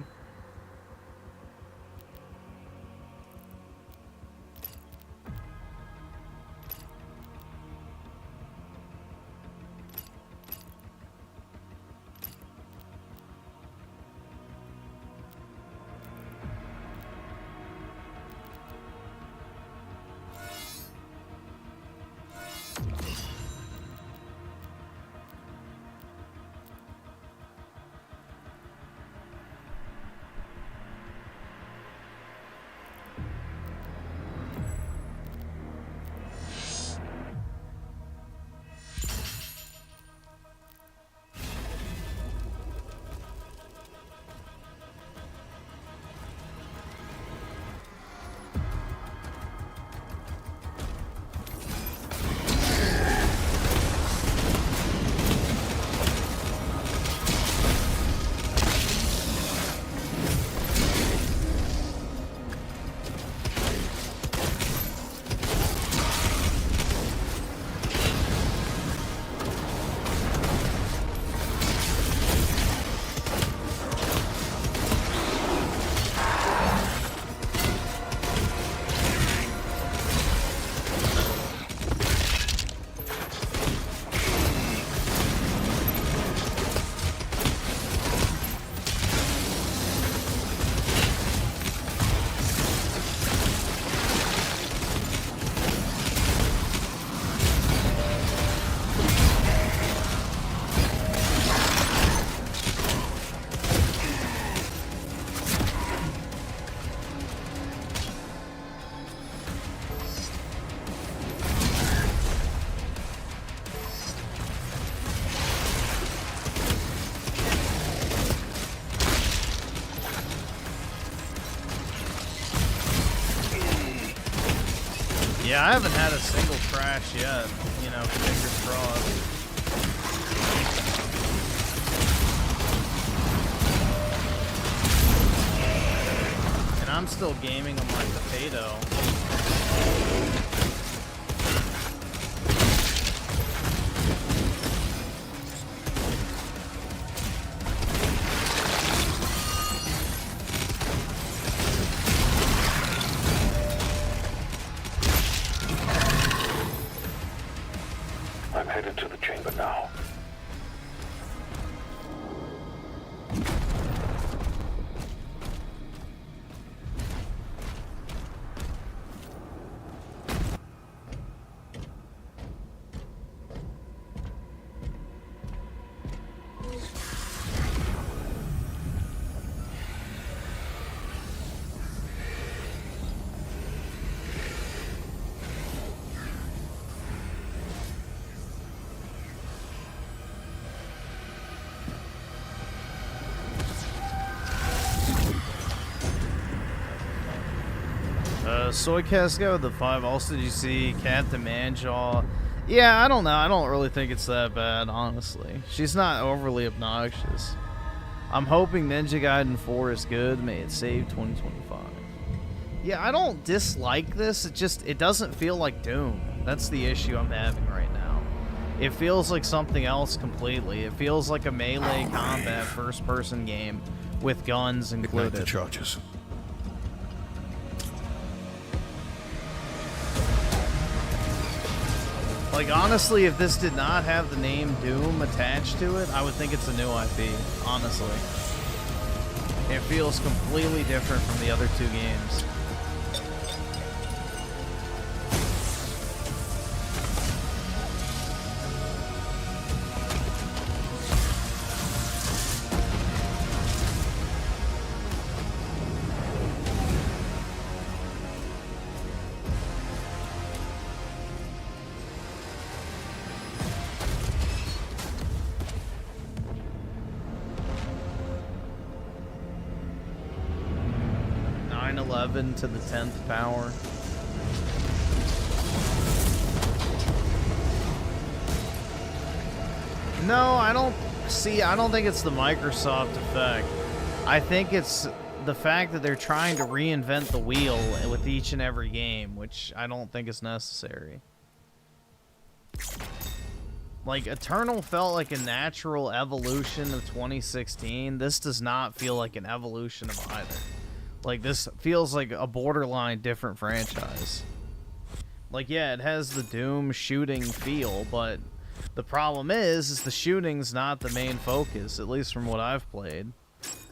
Yeah, I haven't had a single crash yet. You know, fingers crossed. And I'm still gaming on my potato. I'm headed to the chamber now. Soy Casco with the 5. Also, did you see Cat the Manjaw? Yeah, I don't know. I don't really think it's that bad, honestly. She's not overly obnoxious. I'm hoping Ninja Gaiden 4 is good. May it save 2025. Yeah, I don't dislike this. It doesn't feel like Doom. That's the issue I'm having right now. It feels like something else completely. It feels like a melee combat first-person game with guns included. Ignite the charges. Like, honestly, if this did not have the name Doom attached to it, I would think it's a new IP, honestly. It feels completely different from the other two games. To the 10th power. No, I don't think it's the Microsoft effect. I think it's the fact that they're trying to reinvent the wheel with each and every game, which I don't think is necessary. Like, Eternal felt like a natural evolution of 2016. This does not feel like an evolution of either. Like, this feels like a borderline different franchise. Like, yeah, it has the Doom shooting feel, but the problem is the shooting's not the main focus, at least from what I've played.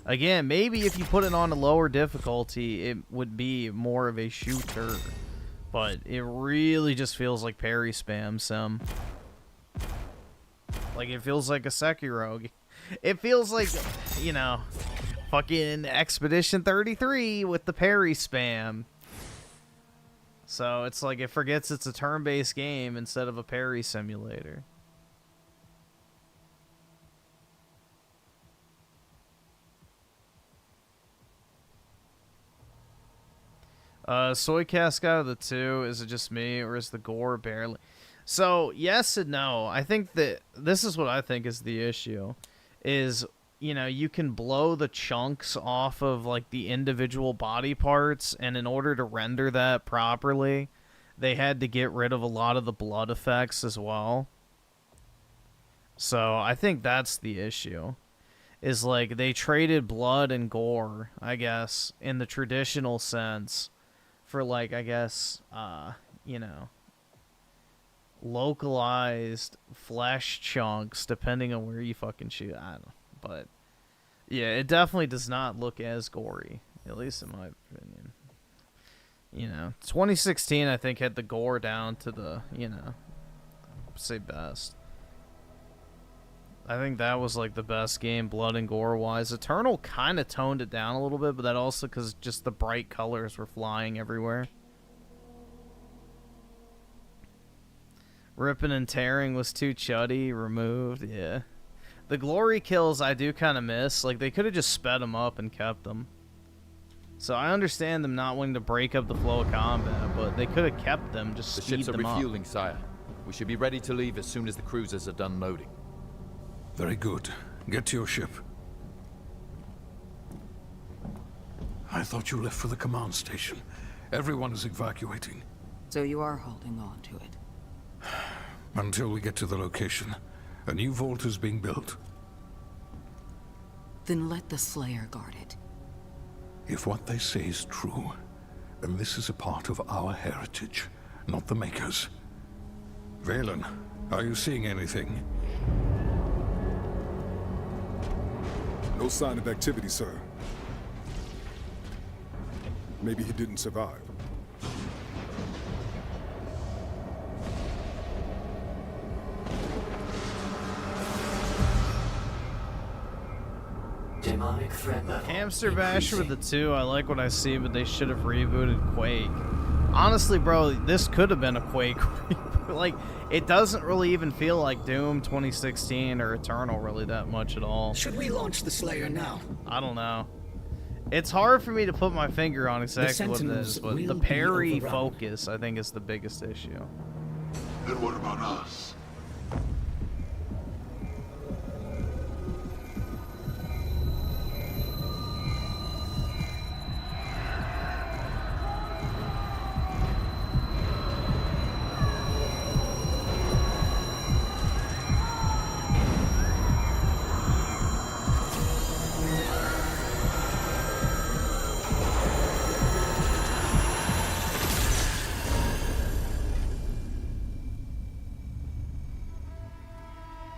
Again, maybe if you put it on a lower difficulty, it would be more of a shooter. But it really just feels like parry spam sim. Like, it feels like a Sekiro. It feels like, you know, fucking Expedition 33 with the parry spam. So it's like it forgets it's a turn-based game instead of a parry simulator. Soy Casca the 2, is it just me or is the gore barely? So yes and no. I think that this is what I think is the issue is, you know, you can blow the chunks off of like the individual body parts, and in order to render that properly, they had to get rid of a lot of the blood effects as well. So I think that's the issue. Is like they traded blood and gore, I guess, in the traditional sense for like, I guess, you know, localized flesh chunks depending on where you fucking shoot. I don't know, but yeah, it definitely does not look as gory, at least in my opinion. You know, 2016 I think had the gore down to the, you know, say best. I think that was like the best game blood and gore wise. Eternal kind of toned it down a little bit, but that also because just the bright colors were flying everywhere. Ripping and tearing was too chuddy, removed, yeah. The glory kills I do kind of miss. Like, they could have just sped them up and kept them. So I understand them not wanting to break up the flow of combat, but they could have kept them, just The speed ships are them up. refueling, sire. We should be ready to leave as soon as the cruisers are done loading. Very good. Get to your ship. I thought you left for the command station. Everyone is evacuating. So you are holding on to it? Until we get to the location. A new vault is being built. Then let the Slayer guard it. If what they say is true, then this is a part of our heritage, not the Makers. Valen, are you seeing anything? No sign of activity, sir. Maybe he didn't survive. Demonic threat level. Hamster Basher with the 2, I like what I see, but they should have rebooted Quake. Honestly, bro, this could have been a Quake reboot. Like, it doesn't really even feel like Doom 2016 or Eternal really that much at all. Should we launch the Slayer now? I don't know. It's hard for me to put my finger on exactly what it is, but the parry focus, I think, is the biggest issue. Then what about us?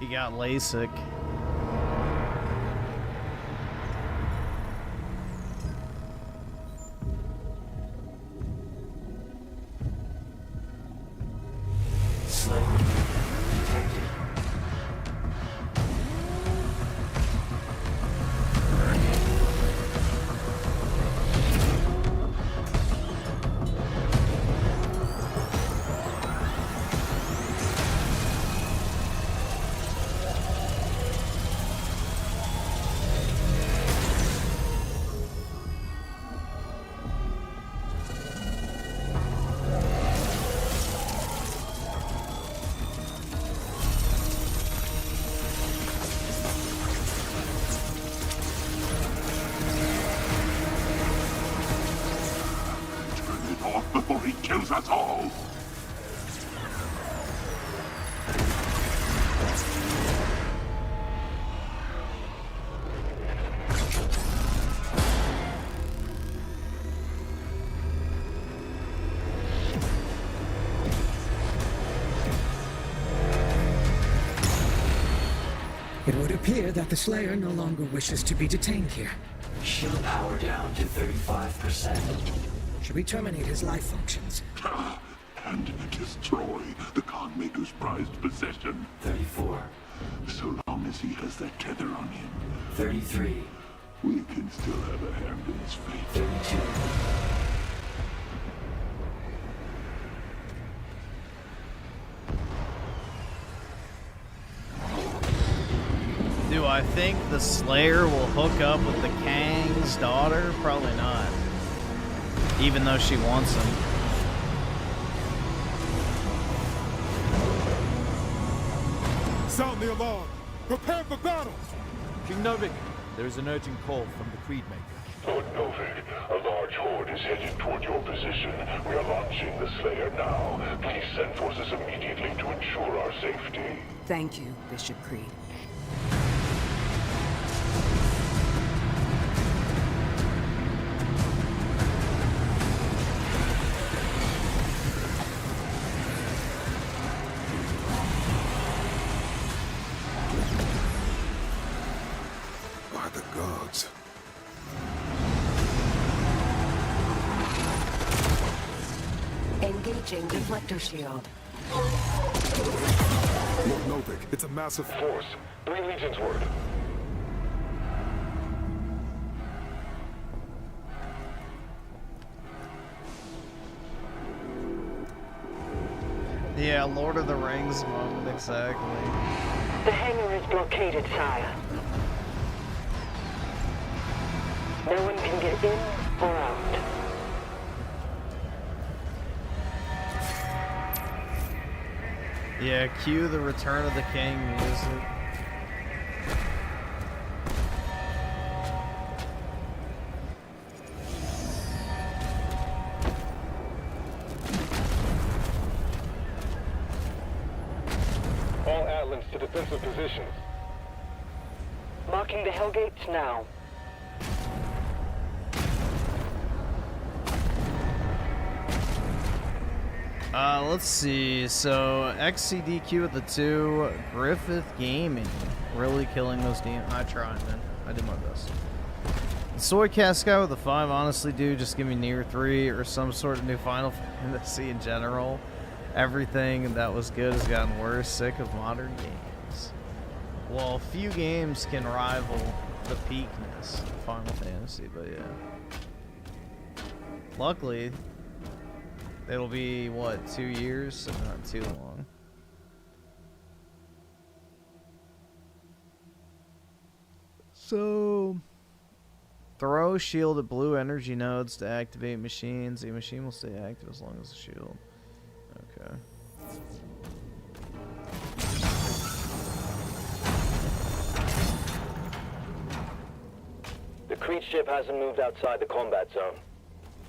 He got LASIK. Before he kills us all! It would appear that the Slayer no longer wishes to be detained here. Shield power down to 35%. Should we terminate his life functions? And destroy the Conmaker's prized possession. 34. So long as he has that tether on him. 33. We can still have a hand in his fate. 32. Do I think the Slayer will hook up with the Kang's daughter? Probably not. Even though she wants him. Sound the alarm! Prepare for battle! King Novik, there is an urgent call from the Creedmaker. Lord Novik, a large horde is headed toward your position. We are launching the Slayer now. Please send forces immediately to ensure our safety. Thank you, Bishop Creed. By the gods. Engaging deflector shield. Lord Novik, it's a massive force. 3 legions word. Yeah, Lord of the Rings moment, exactly. The hangar is blockaded, sire. No one can get in or out. Yeah, cue the Return of the King music. All Atlas to defensive positions. Marking the Hellgates now. Let's see. So XCDQ with the 2, Griffith Gaming, really killing those demons. I tried, man. I did my best. Soy Cast Guy with the 5. Honestly, dude, just give me Nier 3 or some sort of new Final Fantasy in general. Everything that was good has gotten worse. Sick of modern games. Well, few games can rival the peakness of Final Fantasy, but yeah. Luckily, it'll be, what, 2 years? So not too long. So, throw shielded blue energy nodes to activate machines. A machine will stay active as long as the shield. Okay. The Creed ship hasn't moved outside the combat zone.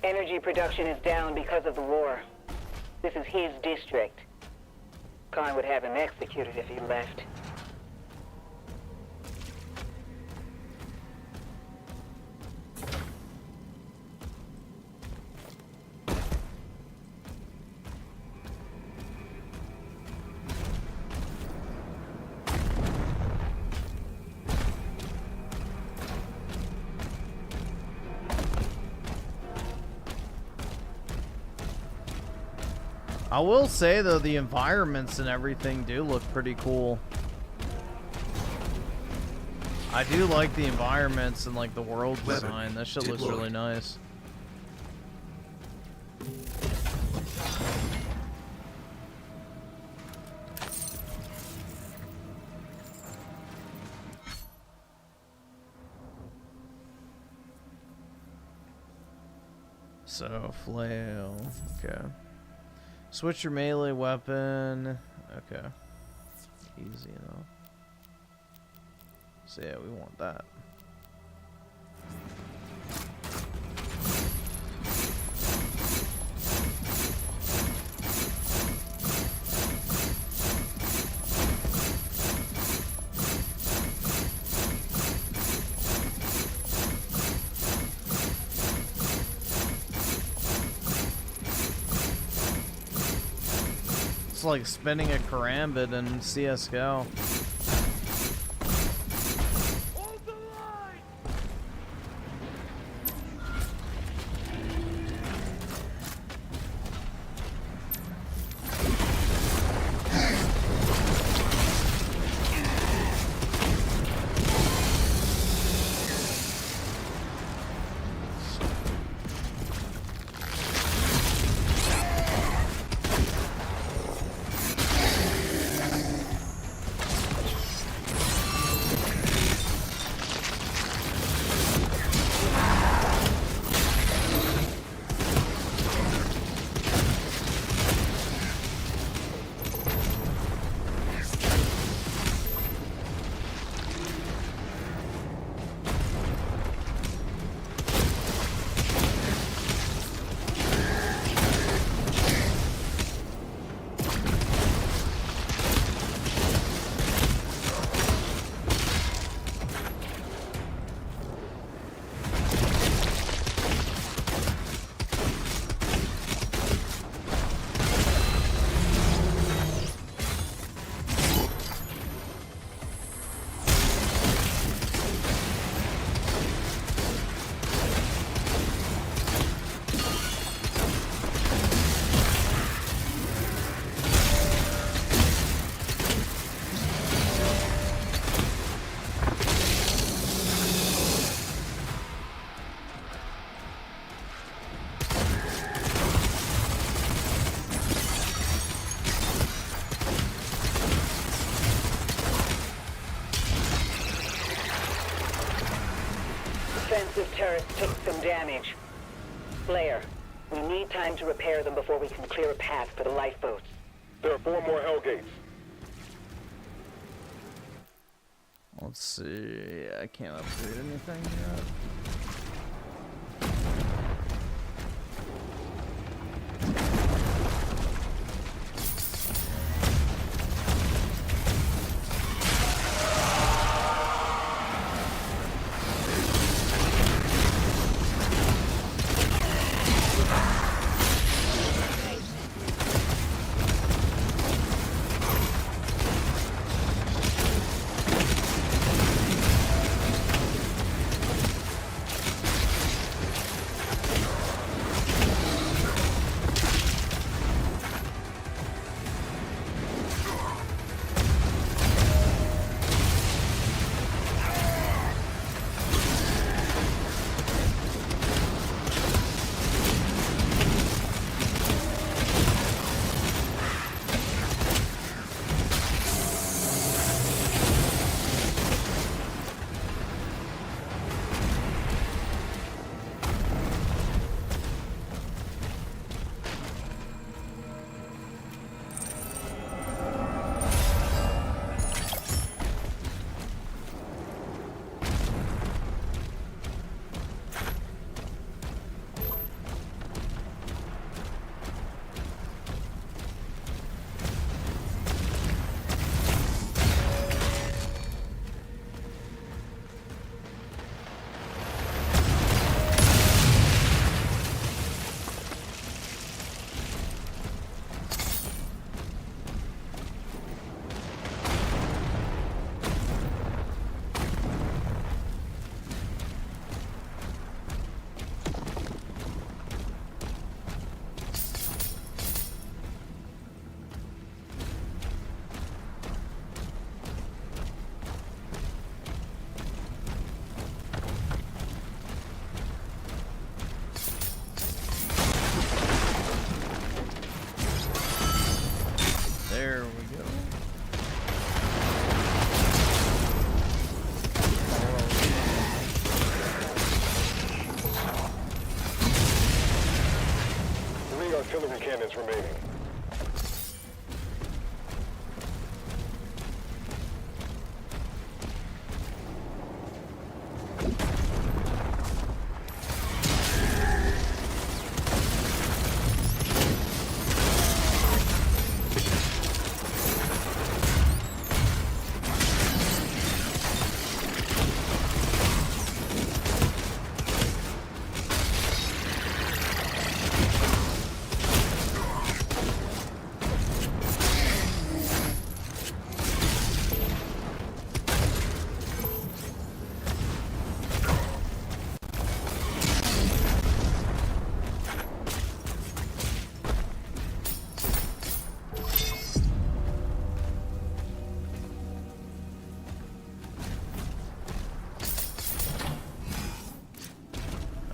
Energy production is down because of the war. This is his district. Khan would have him executed if he left. I will say, though, the environments and everything do look pretty cool. I do like the environments and, like, the world design. That shit looks really nice. So, flail. Okay. Switch your melee weapon. Okay. Easy enough. So yeah, we want that. It's like spinning a karambit in CSGO. Defensive turrets took some damage. flare. We need time to repair them before we can clear a path for the lifeboats. There are 4 more Hellgates. Let's see. I can't upgrade anything yet. There we go. Three artillery cannons remaining.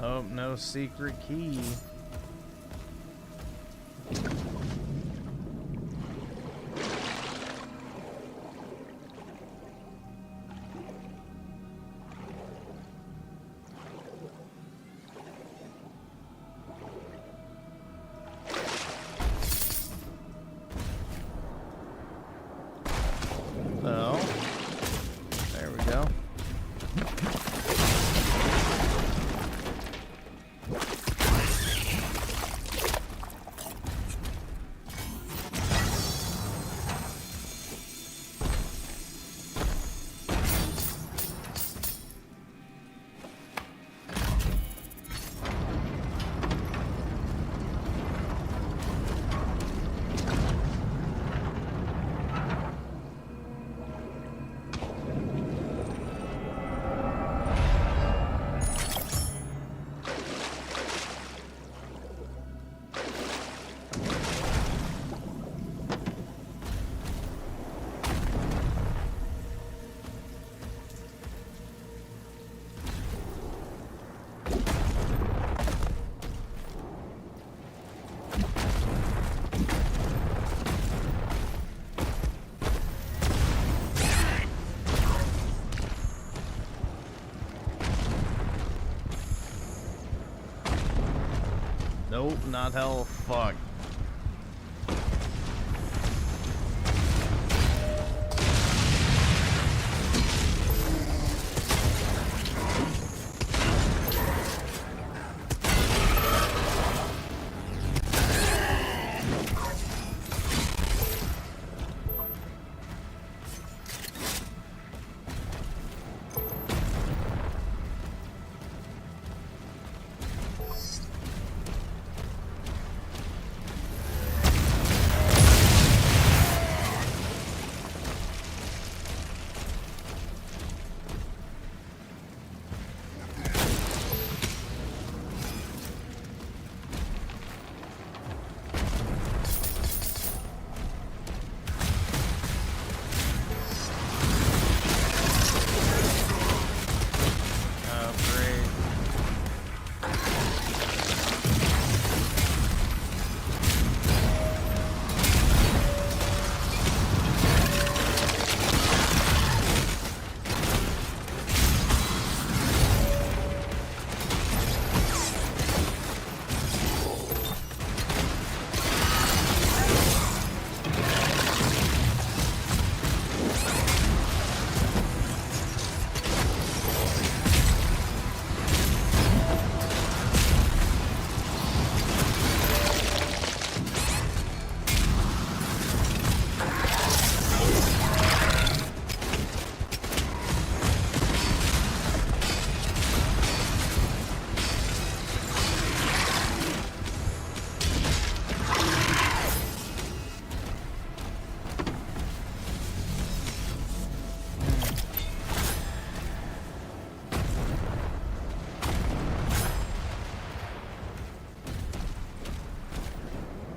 Oh, no secret key. Well, there we go. Nope, not hell. Fuck.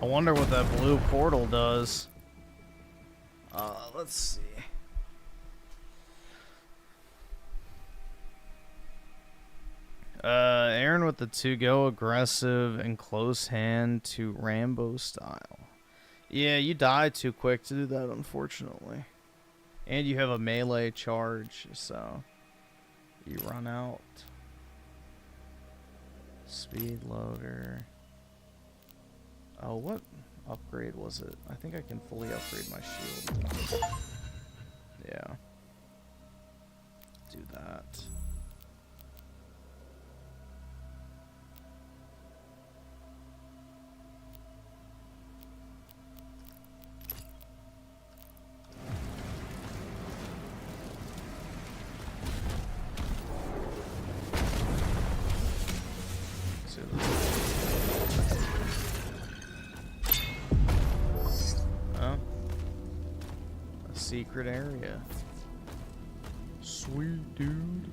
I wonder what that blue portal does. Let's see. Aaron with the 2-go aggressive and close hand to Rambo style. Yeah, you die too quick to do that, unfortunately. And you have a melee charge, so you run out. Speed loader. Oh, what upgrade was it? I think I can fully upgrade my shield. Yeah. Do that. Secret area. Sweet dude.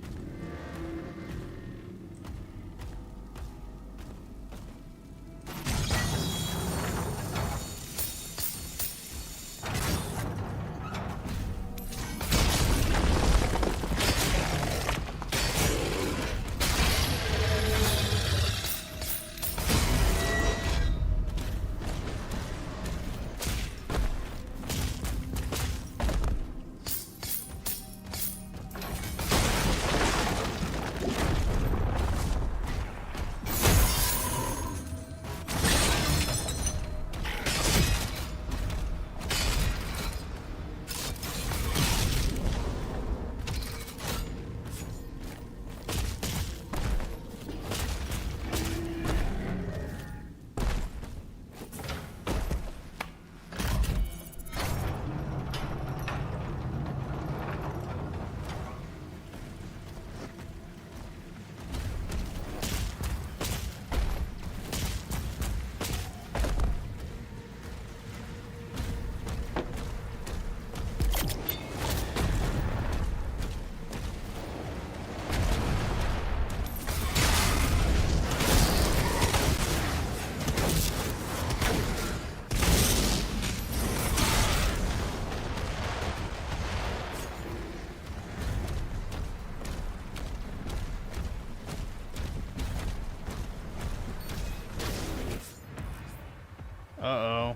Uh-oh.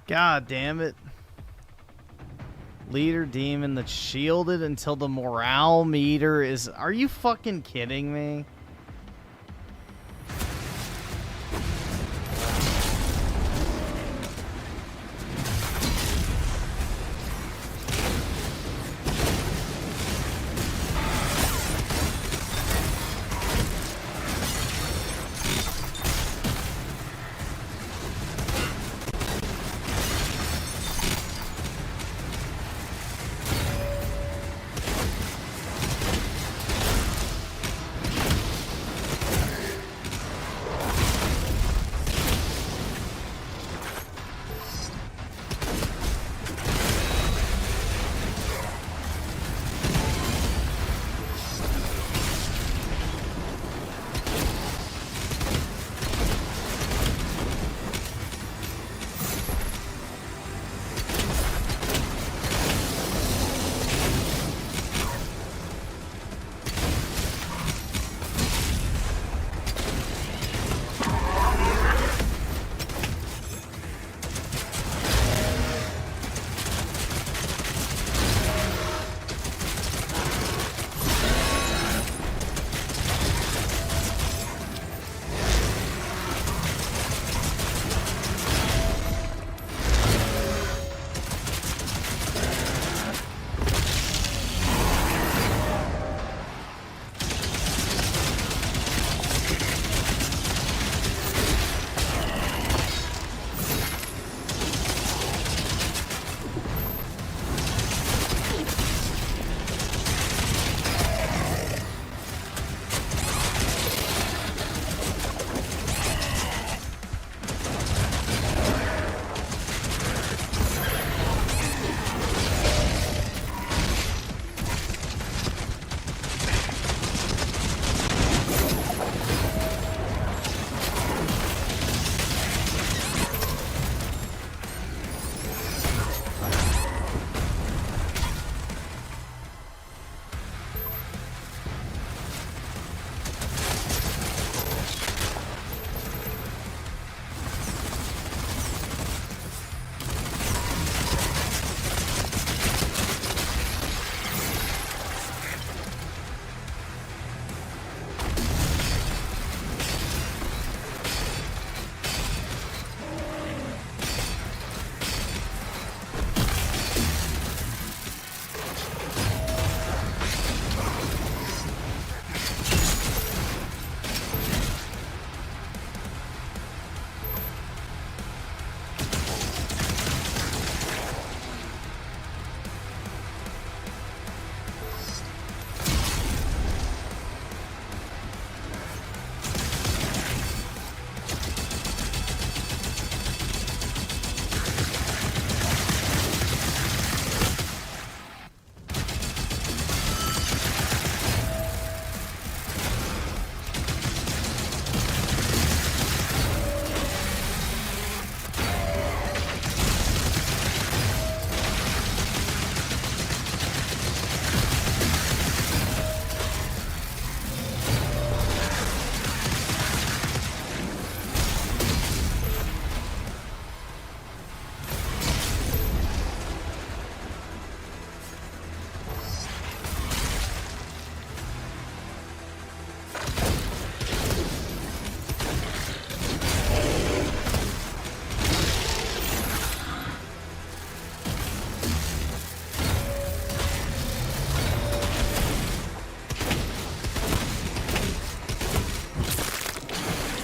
God damn it. Leader demon that's shielded until the morale meter is... Are you fucking kidding me?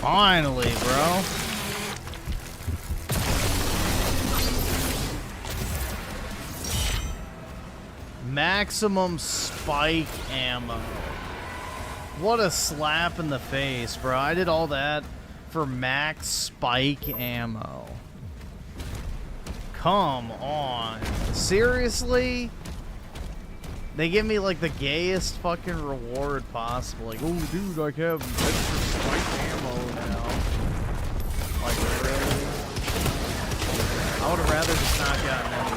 Finally, bro. Maximum spike ammo. What a slap in the face, bro. I did all that for max spike ammo. Come on. Seriously? They give me like the gayest fucking reward possible. Like, oh dude, I have extra spike ammo now. Like, really? I would have rather just not gotten anything.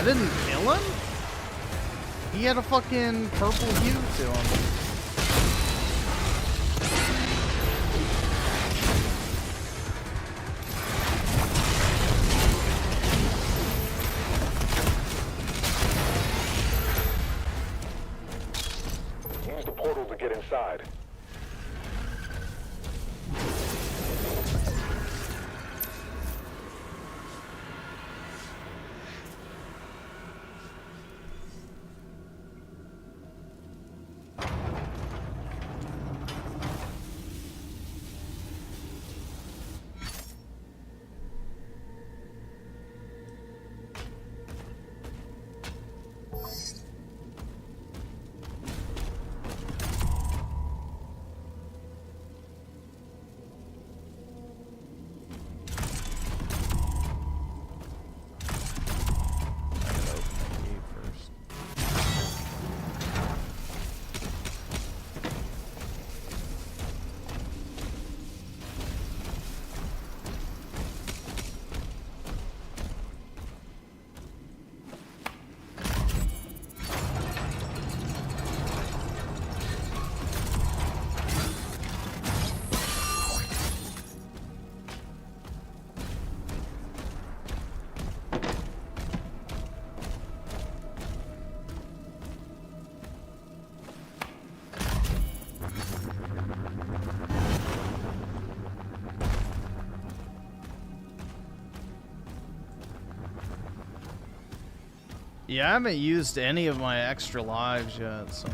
Didn't kill him? He had a fucking purple hue to him. Use the portal to get inside. Yeah, I haven't used any of my extra lives yet, so...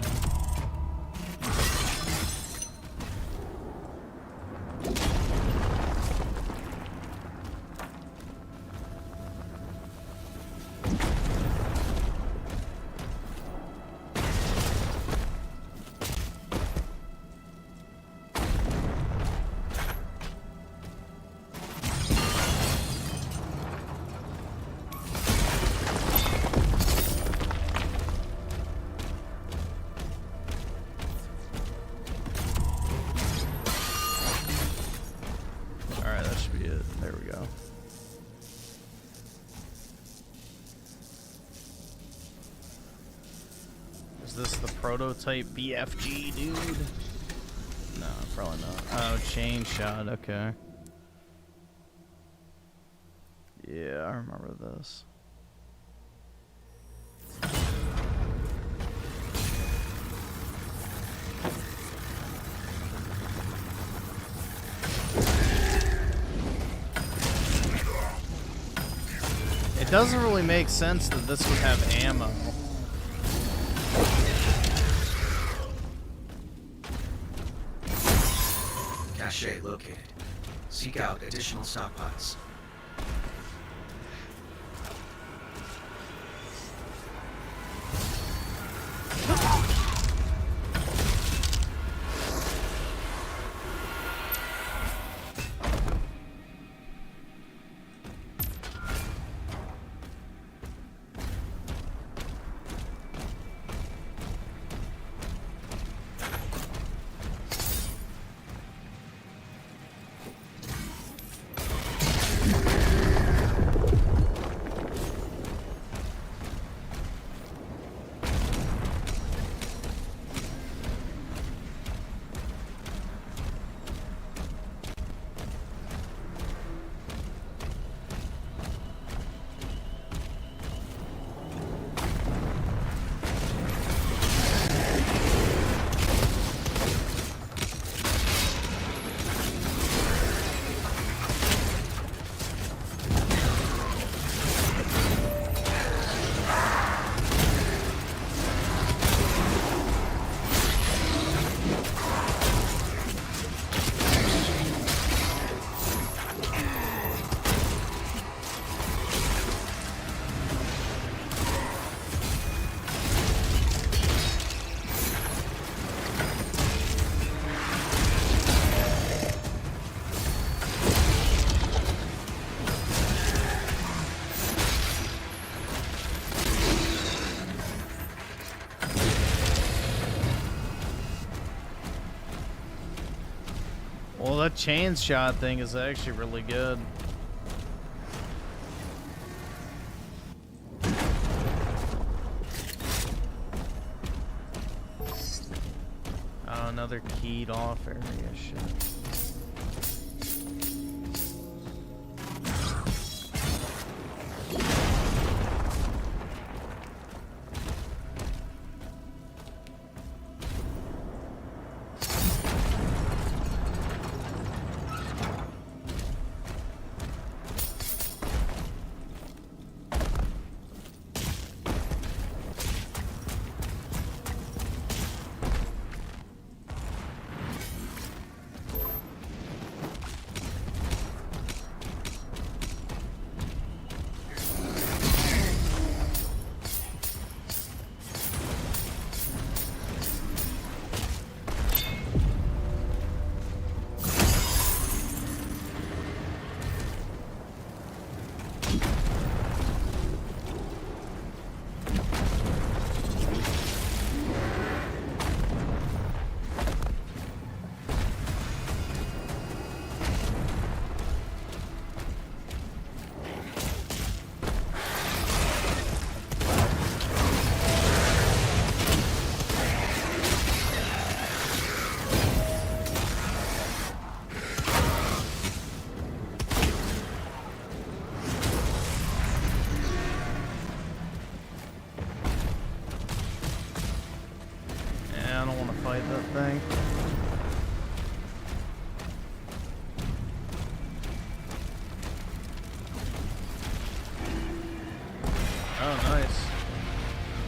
Is this the prototype BFG, dude? No, probably not. Oh, chain shot, okay. Yeah, I remember this. It doesn't really make sense that this would have ammo. Cache located. Seek out additional stockpiles. Well, that chain shot thing is actually really good. Oh, another keyed off area shit.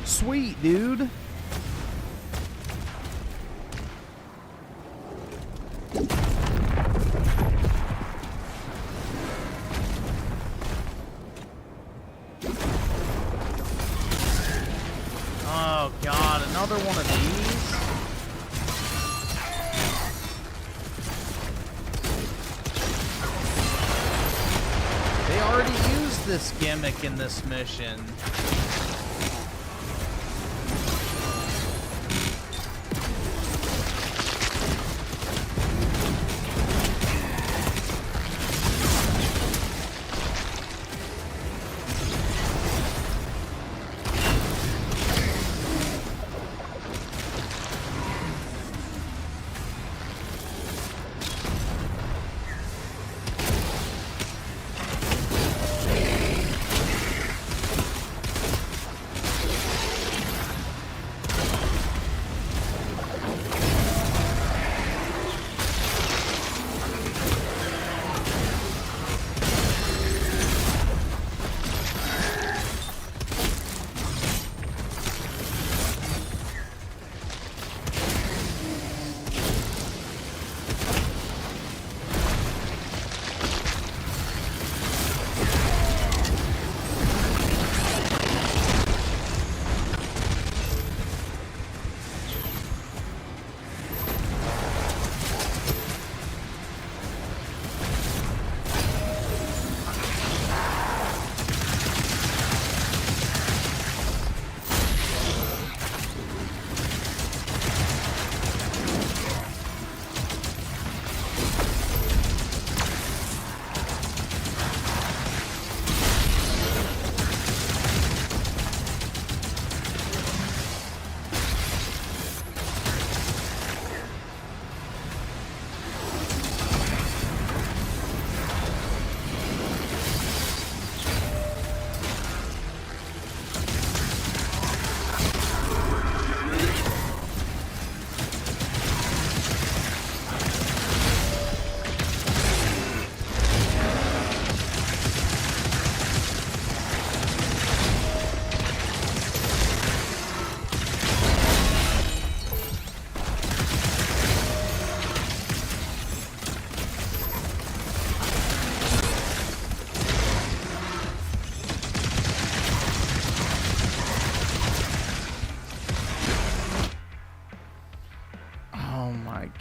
Sweet, dude. Oh god, another one of these? They already used this gimmick in this mission.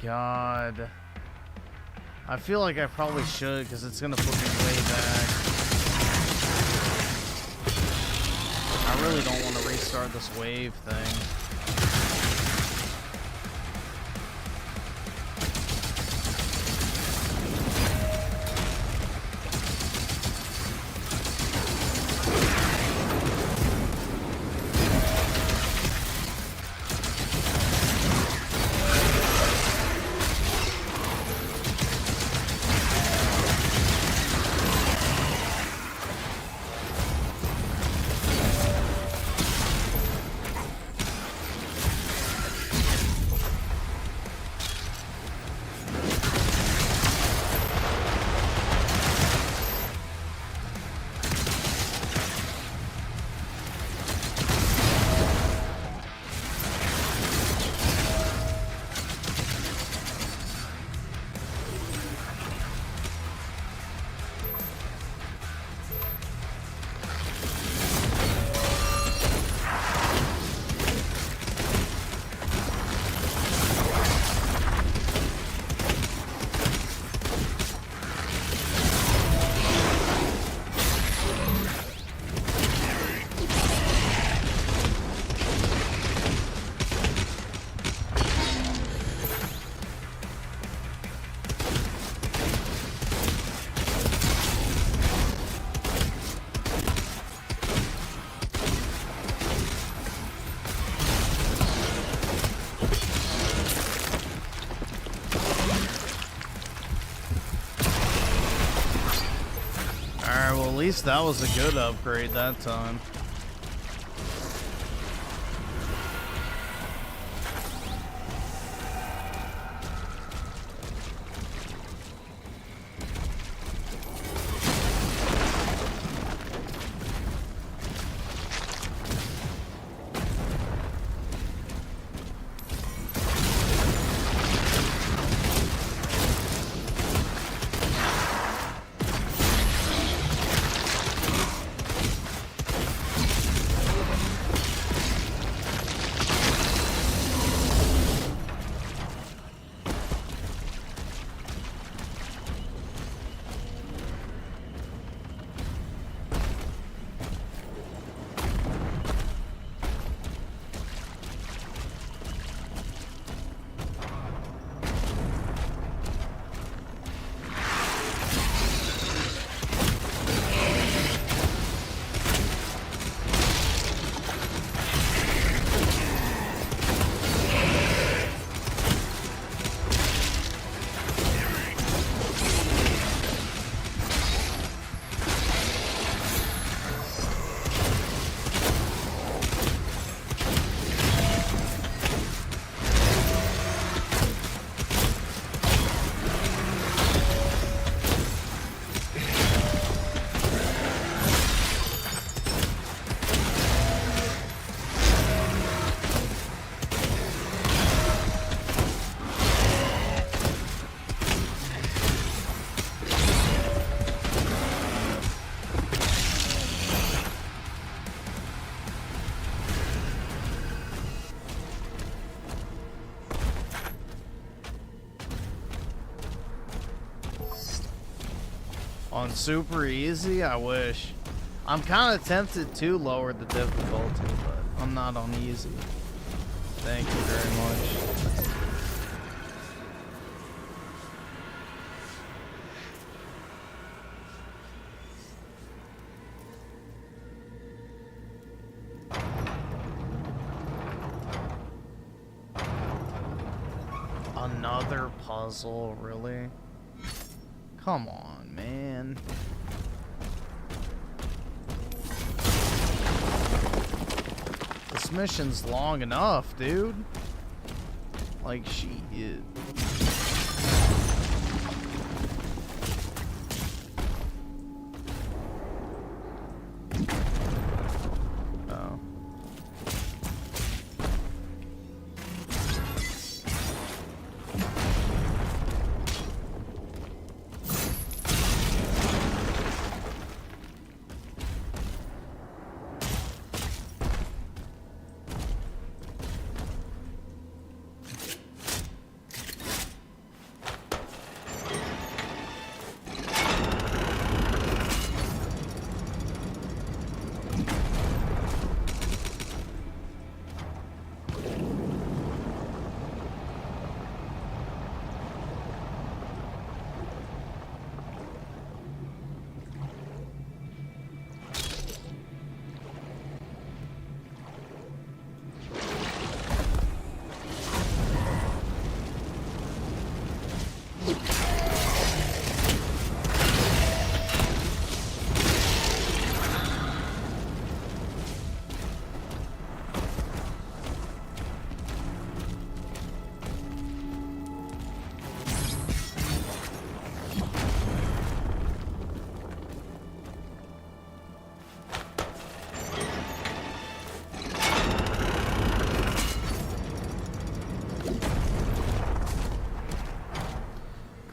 god. I feel like I probably should, because it's gonna put me way back. I really don't want to restart this wave thing. At least that was a good upgrade that time. On super easy, I wish. I'm kind of tempted to lower the difficulty, but I'm not on easy. Thank you very much. Another puzzle, really? Come on, man. This mission's long enough, dude. Like, shit. Oh.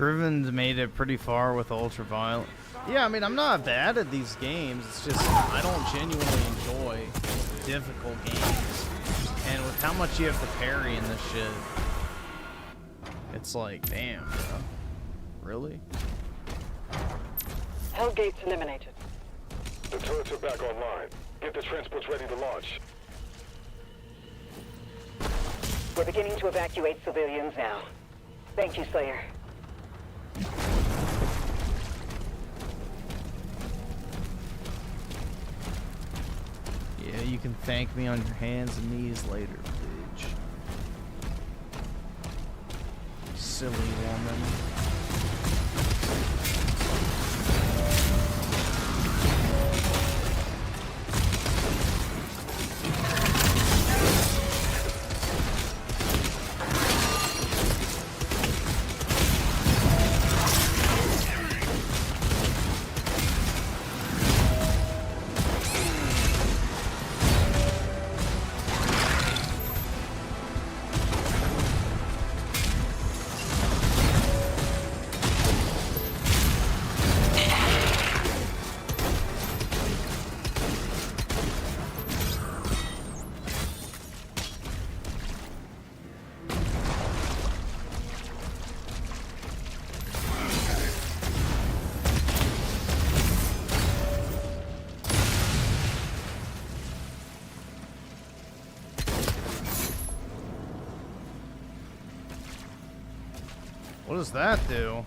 Griffin's made it pretty far with Ultraviolet. Yeah, I mean, I'm not bad at these games. It's just I don't genuinely enjoy difficult games. And with how much you have to parry in this shit, it's like, damn, bro. Really? Hellgate's eliminated. The turrets are back online. Get the transports ready to launch. We're beginning to evacuate civilians now. Thank you, Slayer. Yeah, you can thank me on your hands and knees later, bitch. Silly woman. What does that do?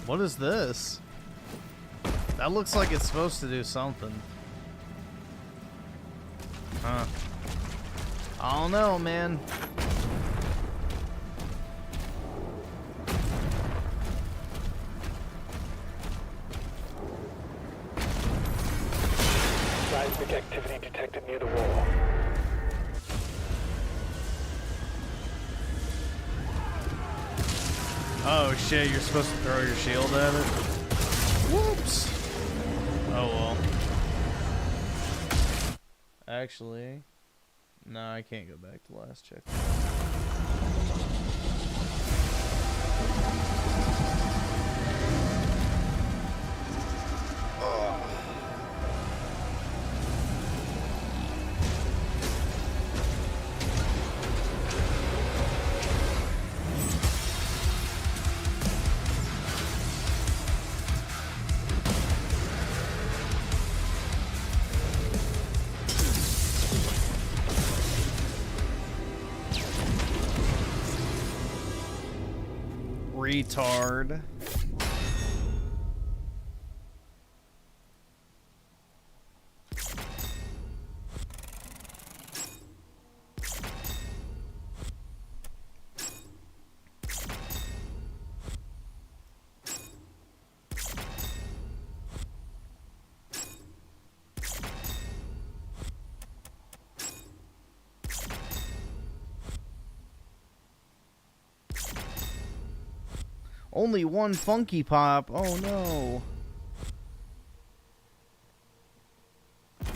What is this? That looks like it's supposed to do something. Huh. I don't know, man. Seismic activity detected near the wall. Oh shit, you're supposed to throw your shield at it? Whoops! Oh well. Actually, no, I can't go back to last check. Retard. Only one Funky Pop. Oh no.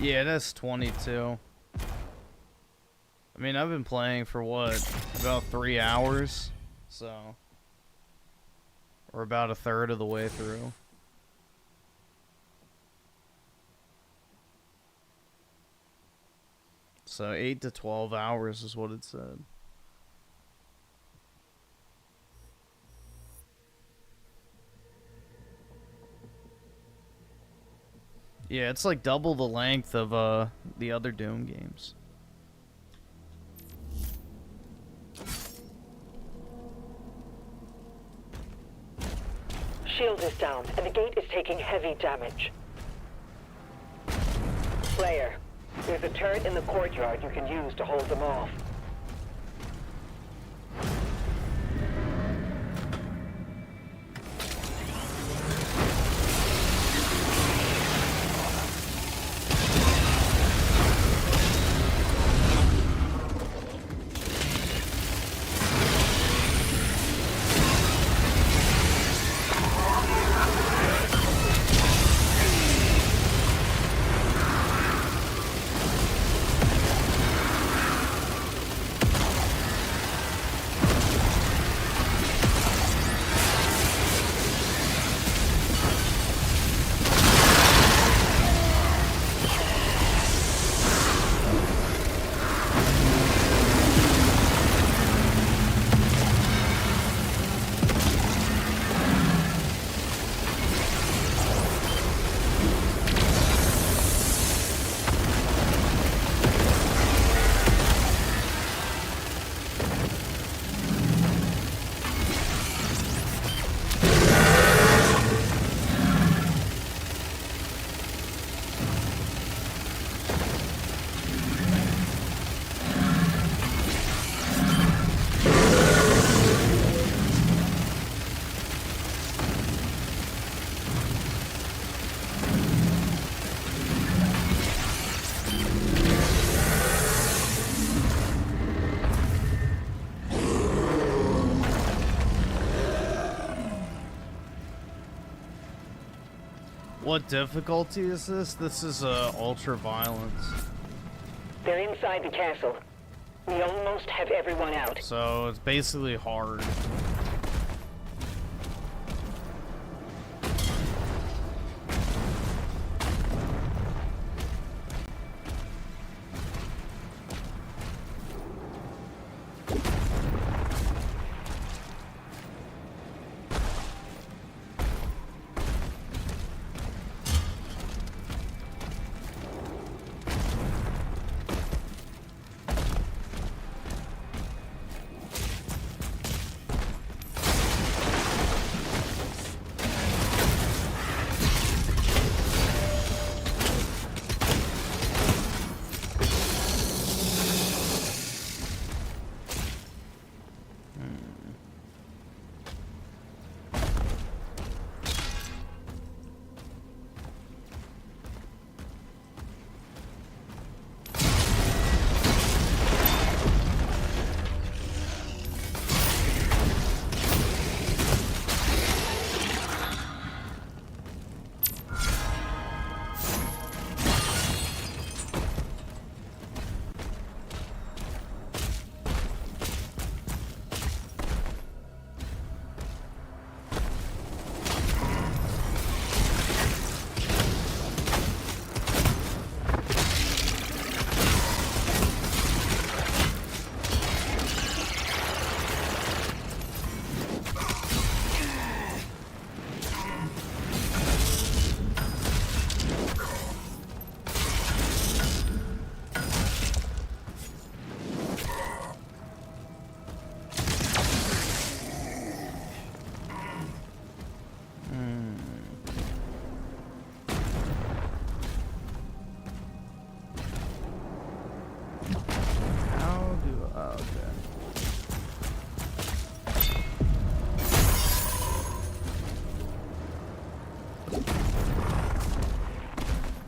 Yeah, that's 22. I mean, I've been playing for what? About 3 hours? So. We're about a third of the way through. So 8 to 12 hours is what it said. Yeah, it's like double the length of the other Doom games. Shield is down, and the gate is taking heavy damage. Slayer, there's a turret in the courtyard you can use to hold them off. What difficulty is this? This is ultra violence. They're inside the castle. We almost have everyone out. So it's basically hard.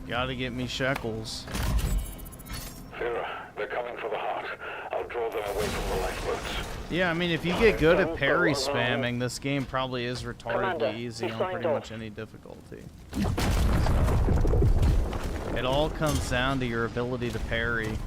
Gotta get me shekels. Sarah, they're coming for the heart. I'll draw them away from the lifeboats. Yeah, I mean, if you get good at parry spamming, this game probably is retardedly easy on pretty much any difficulty. So, it all comes down to your ability to parry.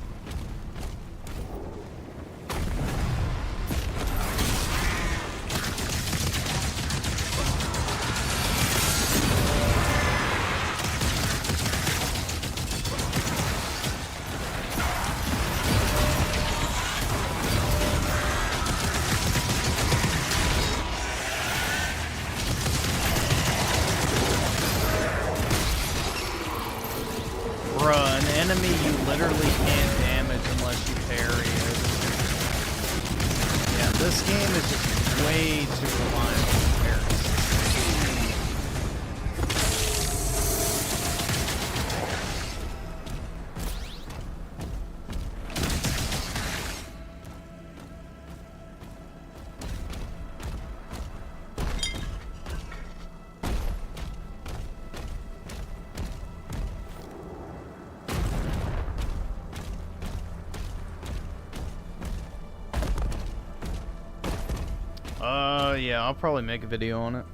Yeah, I'll probably make a video on it.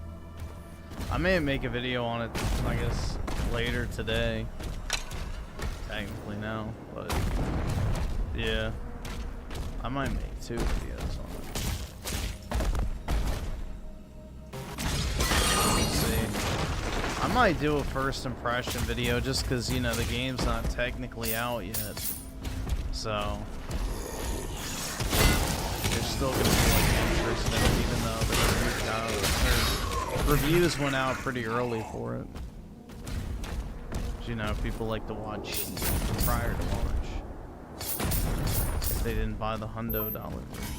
I may make a video on it, I guess, later today. Technically now, but yeah. I might make 2 videos on it. Let's see. I might do a first impression video just because, you know, the game's not technically out yet. So there's still gonna be like interest in it, even though the reviews went out pretty early for it. You know, people like to watch prior to launch if they didn't buy the $100 version.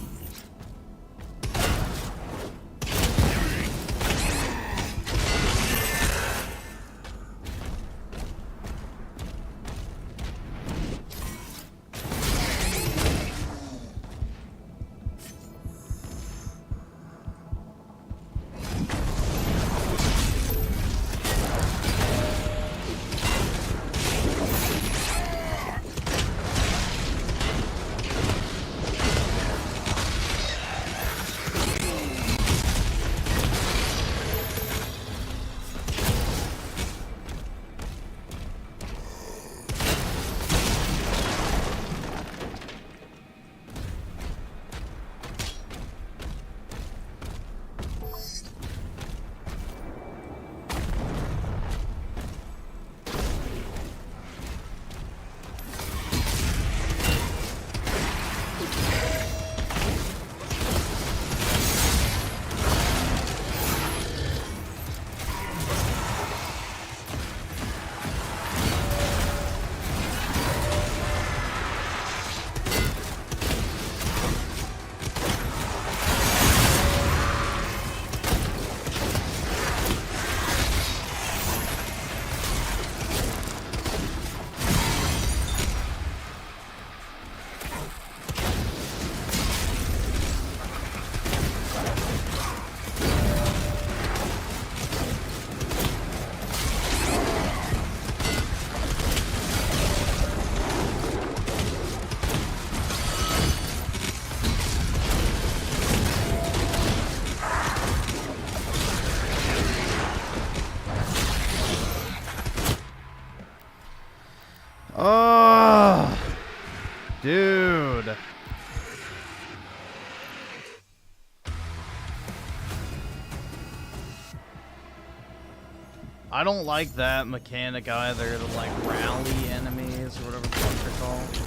I don't like that mechanic either, to like rally enemies or whatever the fuck they're called.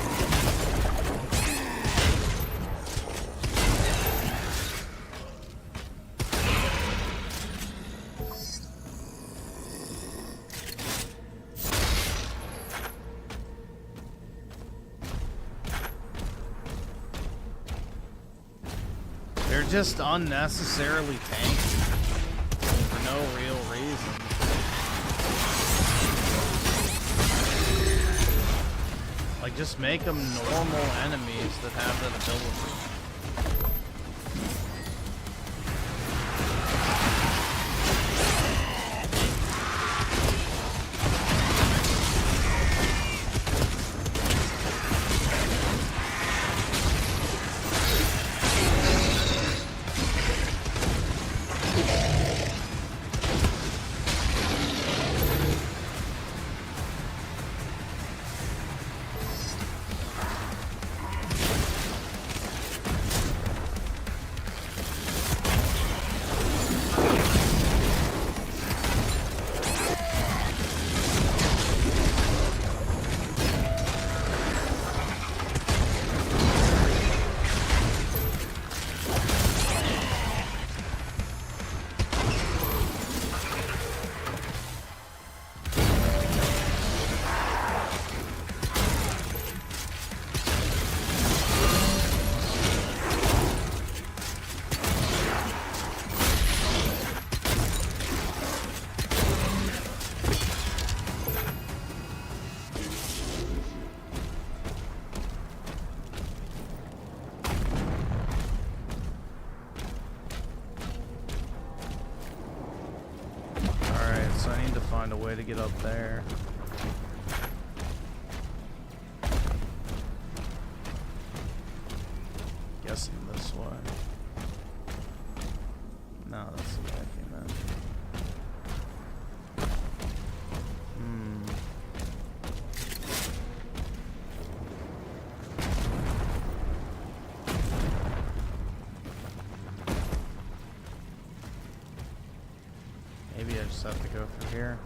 They're just unnecessarily tanky for no real reason. Like, just make them normal enemies that have that ability. So I need to find a way to get up there. Guessing this way. No, that's the way I came in. Maybe I just have to go through here.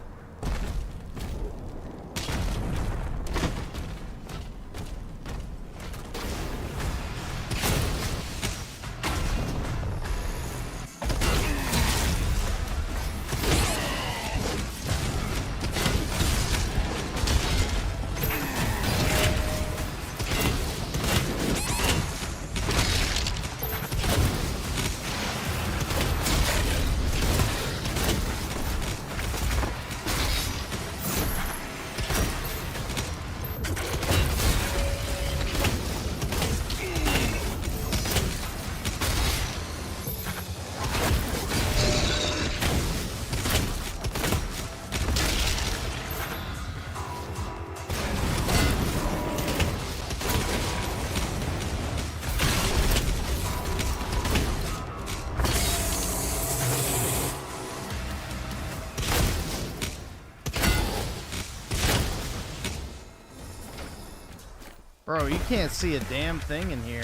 Bro, you can't see a damn thing in here.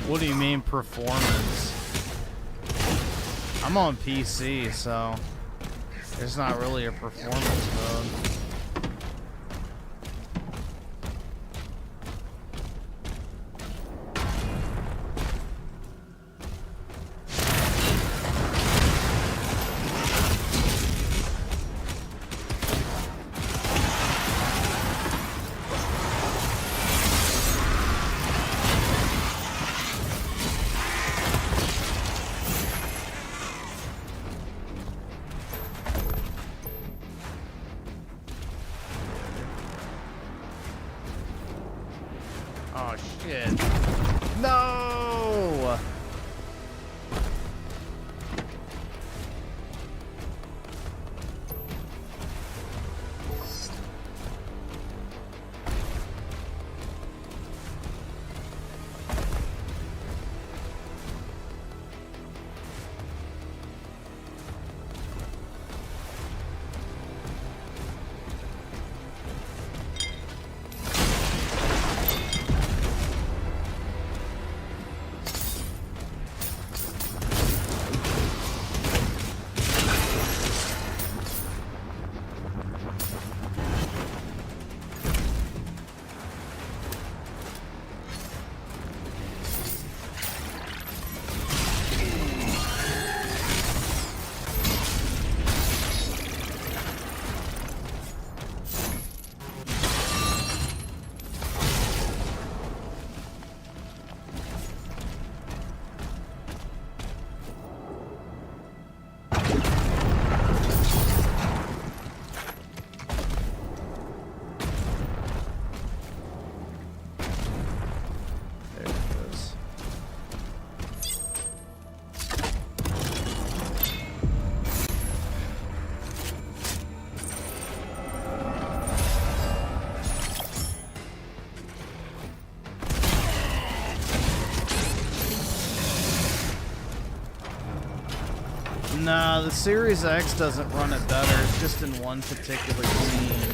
What do you mean performance? I'm on PC, so there's not really a performance mode. Oh shit. No! Nah, the Series X doesn't run it better. It's just in one particular scene.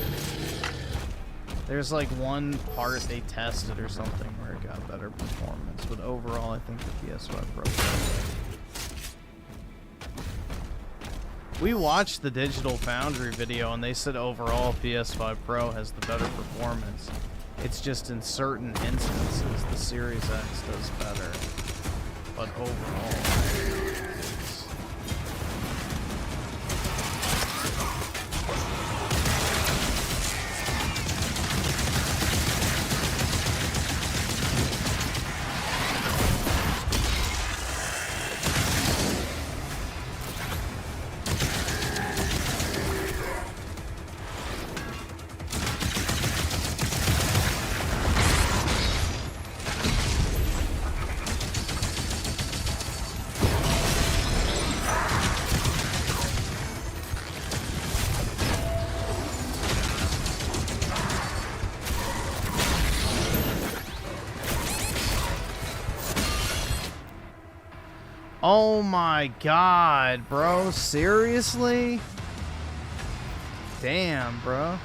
There's like one part they tested or something where it got better performance, but overall I think the PS5 Pro is better. We watched the Digital Foundry video and they said overall PS5 Pro has the better performance. It's just in certain instances the Series X does better, but overall oh my god, bro. Seriously? Damn, bro.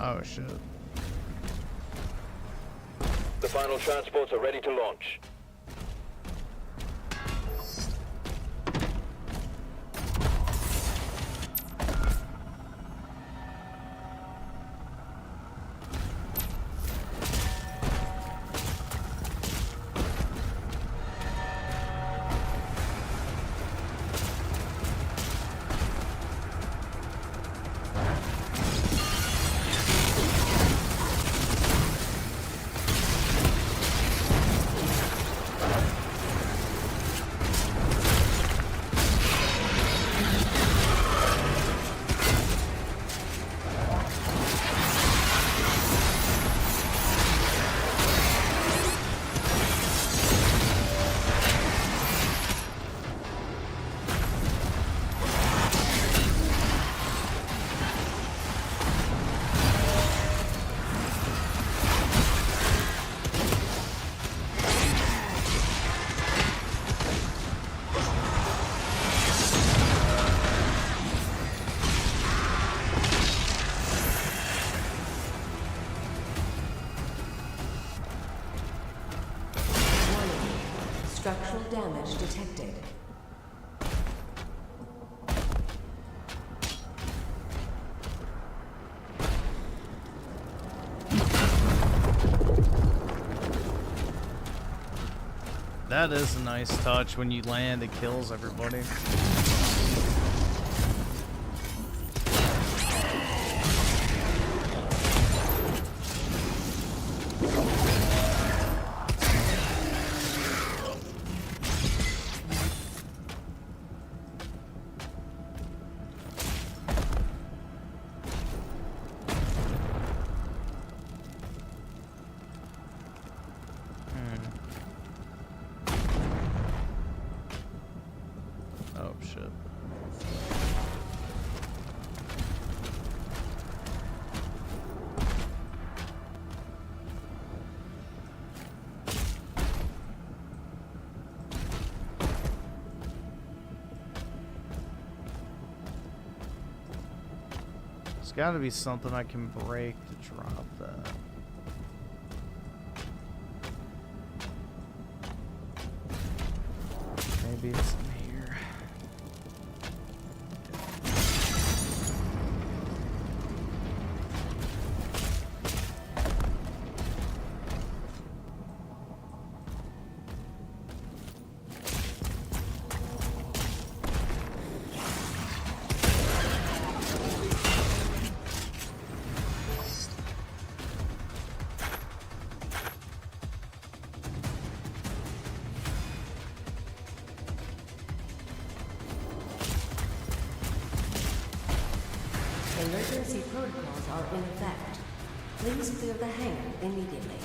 Oh shit. The final transports are ready to launch. Structural damage detected. That is a nice touch. When you land, it kills everybody. Oh shit. There's got to be something I can break to drop that. Maybe it's in here. Emergency protocols are in effect. Please clear the hangar immediately.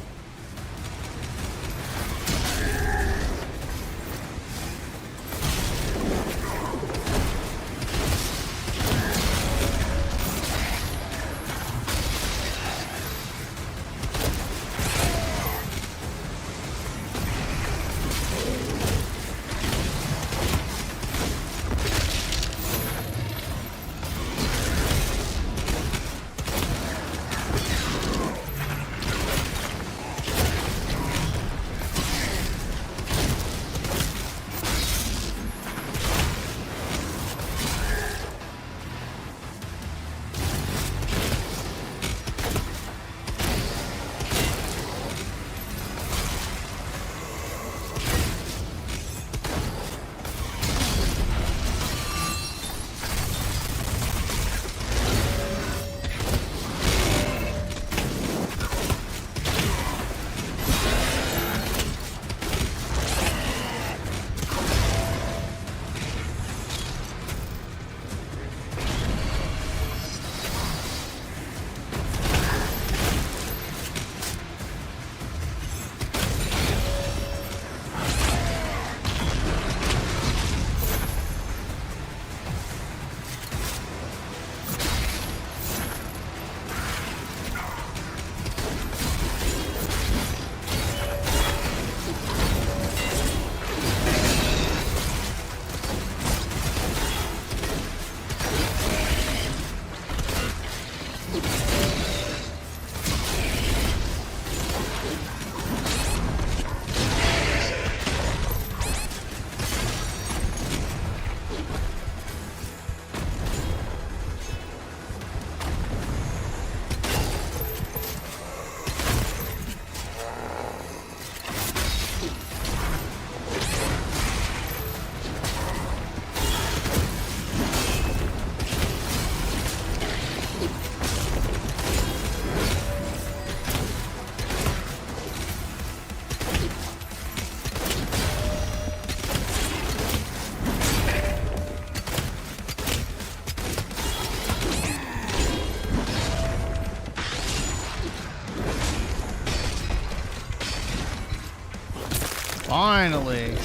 Finally.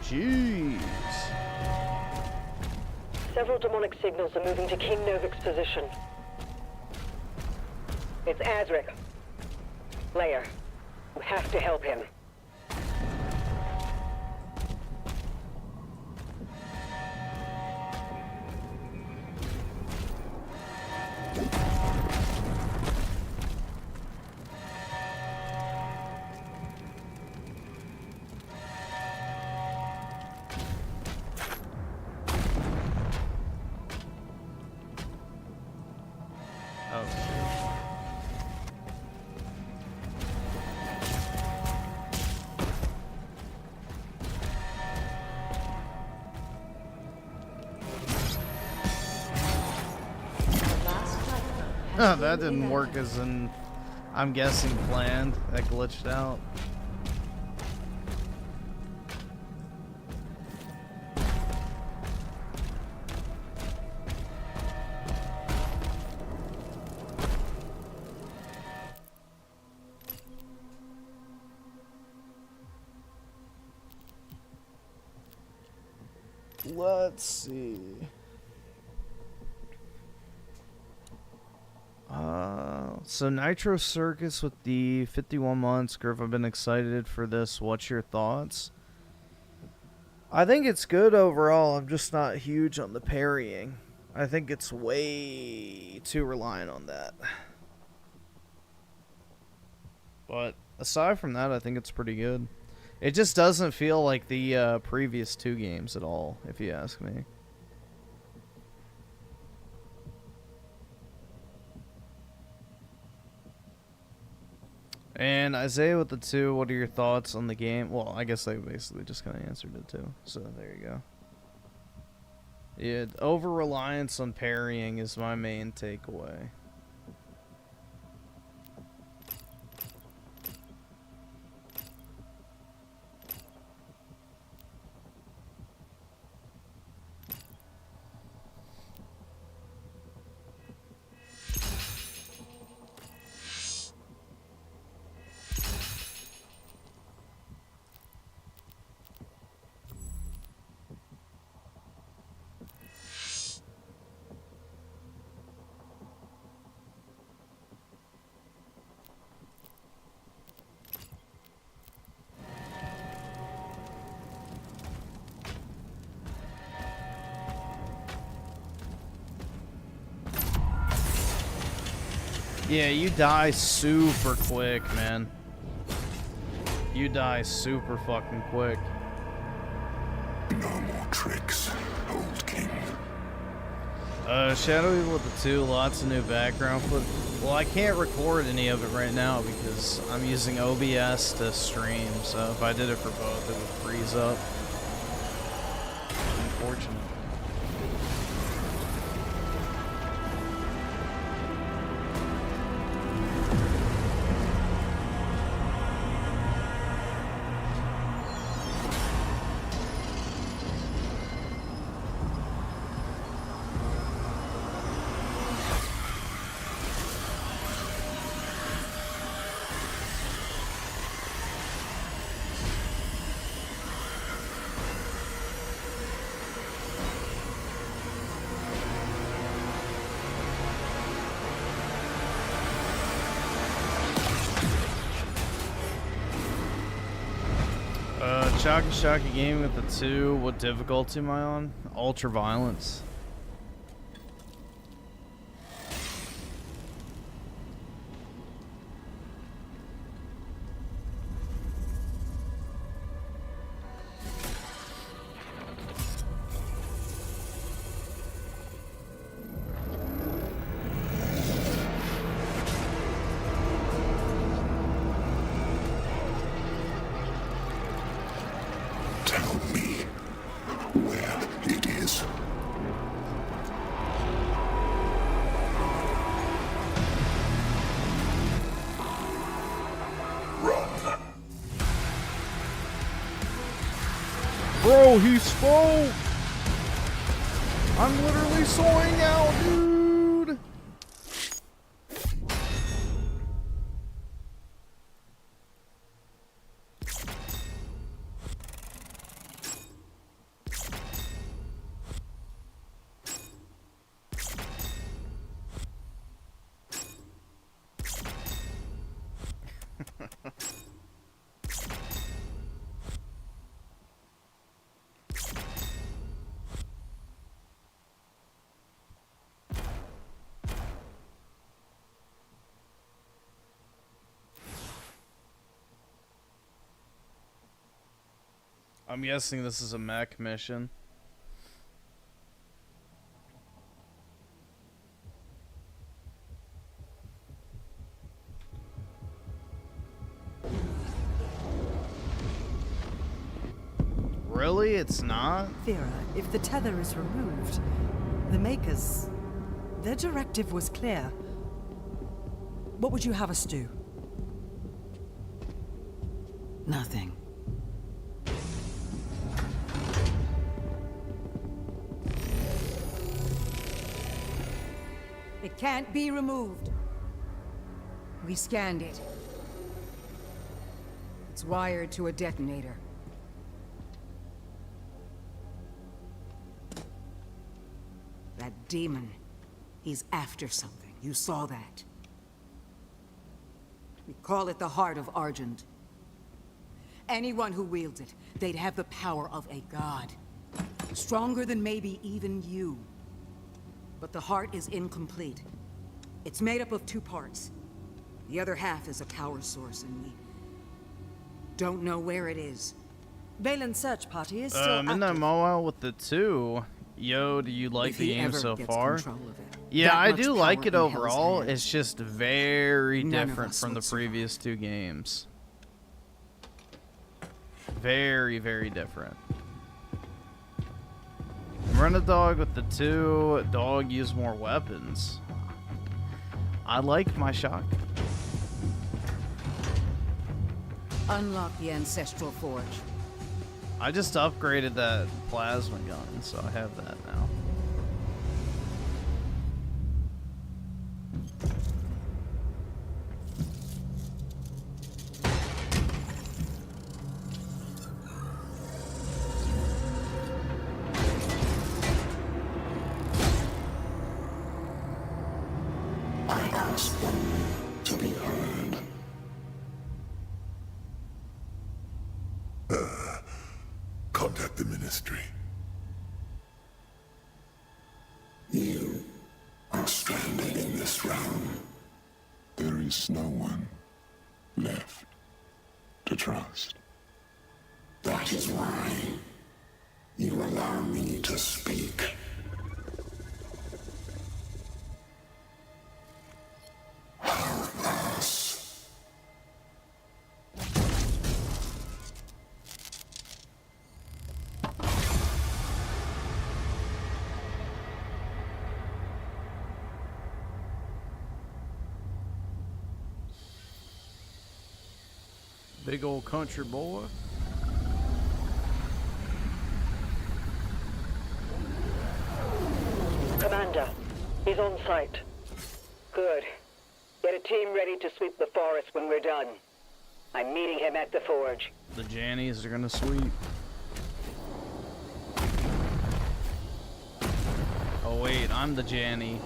Jeez. Several demonic signals are moving to King Novik's position. It's Azric. Leia, you have to help him. That didn't work as in, I'm guessing, planned. That glitched out. Let's see. So Nitro Circus with the 51 months. Griff, I've been excited for this. What's your thoughts? I think it's good overall. I'm just not huge on the parrying. I think it's way too reliant on that. But aside from that, I think it's pretty good. It just doesn't feel like the previous 2 games at all, if you ask me. And Isaiah with the 2, what are your thoughts on the game? Well, I guess they basically just kind of answered it too. So there you go. Yeah, over-reliance on parrying is my main takeaway. Yeah, you die super quick, man. You die super fucking quick. No more tricks, old king. Shadow Evil with the 2, lots of new background footage. Well, I can't record any of it right now because I'm using OBS to stream, so if I did it for both, it would freeze up. Unfortunate. Shocky game with the 2. What difficulty am I on? Ultra violence. Bro, he spoke! I'm literally soaring out, dude! I'm guessing this is a mech mission. Really? It's not? Vera, if the tether is removed, the Makers... their directive was clear. What would you have us do? Nothing. It can't be removed. We scanned it. It's wired to a detonator. That demon, he's after something. You saw that. We call it the Heart of Argent. Anyone who wields it, they'd have the power of a god. Stronger than maybe even you. But the heart is incomplete. It's made up of 2 parts. The other half is a power source, and we don't know where it is. Valen's search party is still Midnight active. Mowile with the 2. Yo, do you like If the he game ever so gets far? control of it. Yeah, That I much do power like it in Hell's overall. hands. It's just very None of different us from the would survive. previous 2 games. Very, very different. Run a dog with the 2. Dog use more weapons. I like my shotgun. Unlock the Ancestral Forge. I just upgraded that plasma gun, so I have that now. I ask them to be heard. Contact the Ministry. You are stranded in this realm. There is no one left to trust. That is why you allow me to speak. Help us. Big old country boy. Commander, he's on site. Good. Get a team ready to sweep the forest when we're done. I'm meeting him at the forge. The Jannies are gonna sweep. Oh wait, I'm the Janny.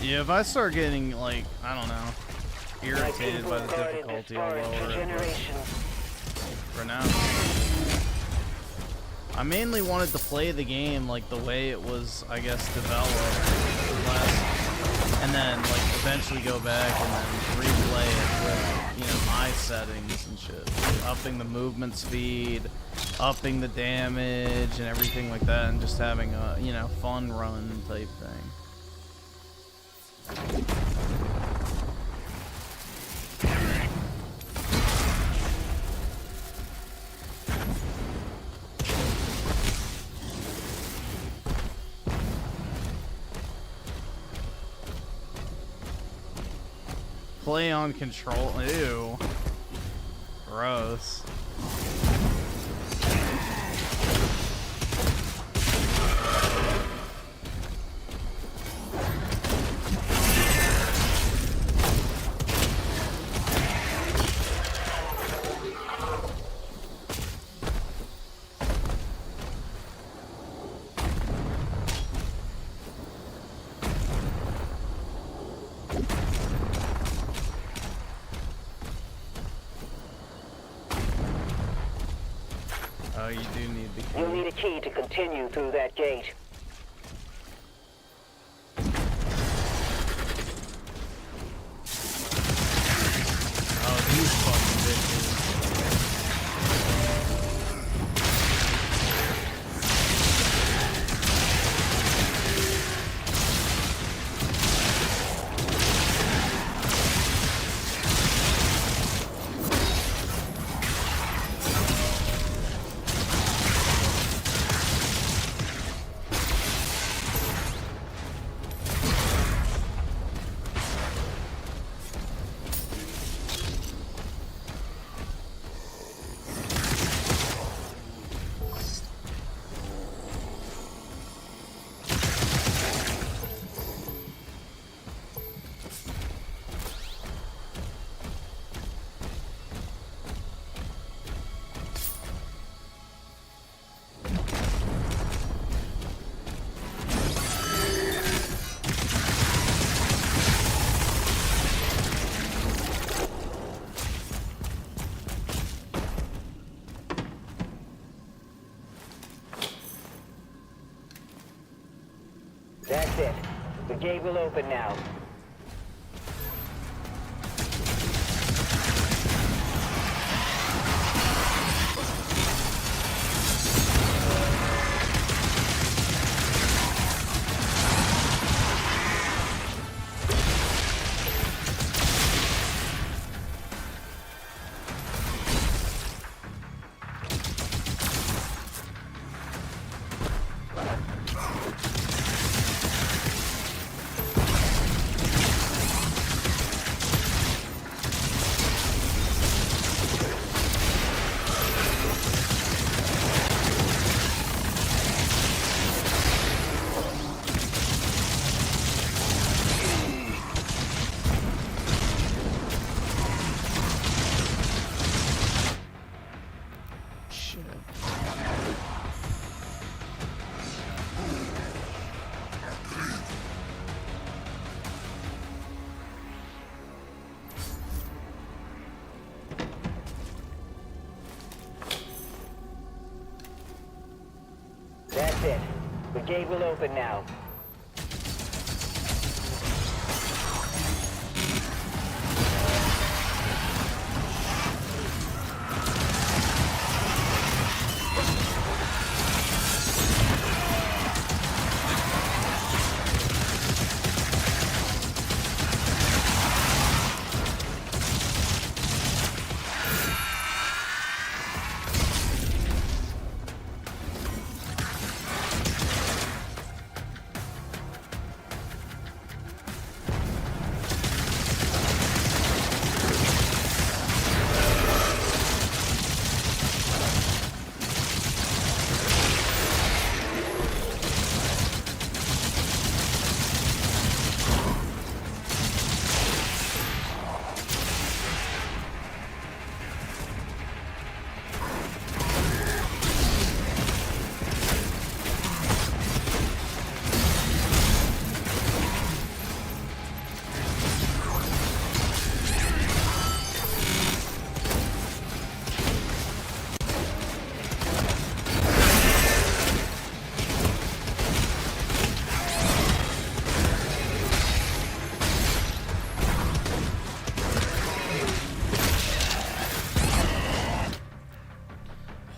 Yeah, if I start getting, like, I don't know, irritated by the difficulty, I'll lower it. But for now, I mainly wanted to play the game like the way it was, I guess, developed last, and then like eventually go back and then replay it with, you know, my settings and shit, like, upping the movement speed, upping the damage, and everything like that, and just having a, you know, fun run type thing. Play on control. Ew. Gross. Oh, you do need the key. You'll need a key to continue through that gate. Oh, these fucking bitches. That's it. The gate will open now. That's it. The gate will open now.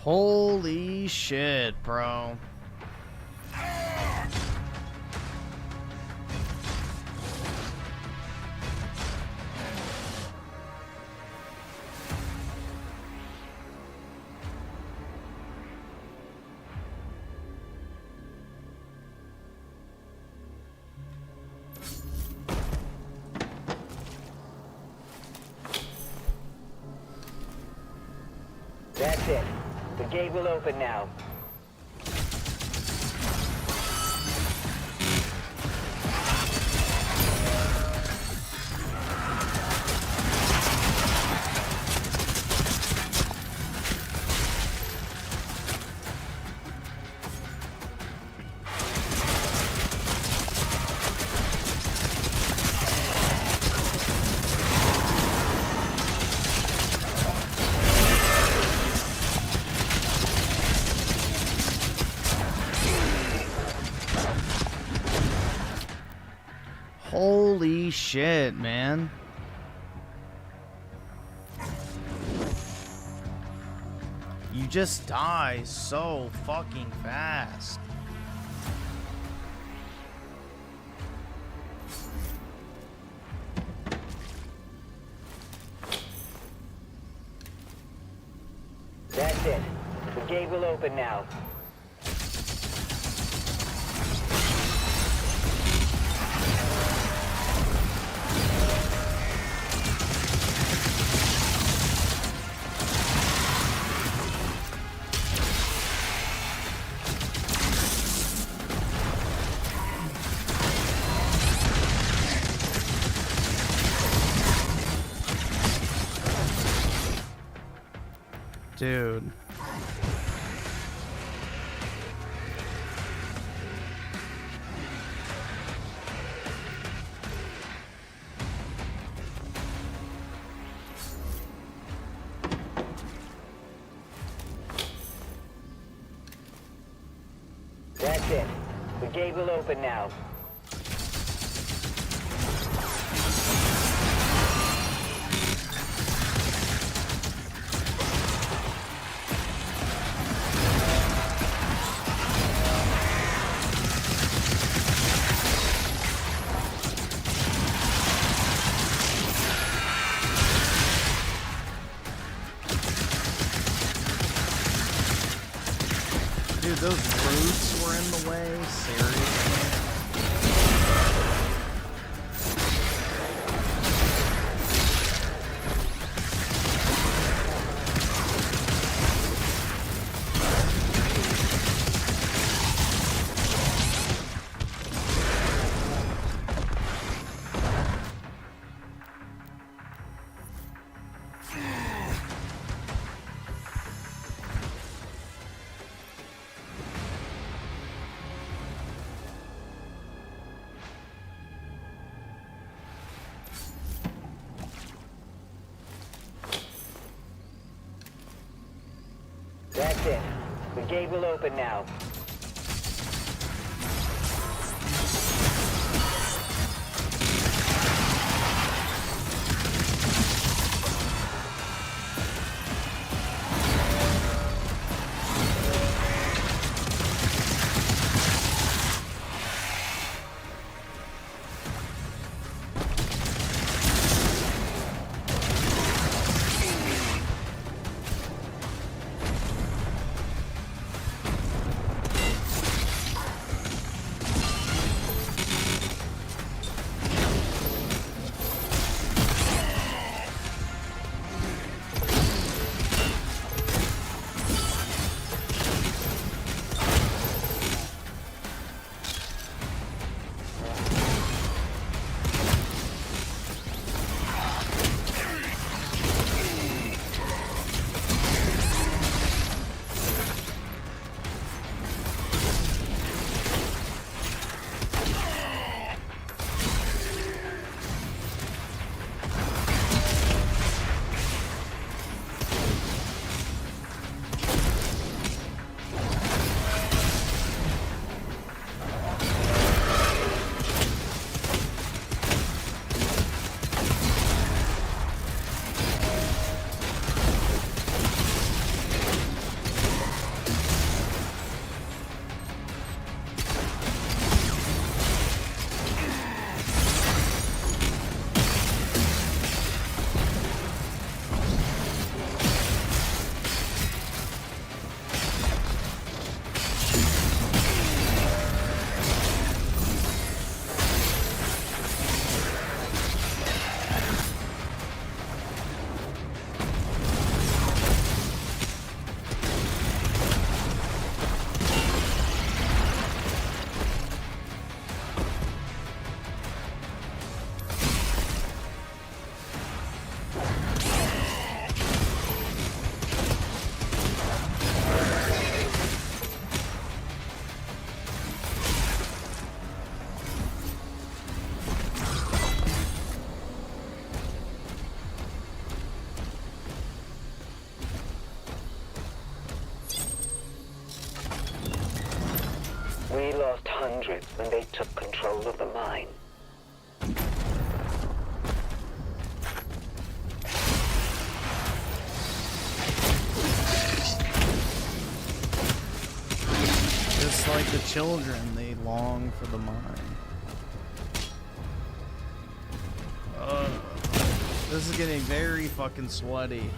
Holy shit, bro. That's it. The gate will open now. Holy shit, man. You just die so fucking fast. That's it. The gate will open now. Dude. That's it. The gate will open now. Dude, those roots were in the way? Seriously? That's it. The gate will open now. We lost hundreds when they took control of the mine. Just like the children, they long for the mine. This is getting very fucking sweaty.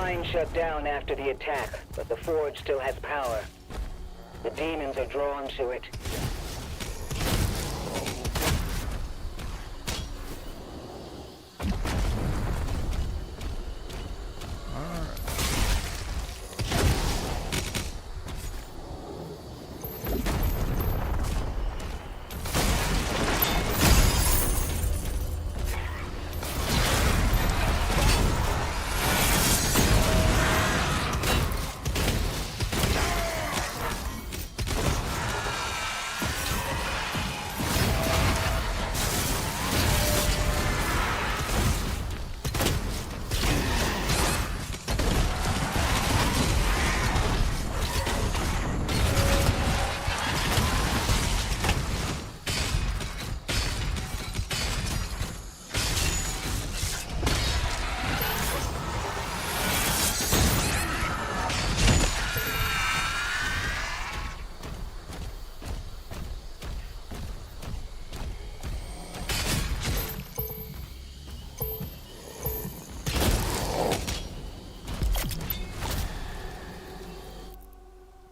line shut down after the attack, but the forge still has power. The demons are drawn to it.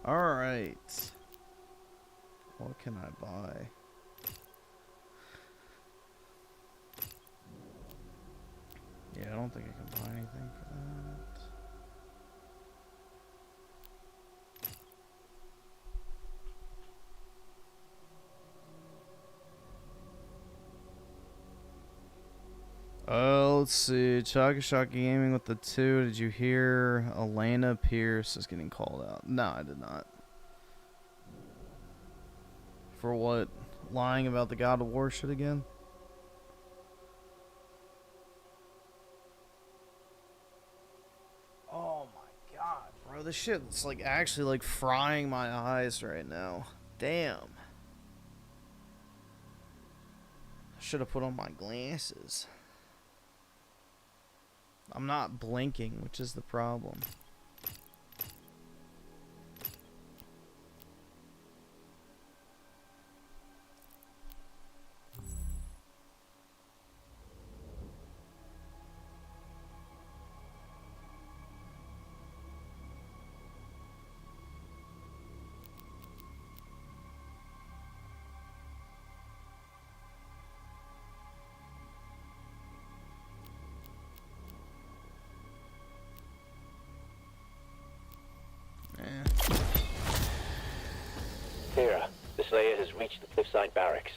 Alright. What can I buy? Yeah, I don't think I can buy anything for that. Let's see. Chakashaki Gaming with the 2. Did you hear Elena Pierce is getting called out? No, I did not. For what? Lying about the God of War shit again? Oh my god, bro. This shit's like actually like frying my eyes right now. Damn. I should have put on my glasses. I'm not blinking, which is the problem. Vera, the Slayer has reached the cliffside barracks.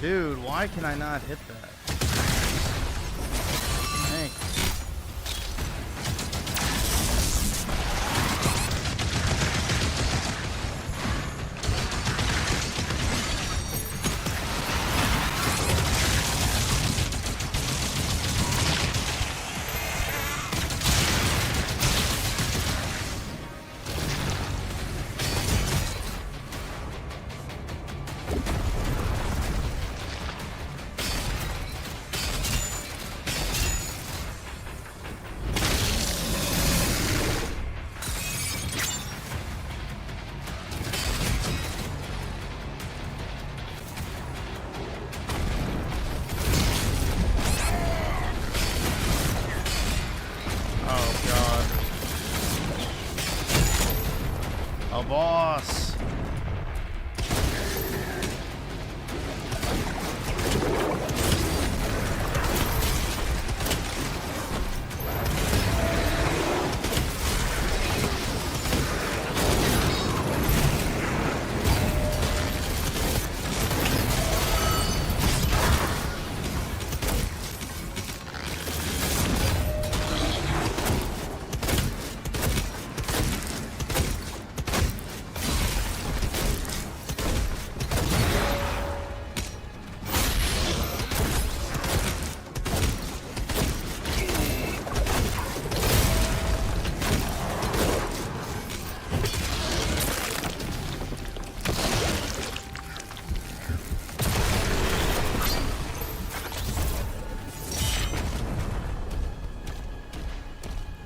Dude, why can I not hit that? Thanks. A boss.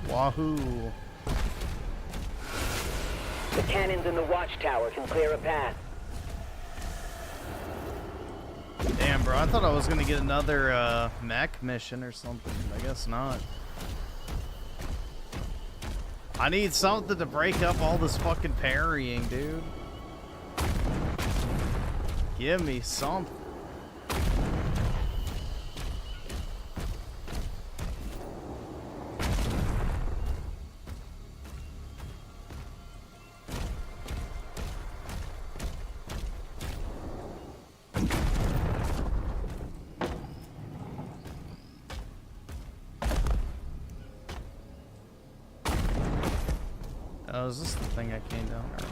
Wahoo. The cannons in the watchtower can clear a path. Damn, bro, I thought I was gonna get another mech mission or something. I guess not. I need something to break up all this fucking parrying, dude. Give me something. Oh, is this the thing I came down earlier?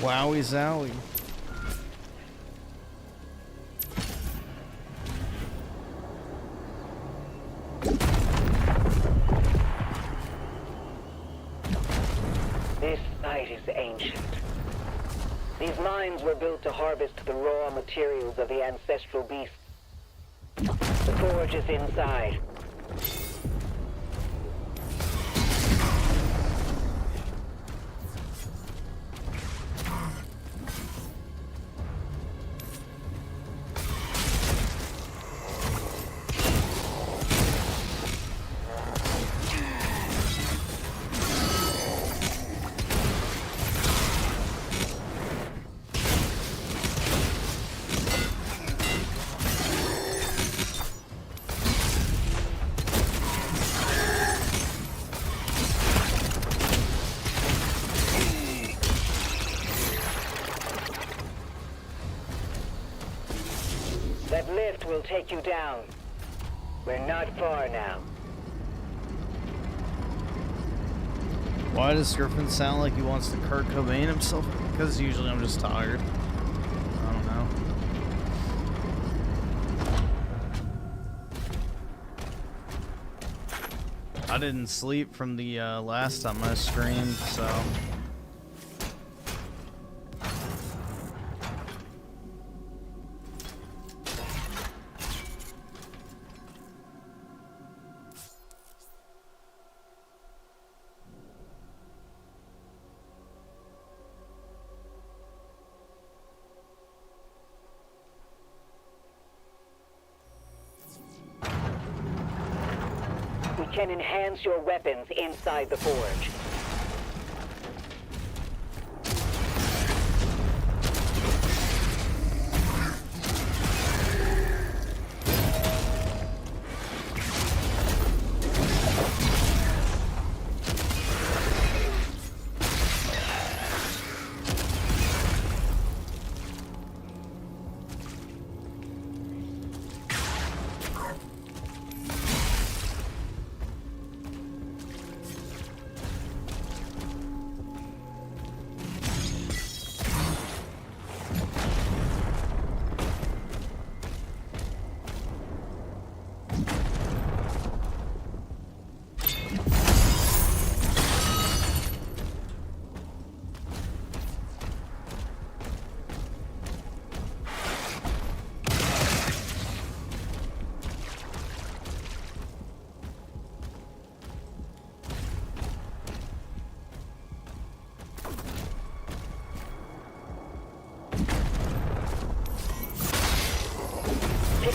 Wowie zowie. This site is ancient. These mines were built to harvest the raw materials of the ancestral beasts. The forge is inside. That lift will take you down. We're not far now. Why does Griffin sound like he wants to Kurt Cobain himself? Because usually I'm just tired. I don't know. I didn't sleep from the last time I streamed, so... We can enhance your weapons inside the forge.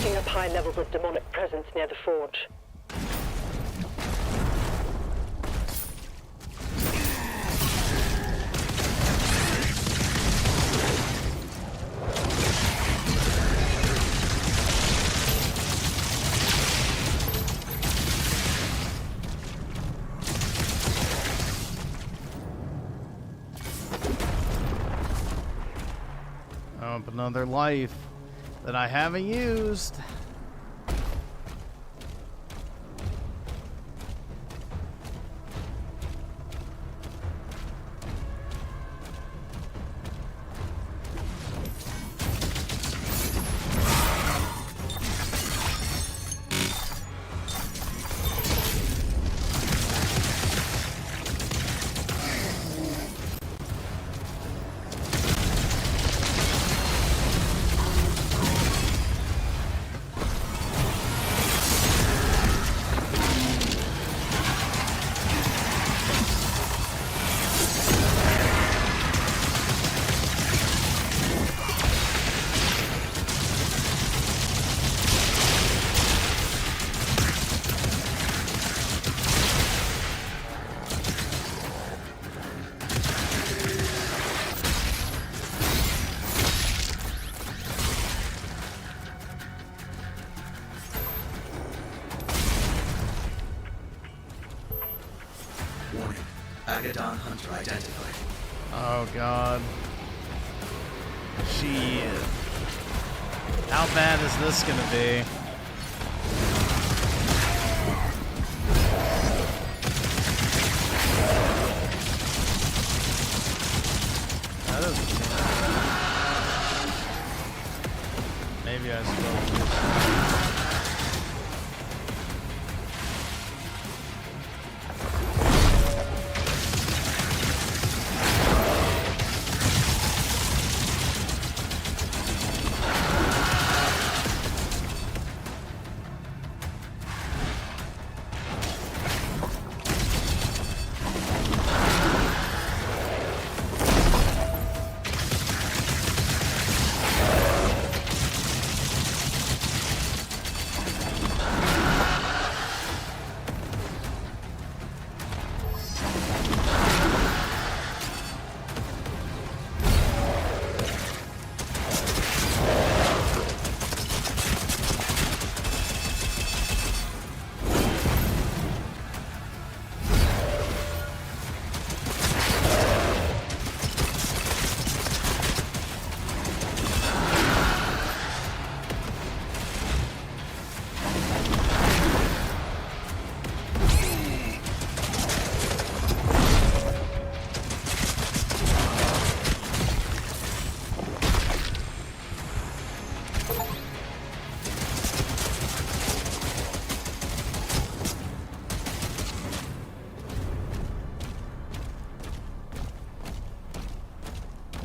Picking up high levels of demonic presence near the forge. Oh, another life that I haven't used. Warning. Agadon Hunter identified. Oh god. Shit. How bad is this gonna be? That is... Maybe I spoke.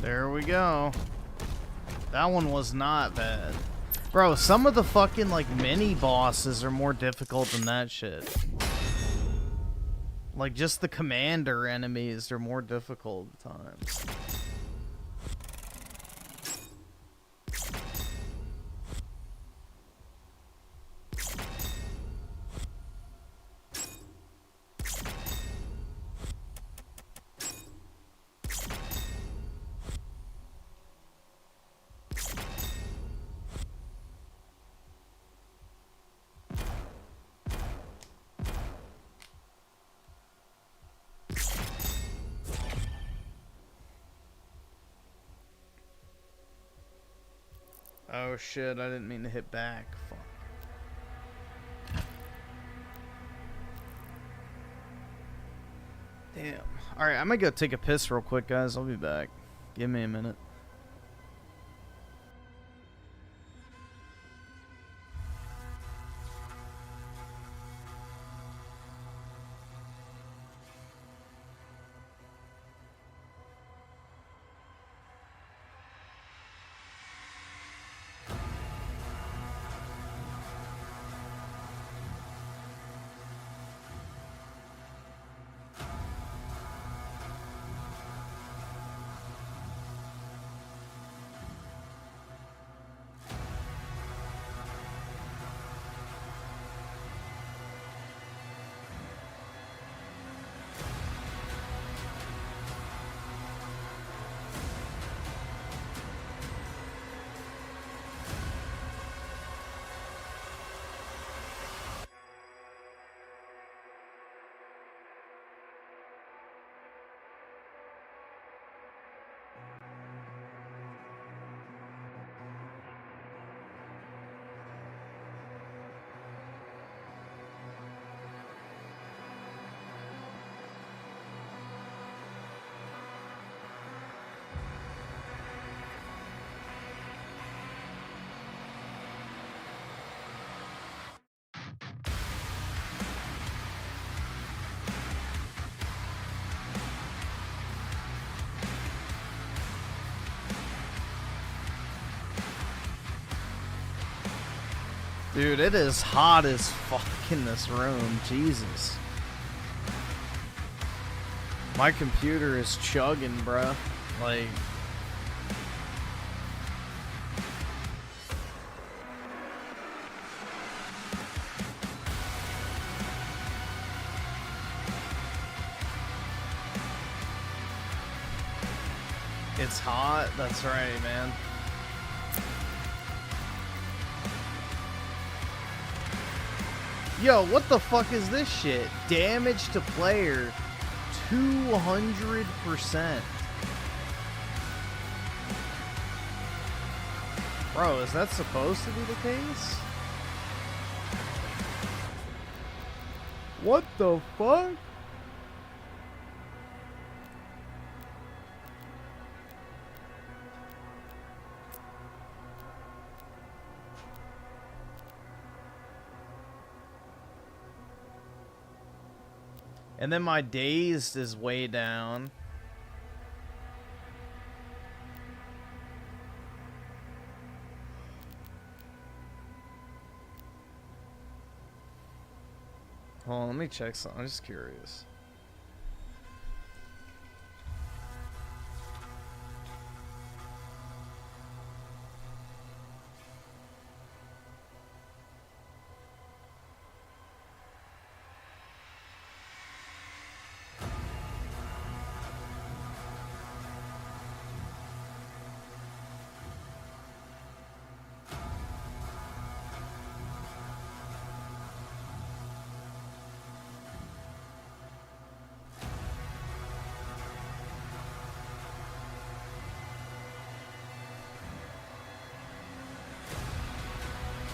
There we go. That one was not bad. Bro, some of the fucking, like, mini bosses are more difficult than that shit. Like, just the commander enemies are more difficult at times. Oh shit, I didn't mean to hit back. Fuck. Damn. Alright, I'm gonna go take a piss real quick, guys. I'll be back. Give me a minute. Dude, it is hot as fuck in this room. Jesus. My computer is chugging, bruh. Like... It's hot. That's right, man. Yo, what the fuck is this shit? Damage to player 200%. Bro, is that supposed to be the case? What the fuck? And then my dazed is way down. Hold on, let me check something. I'm just curious.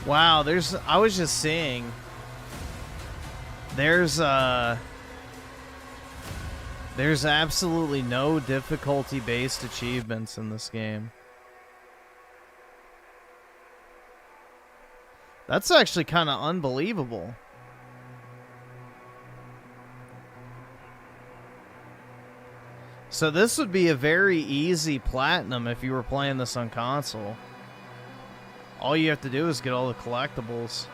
Wow, I was just seeing there's absolutely no difficulty based achievements in this game. That's actually kind of unbelievable. So this would be a very easy platinum if you were playing this on console. All you have to do is get all the collectibles.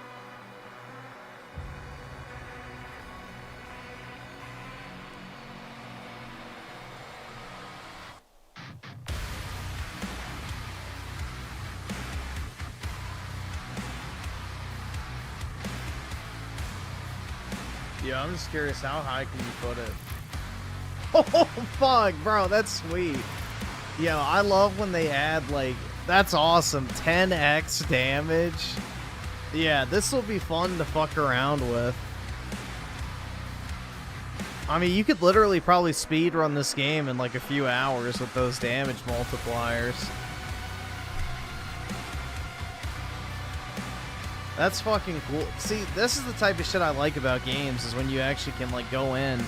Yeah, I'm just curious, how high can you put it? Oh, fuck, bro, that's sweet. Yo, I love when they add, like... That's awesome. 10x damage. Yeah, this will be fun to fuck around with. I mean, you could literally probably speedrun this game in like a few hours with those damage multipliers. That's fucking cool. See, this is the type of shit I like about games, is when you actually can like go in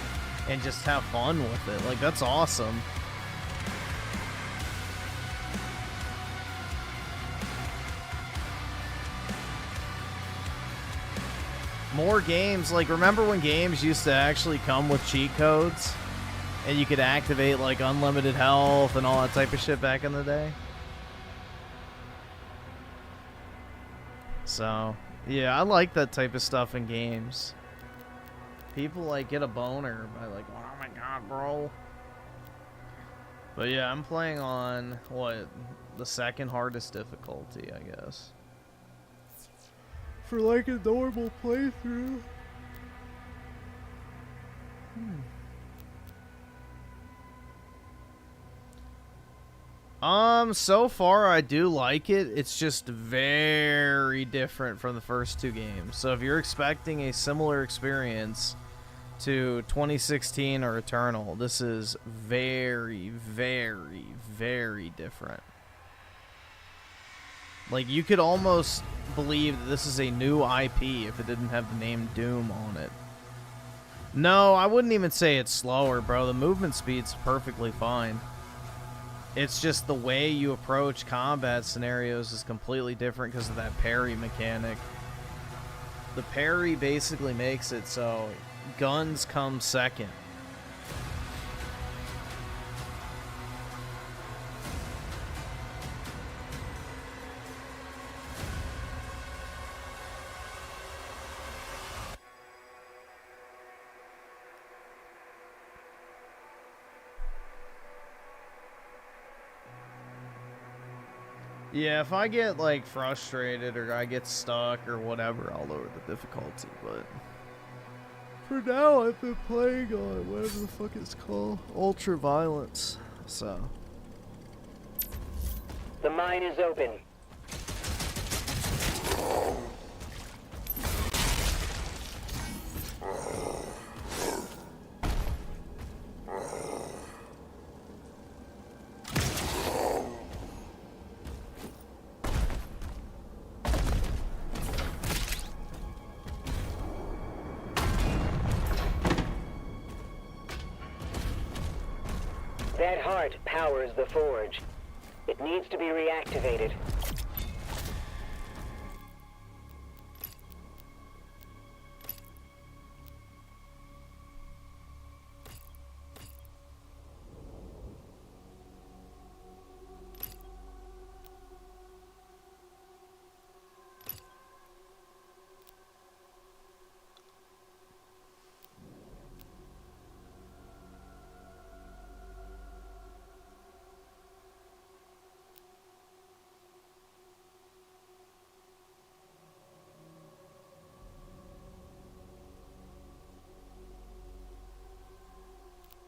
and just have fun with it. Like, that's awesome. More games, like, remember when games used to actually come with cheat codes and you could activate like unlimited health and all that type of shit back in the day? So yeah, I like that type of stuff in games. People like get a boner by like, oh my god, bro. But yeah, I'm playing on what, the second hardest difficulty, I guess. For like a normal playthrough. So far I do like it. It's just very different from the first two games. So if you're expecting a similar experience to 2016 or Eternal, this is very, very, very different. Like, you could almost believe that this is a new IP if it didn't have the name Doom on it. No, I wouldn't even say it's slower, bro. The movement speed's perfectly fine. It's just the way you approach combat scenarios is completely different because of that parry mechanic. The parry basically makes it so guns come second. Yeah, if I get, like, frustrated or I get stuck or whatever, I'll lower the difficulty, but... For now, I've been playing on whatever the fuck it's called. Ultra Violence, so... The mine is open. That heart powers the forge. It needs to be reactivated.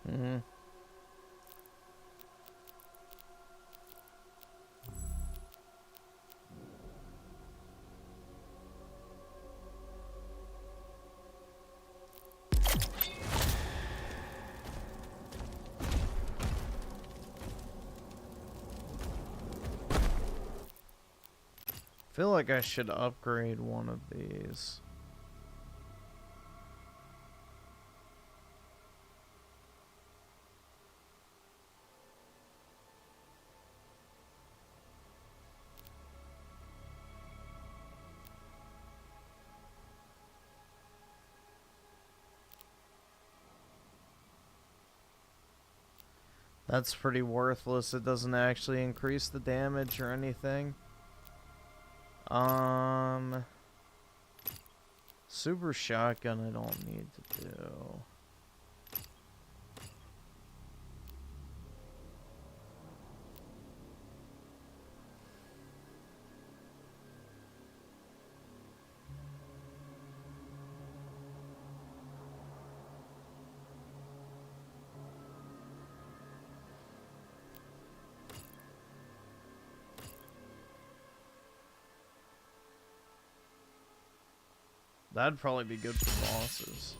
Mm-hmm. I feel like I should upgrade one of these. That's pretty worthless. It doesn't actually increase the damage or anything. Super shotgun I don't need to do. That'd probably be good for bosses.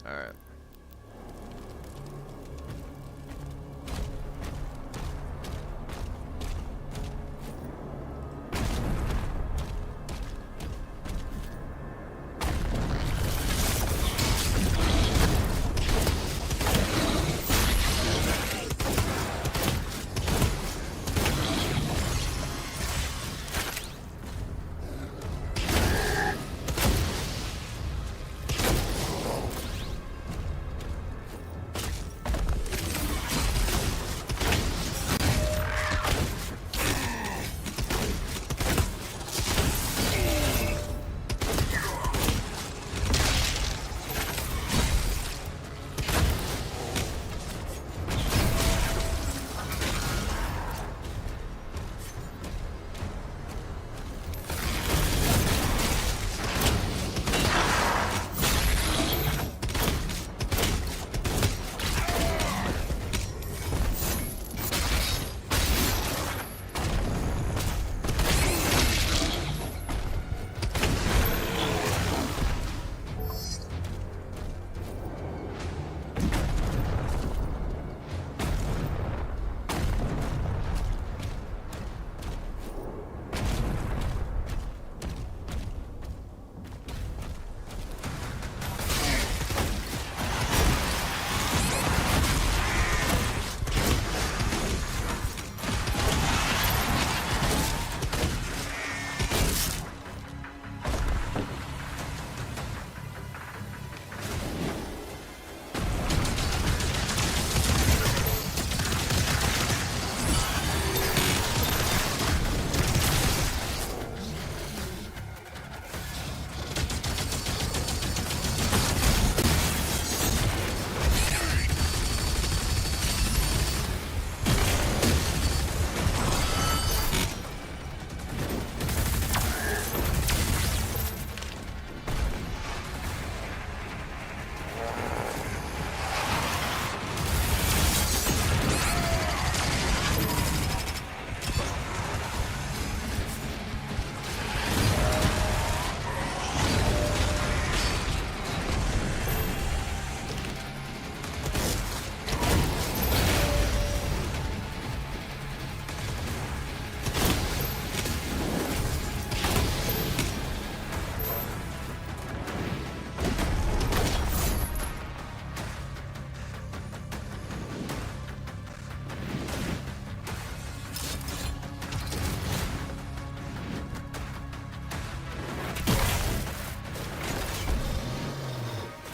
Alright.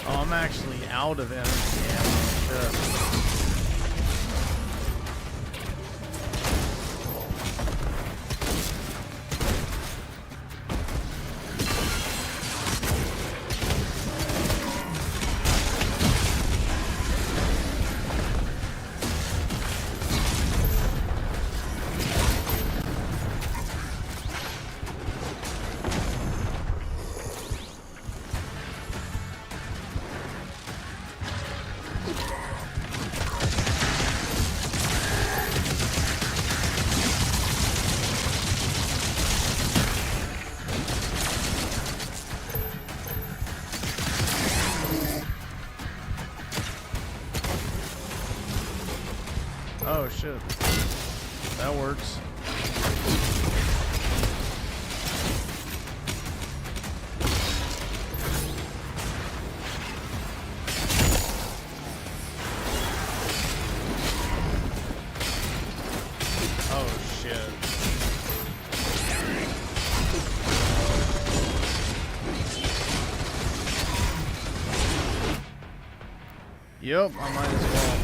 Oh, I'm actually out of energy ammo. Shit. Oh shit. That works. Oh shit. Yep, I might as well.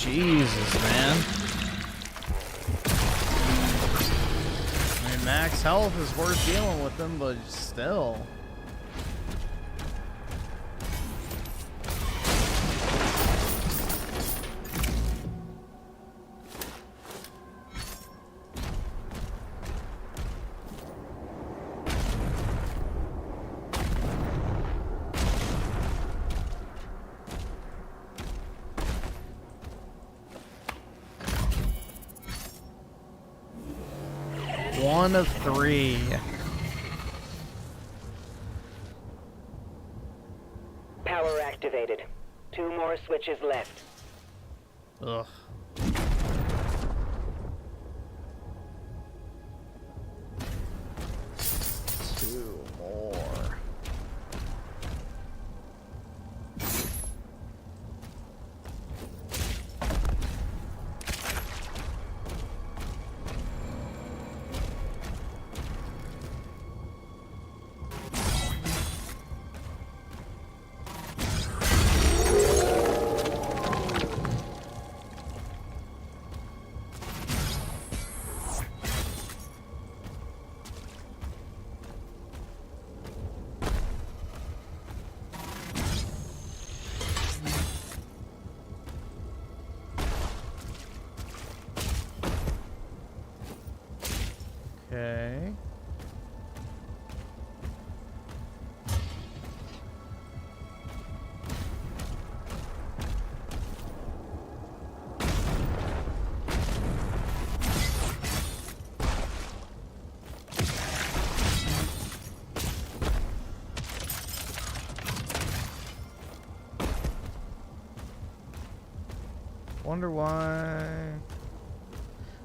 Jesus, man. I mean, max health is worth dealing with them, but still. One of 3. Power activated. 2 more switches left. Ugh. Two more. Okay. Wonder why.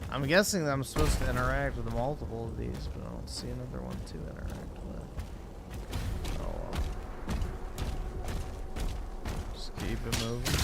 I'm guessing that I'm supposed to interact with multiple of these, but I don't see another one to interact with. Oh well. Just keep it moving.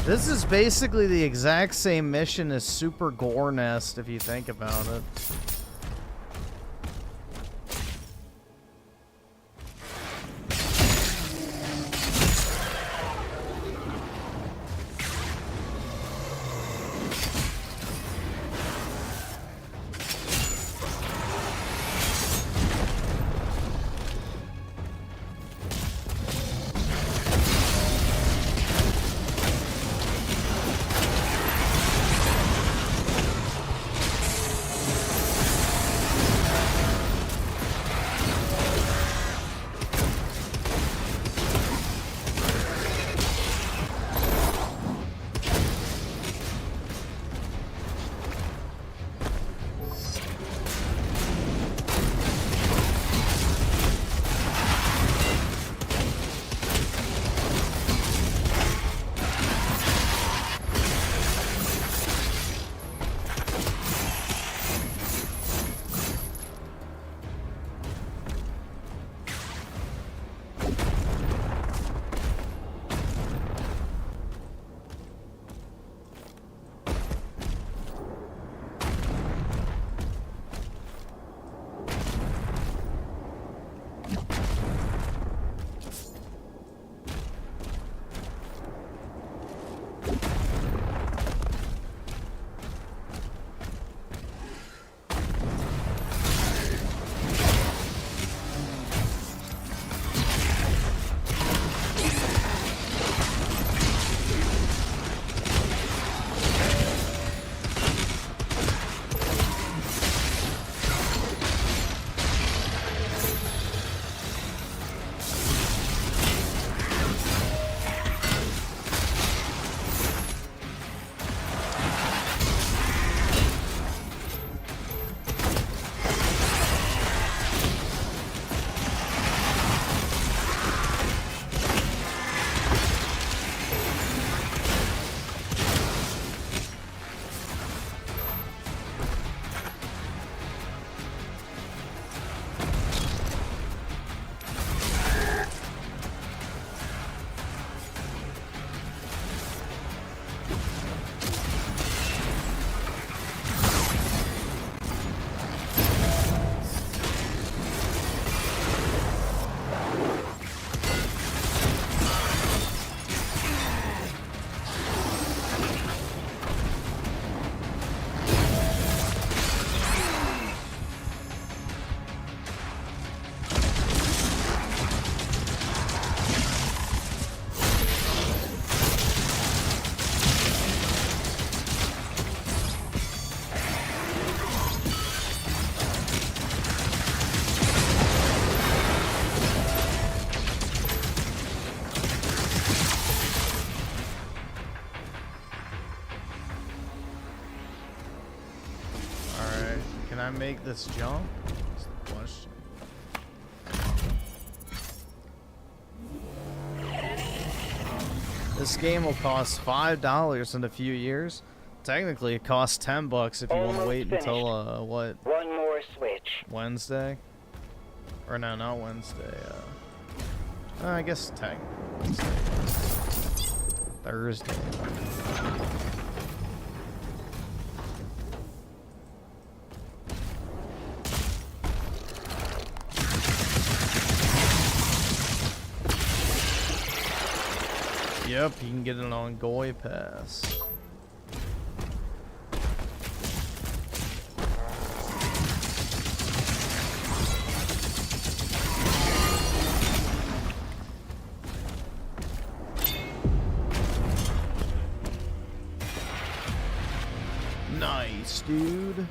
This is basically the exact same mission as Super Gore Nest, if you think about it. Can I make this jump? That's the question. This game will cost $5 in a few years. Technically, it costs $10 if you want to wait until what? One more switch. Wednesday? Or no, not Wednesday. I guess technically Wednesday. Thursday. Yep, you can get it on Goy Pass. Nice, dude.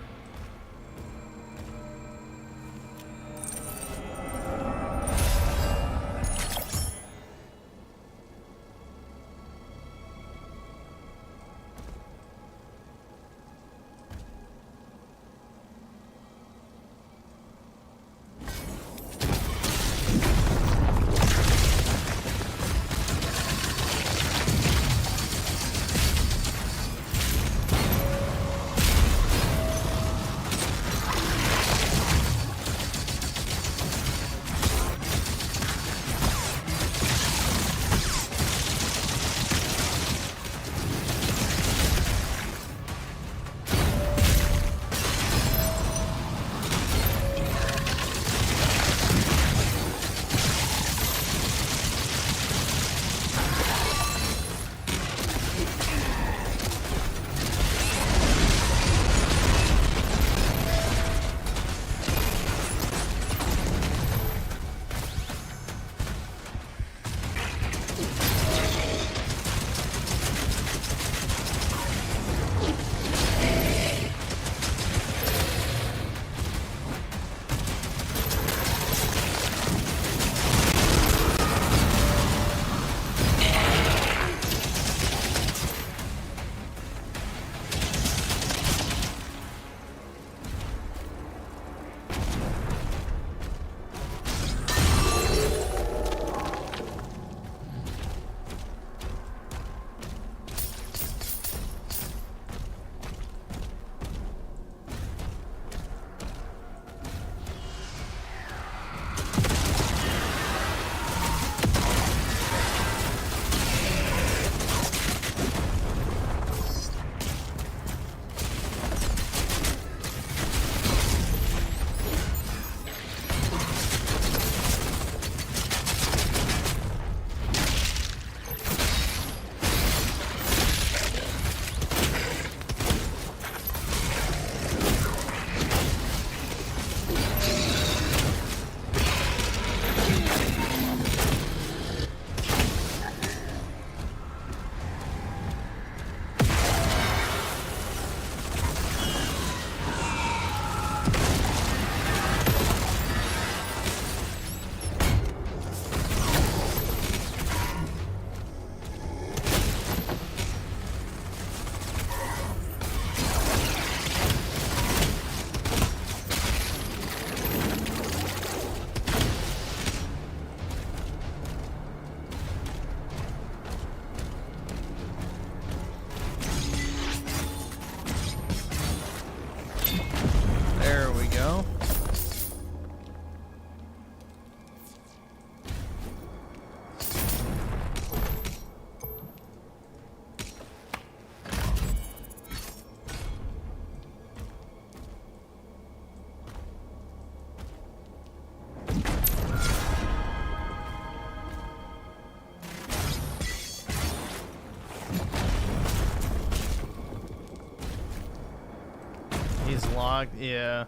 Yeah.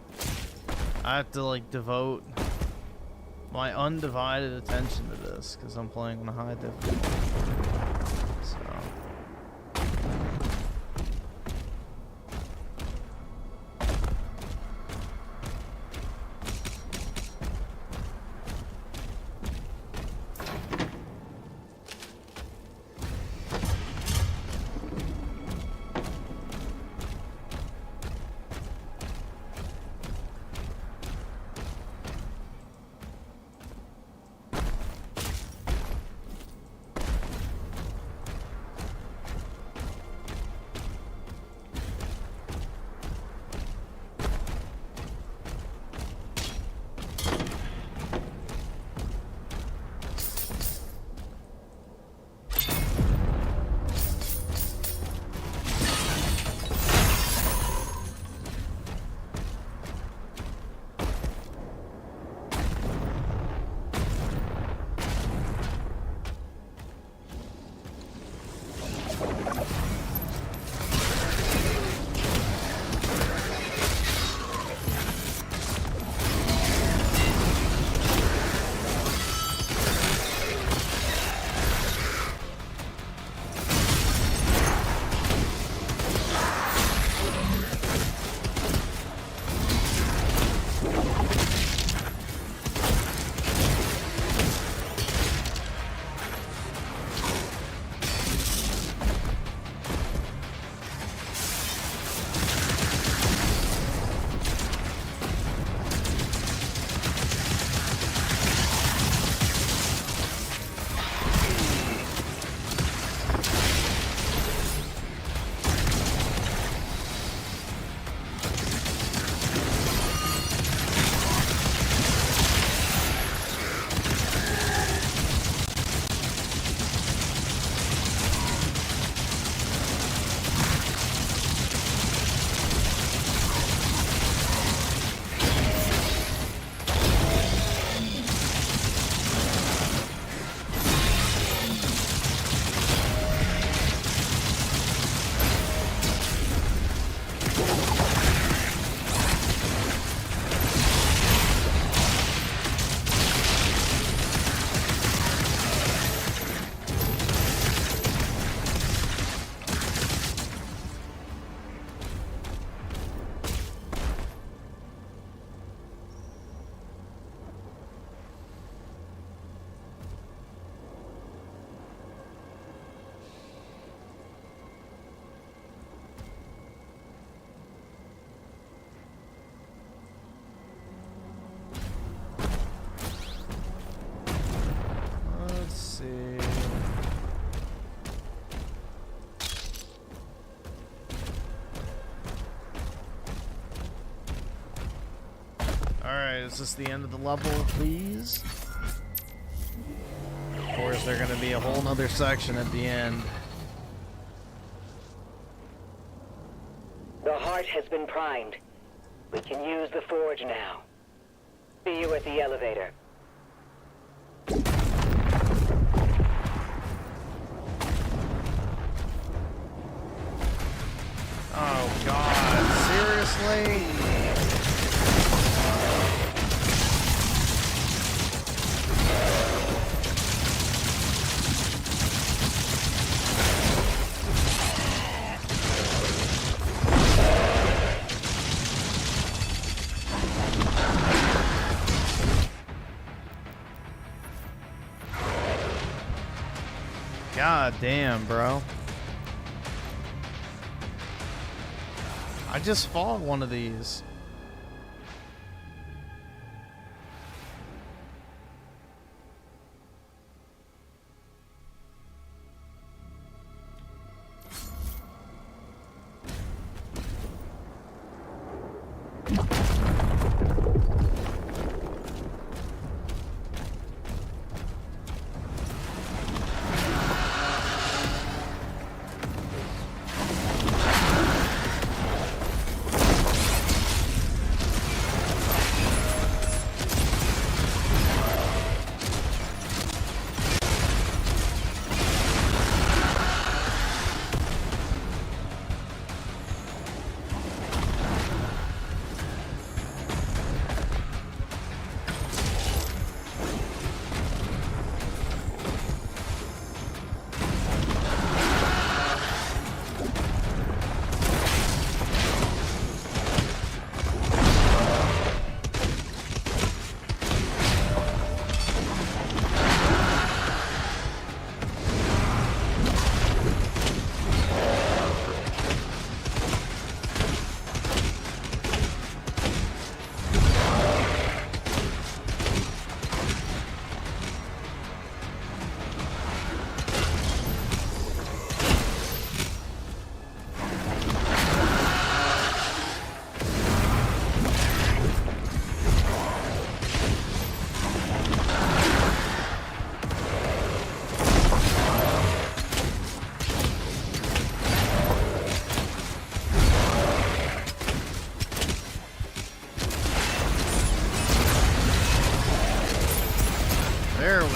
I have to, like, devote my undivided attention to this, because I'm playing on a high difficulty. So... Alright, is this the end of the level, please? Of course, there's gonna be a whole nother section at the end. The heart has been primed. We can use the forge now. See you at the elevator. Oh god, seriously? God damn, bro. I just fought one of these.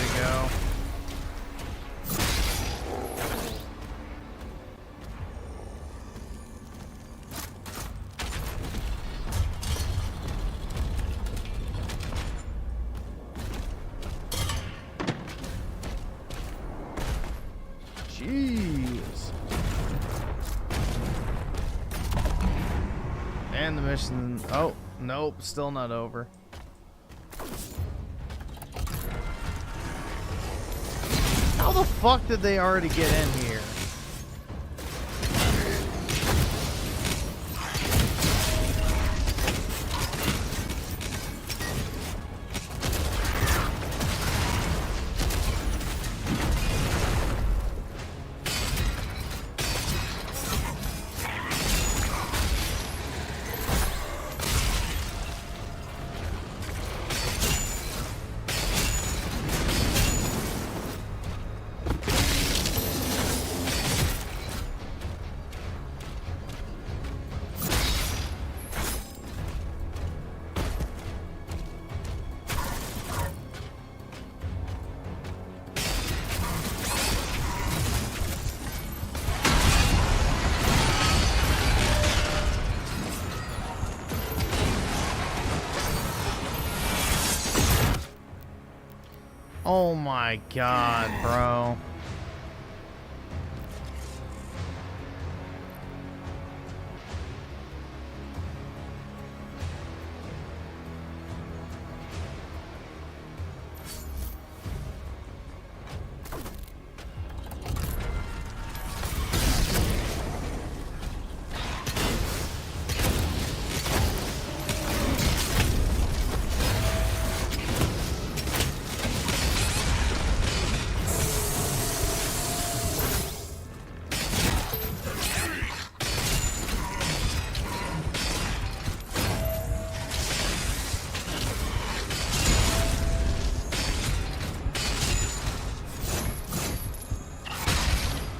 we go. Jeez. And the mission. Oh, nope, still not over. How the fuck did they already get in here? Oh my god, bro.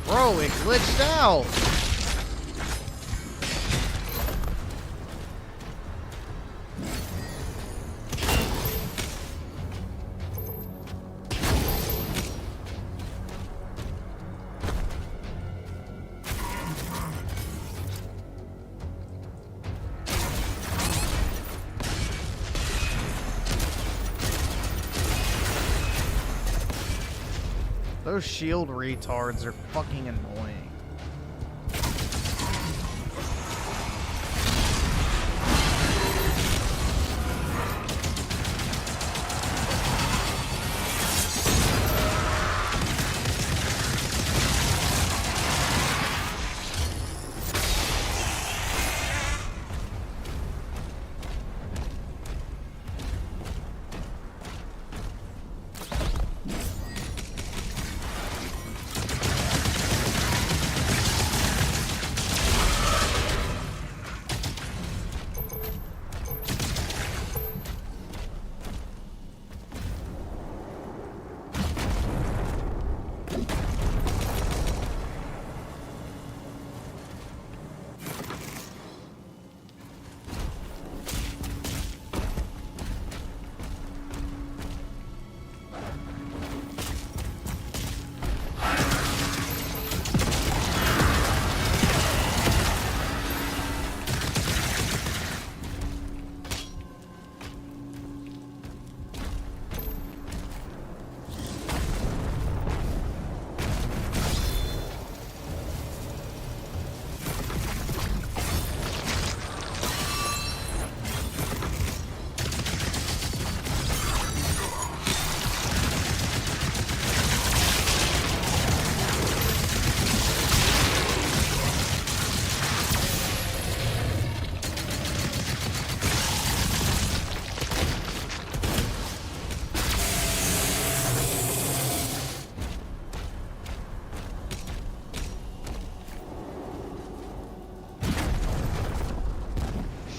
Bro, it glitched out. Those shield retards are fucking annoying.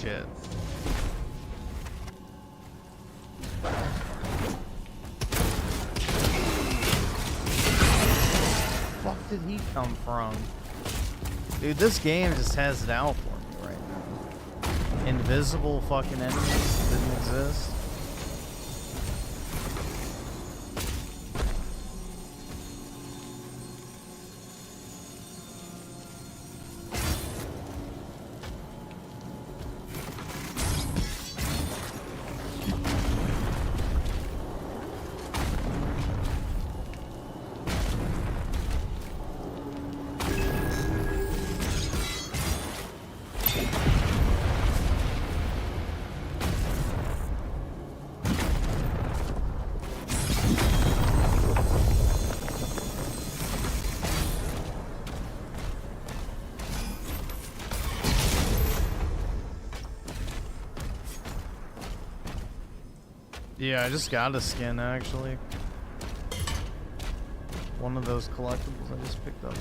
Shit. Fuck did he come from? Dude, this game just has it out for me right now. Invisible fucking enemies didn't exist. Yeah, I just got a skin actually. One of those collectibles I just picked up.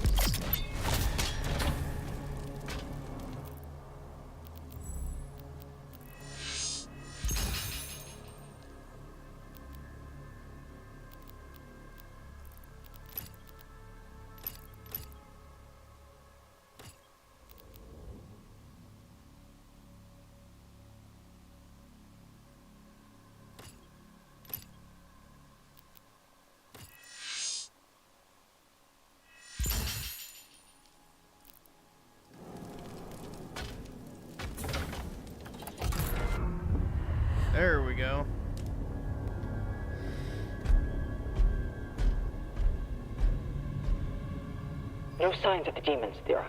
There we go. No signs of the demons, Thera.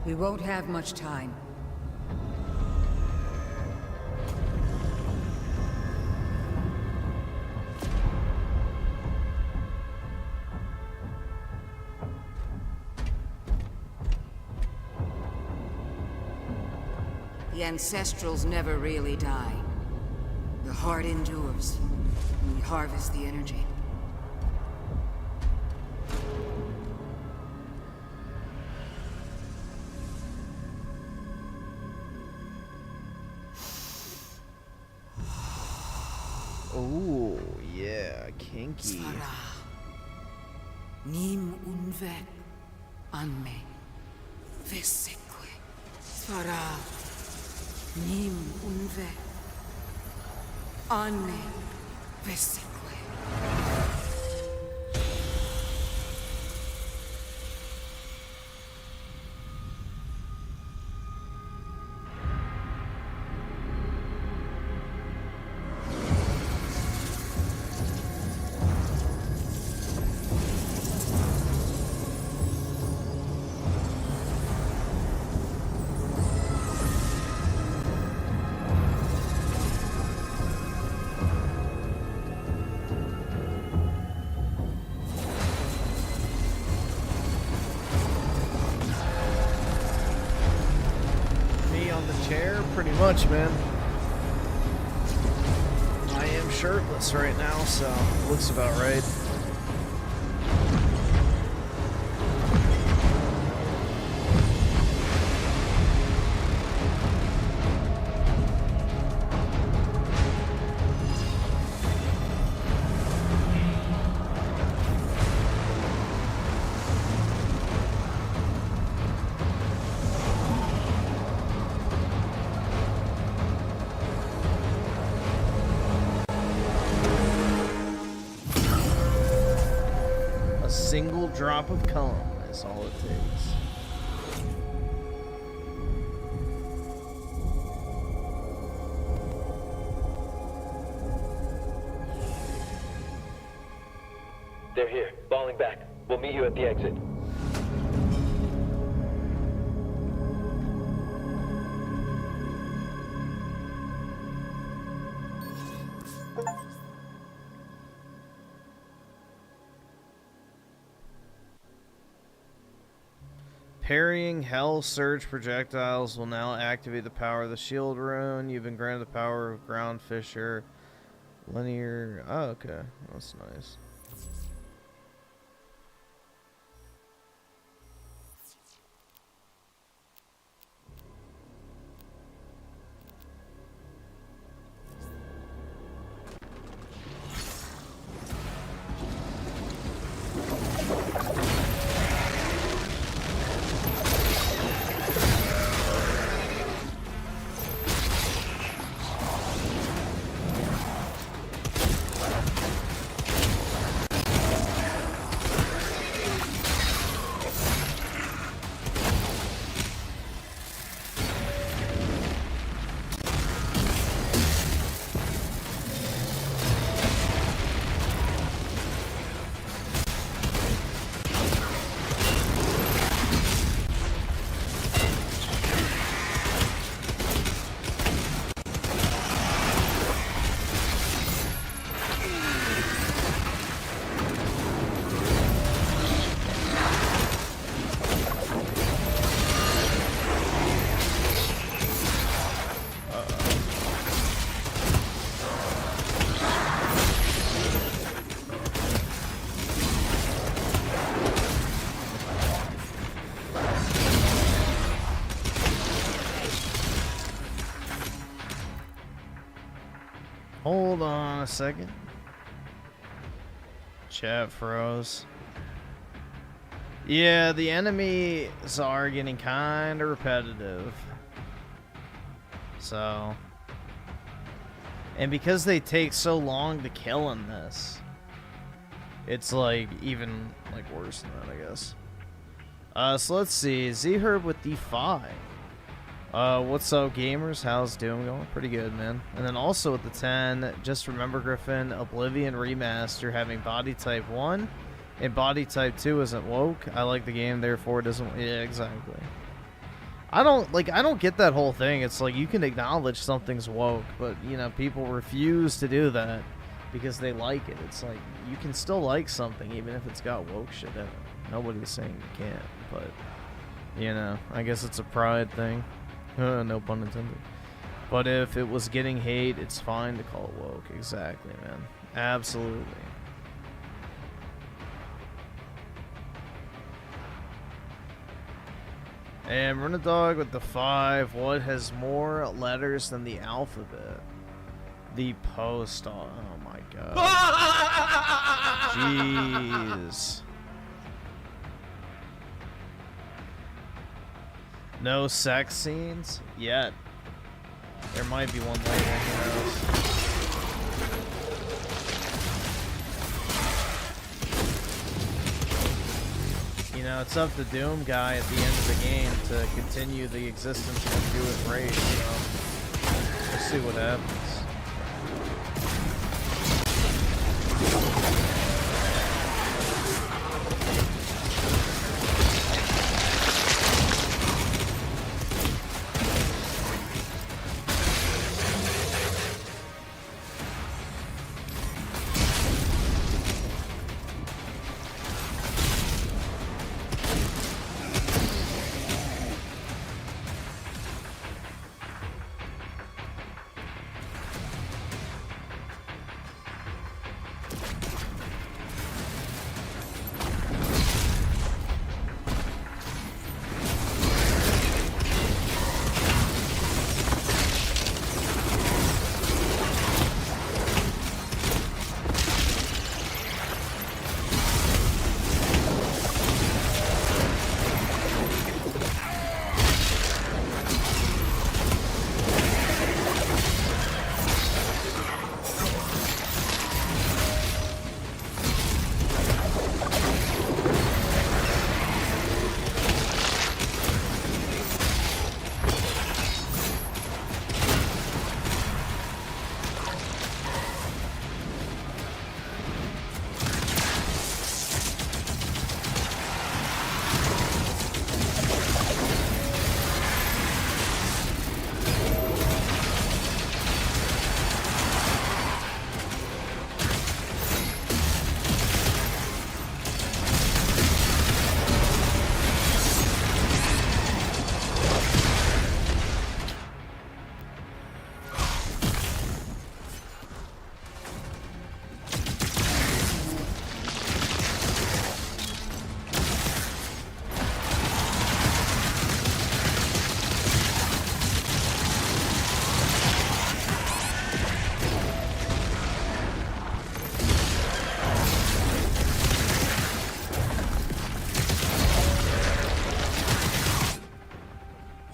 We won't have much time. The Ancestrals never really die. The heart endures. We harvest the energy. Oh, yeah, kinky. Nim unve anme veseque. Svara. Nim unve anme veseque. Chair, pretty much, man. I am shirtless right now, so looks about right. Single drop of calm is all it takes. They're here, falling back. We'll meet you at the exit. Parrying Hell Surge projectiles will now activate the power of the shield rune. You've been granted the power of Ground Fisher. Linear. Oh, okay. That's nice. a second. Chat froze. Yeah, the enemies are getting kind of repetitive. So... And because they take so long to kill in this, it's like even like worse than that, I guess. So let's see. Z-Herb with D5. What's up, gamers? How's Doom going? Pretty good, man. And then also with the 10, just remember, Griffin, Oblivion Remaster having body type 1 and body type 2 isn't woke. I like the game, therefore it doesn't. Yeah, exactly. I don't get that whole thing. It's like you can acknowledge something's woke, but you know, people refuse to do that because they like it. It's like you can still like something even if it's got woke shit in it. Nobody's saying you can't, but you know, I guess it's a pride thing. No pun intended. But if it was getting hate, it's fine to call it woke. Exactly, man. Absolutely. And Runadog with the 5. What has more letters than the alphabet? The post. Oh my god. Jeez. No sex scenes yet. There might be one later, who knows. You know, it's up to Doom Guy at the end of the game to continue the existence of the Jewish race, so we'll see what happens.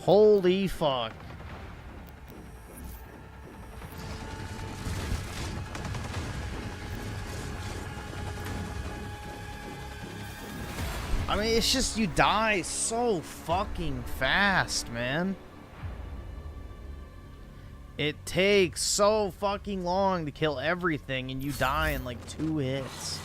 Holy fuck. I mean, it's just you die so fucking fast, man. It takes so fucking long to kill everything, and you die in like 2 hits.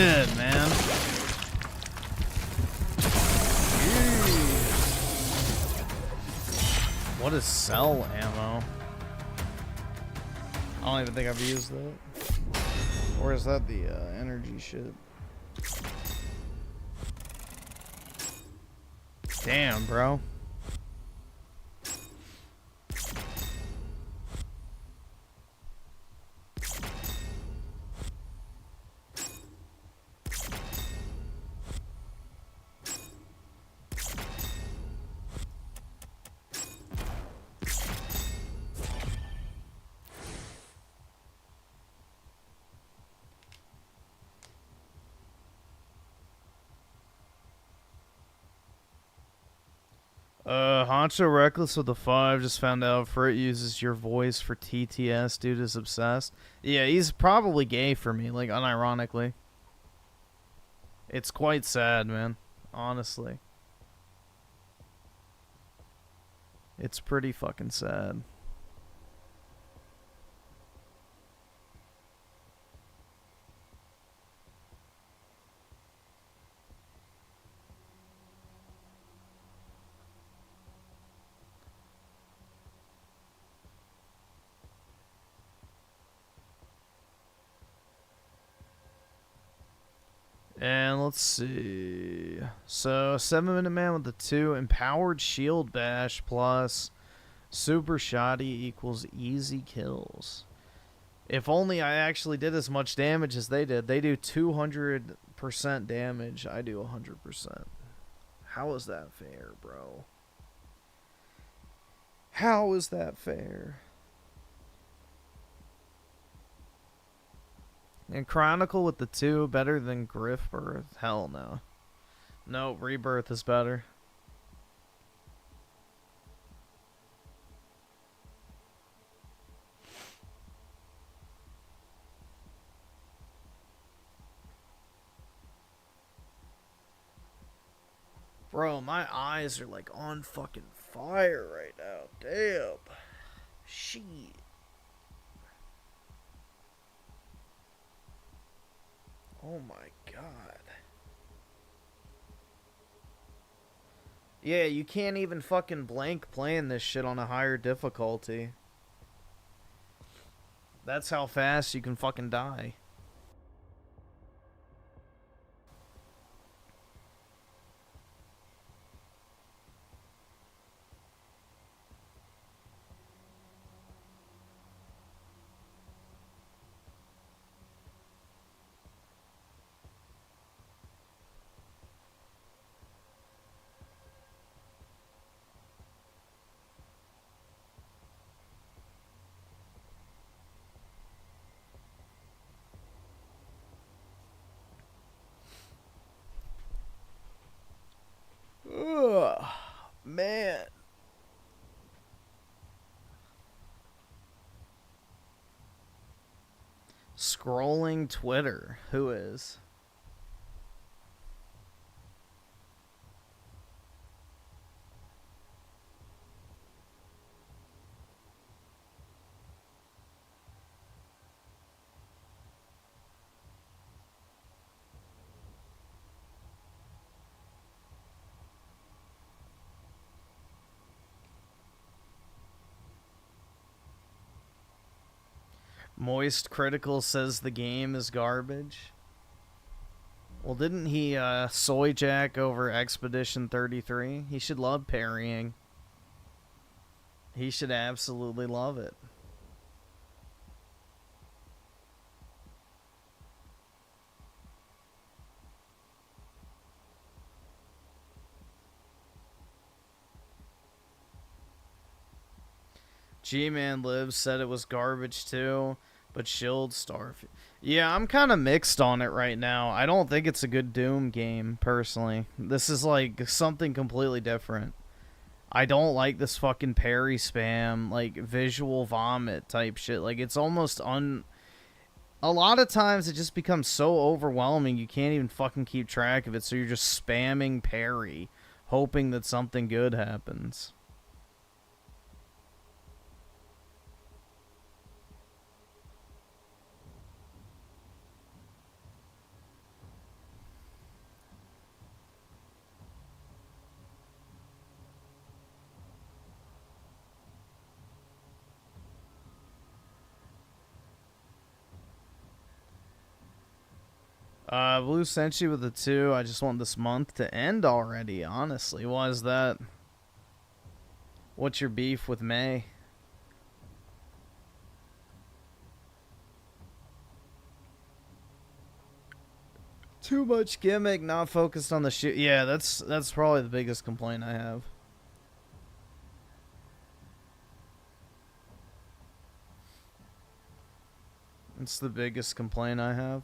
shit, man. What is cell ammo? I don't even think I've used that. Or is that the energy shit? Damn, bro. Honcho Reckless with the 5 just found out Frit uses your voice for TTS. Dude is obsessed. Yeah, he's probably gay for me, like, unironically. It's quite sad, man. Honestly. It's pretty fucking sad. And let's see. So, 7-minute man with the 2. Empowered shield bash plus super shoddy equals easy kills. If only I actually did as much damage as they did. They do 200% damage. I do 100%. How is that fair, bro? How is that fair? And Chronicle with the 2 better than Griffin? Hell no. No, Rebirth is better. Bro, my eyes are like on fucking fire right now. Damn. Shit. Oh my god. Yeah, you can't even fucking blank playing this shit on a higher difficulty. That's how fast you can fucking die. Ugh, man. Scrolling Twitter. Who is? Moist Critical says the game is garbage. Well, didn't he soy jack over Expedition 33? He should love parrying. He should absolutely love it. G-Man Lives said it was garbage too, but Shield Starfield. Yeah, I'm kind of mixed on it right now. I don't think it's a good Doom game, personally. This is like something completely different. I don't like this fucking parry spam, like visual vomit type shit. Like it's almost a lot of times it just becomes so overwhelming you can't even fucking keep track of it, so you're just spamming parry, hoping that something good happens. Blue Senshi with the 2. I just want this month to end already, honestly. Why is that? What's your beef with May? Too much gimmick, not focused on the shoot. Yeah, that's probably the biggest complaint I have. It's the biggest complaint I have.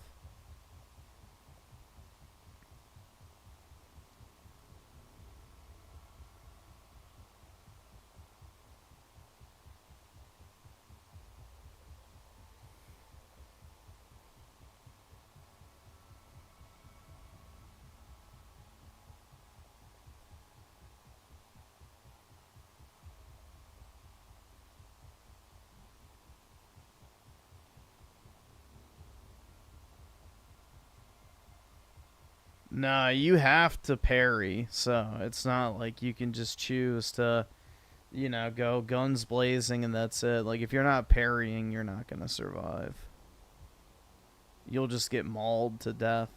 Nah, you have to parry, so it's not like you can just choose to, you know, go guns blazing and that's it. Like, if you're not parrying, you're not gonna survive. You'll just get mauled to death.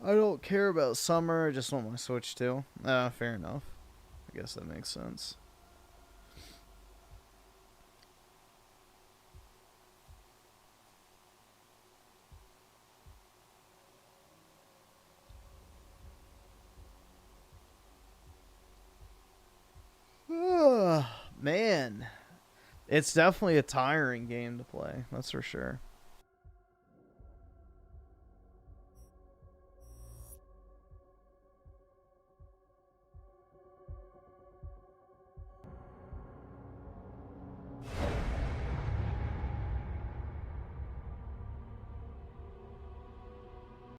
I don't care about summer, I just want my Switch too. Fair enough. I guess that makes sense. Man, it's definitely a tiring game to play, that's for sure.